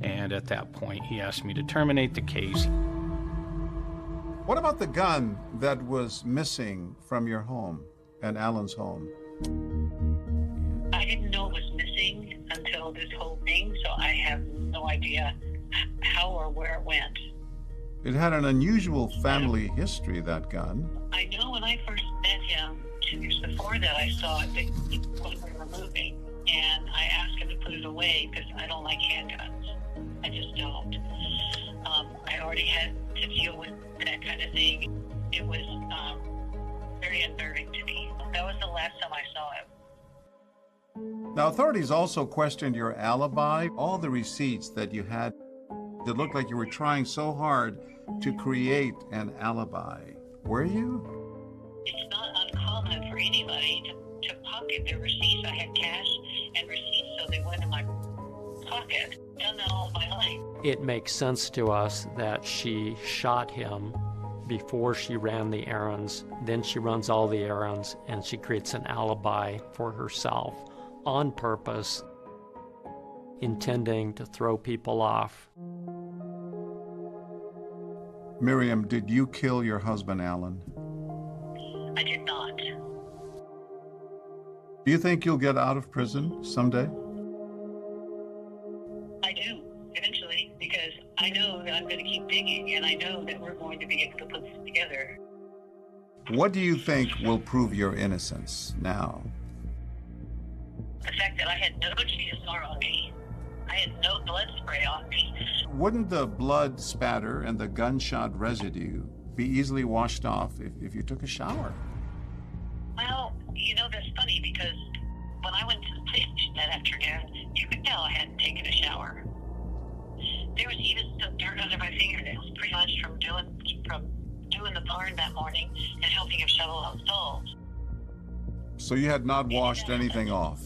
And at that point, he asked me to terminate the case. What about the gun that was missing from your home and Alan's home? I didn't know it was missing until this whole thing, so I have no idea how or where it went. It had an unusual family history, that gun. I know when I first met him, 2 years before that, I saw it that he wasn't removing, and I asked him to put it away because I don't like handguns. I just don't. I already had to deal with that kind of thing. It was very unnerving to me. That was the last time I saw him. Now, authorities also questioned your alibi, all the receipts that you had. It looked like you were trying so hard to create an alibi. Were you? It's not uncommon for anybody to pocket their receipts. I had cash and receipts, so they went in my pocket. I've done that all my life. It makes sense to us that she shot him before she ran the errands. Then she runs all the errands, and she creates an alibi for herself on purpose, intending to throw people off. Miriam, did you kill your husband, Alan? I did not. Do you think you'll get out of prison someday? I do, eventually, because I know that I'm going to keep digging, and I know that we're going to be able to put this together. What do you think will prove your innocence now? The fact that I had no GSR on me, I had no blood spray on me. Wouldn't the blood spatter and the gunshot residue be easily washed off if you took a shower? Well, you know, that's funny because when I went to the police station that afternoon, you could tell I hadn't taken a shower. There was even some dirt under my fingernails, pretty much from doing the barn that morning and helping him shovel out stalls. So you had not washed anything off?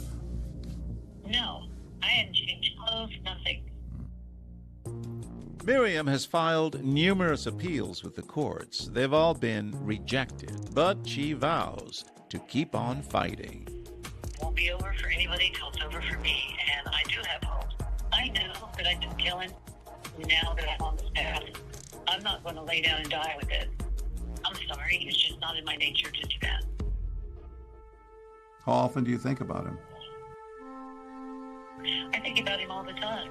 No, I hadn't changed clothes, nothing. Miriam has filed numerous appeals with the courts. They've all been rejected, but she vows to keep on fighting. It won't be over for anybody till it's over for me, and I do have hope. I know that I didn't kill him. Now that I'm on this path, I'm not going to lay down and die with it. I'm sorry, it's just not in my nature to do that. How often do you think about him? I think about him all the time.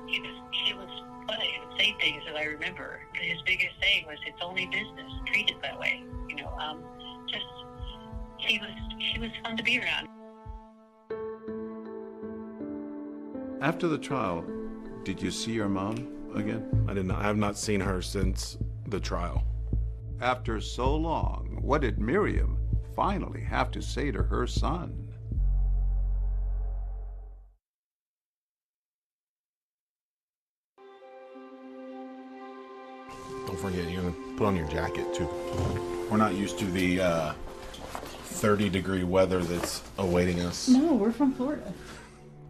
He was funny. He would say things that I remember. His biggest saying was, "It's only business. Treat it that way." You know, he was fun to be around. After the trial, did you see your mom again? I did not. I have not seen her since the trial. After so long, what did Miriam finally have to say to her son? Don't forget, you're going to put on your jacket, too. We're not used to the 30-degree weather that's awaiting us. No, we're from Florida.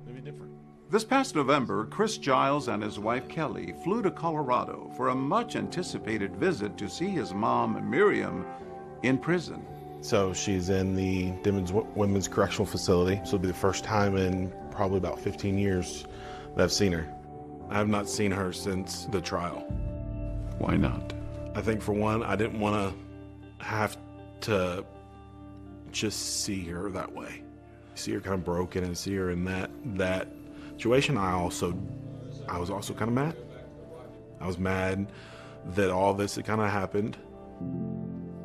Maybe different. This past November, Chris Giles and his wife Kelly flew to Colorado for a much-anticipated visit to see his mom, Miriam, in prison. So she's in the Dimmons Women's Correctional Facility. So it'll be the first time in probably about 15 years that I've seen her. I have not seen her since the trial. Why not? I think for one, I didn't want to have to just see her that way. See her kind of broken and see her in that situation. I was also kind of mad. I was mad that all this had kind of happened.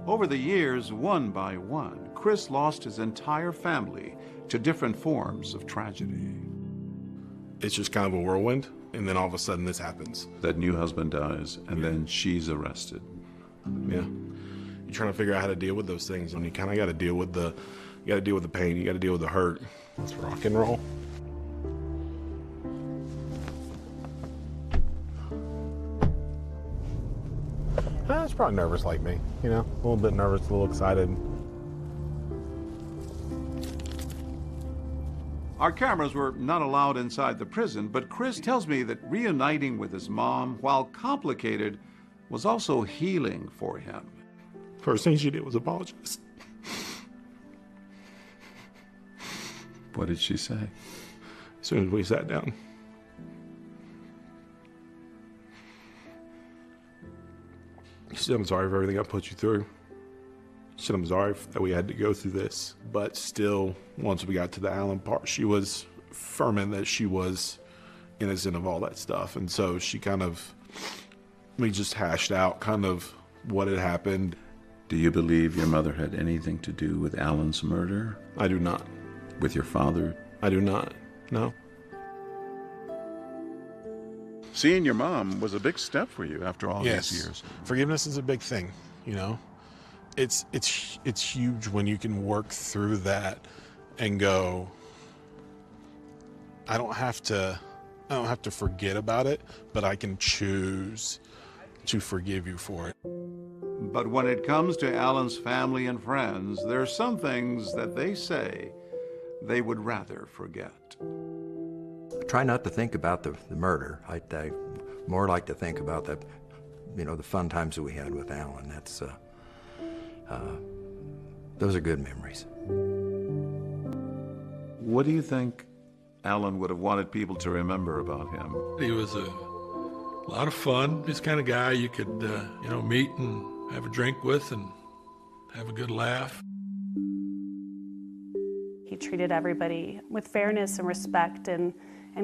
Over the years, one by one, Chris lost his entire family to different forms of tragedy. It's just kind of a whirlwind, and then all of a sudden this happens. That new husband dies, and then she's arrested. Yeah. You're trying to figure out how to deal with those things, and you kind of got to deal with the pain, you got to deal with the hurt. Let's rock and roll. It's probably nervous like me, you know, a little bit nervous, a little excited. Our cameras were not allowed inside the prison, but Chris tells me that reuniting with his mom, while complicated, was also healing for him. First thing she did was apologize. What did she say? As soon as we sat down. She said, "I'm sorry for everything I put you through." She said, "I'm sorry that we had to go through this." But still, once we got to the Alan part, she was firm in that she was innocent of all that stuff. And so we just hashed out kind of what had happened. Do you believe your mother had anything to do with Alan's murder? I do not. With your father? I do not, no. Seeing your mom was a big step for you after all these years. Forgiveness is a big thing, you know. It's huge when you can work through that and go, I don't have to forget about it, but I can choose to forgive you for it. But when it comes to Alan's family and friends, there are some things that they say they would rather forget. I try not to think about the murder. I more like to think about the fun times that we had with Alan. Those are good memories. What do you think Alan would have wanted people to remember about him? He was a lot of fun. He's the kind of guy you could, meet and have a drink with and have a good laugh. He treated everybody with fairness and respect and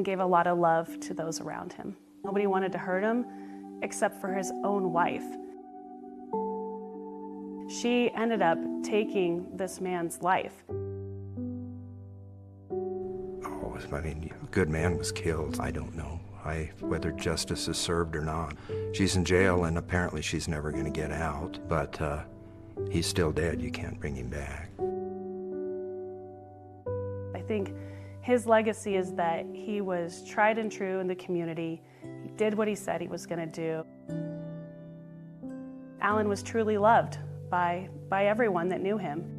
gave a lot of love to those around him. Nobody wanted to hurt him except for his own wife. She ended up taking this man's life. I mean, a good man was killed. I don't know whether justice is served or not. She's in jail, and apparently she's never going to get out, but he's still dead. You can't bring him back. I think his legacy is that he was tried and true in the community. He did what he said he was going to do. Alan was truly loved by everyone that knew him.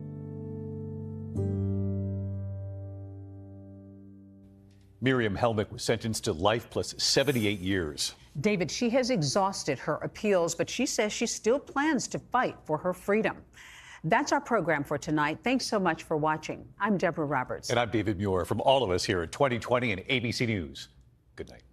Miriam Helmick was sentenced to life plus 78 years. David, she has exhausted her appeals, but she says she still plans to fight for her freedom. That's our program for tonight. Thanks so much for watching. I'm Deborah Roberts. And I'm David Muir. From all of us here at 2020 and ABC News, good night.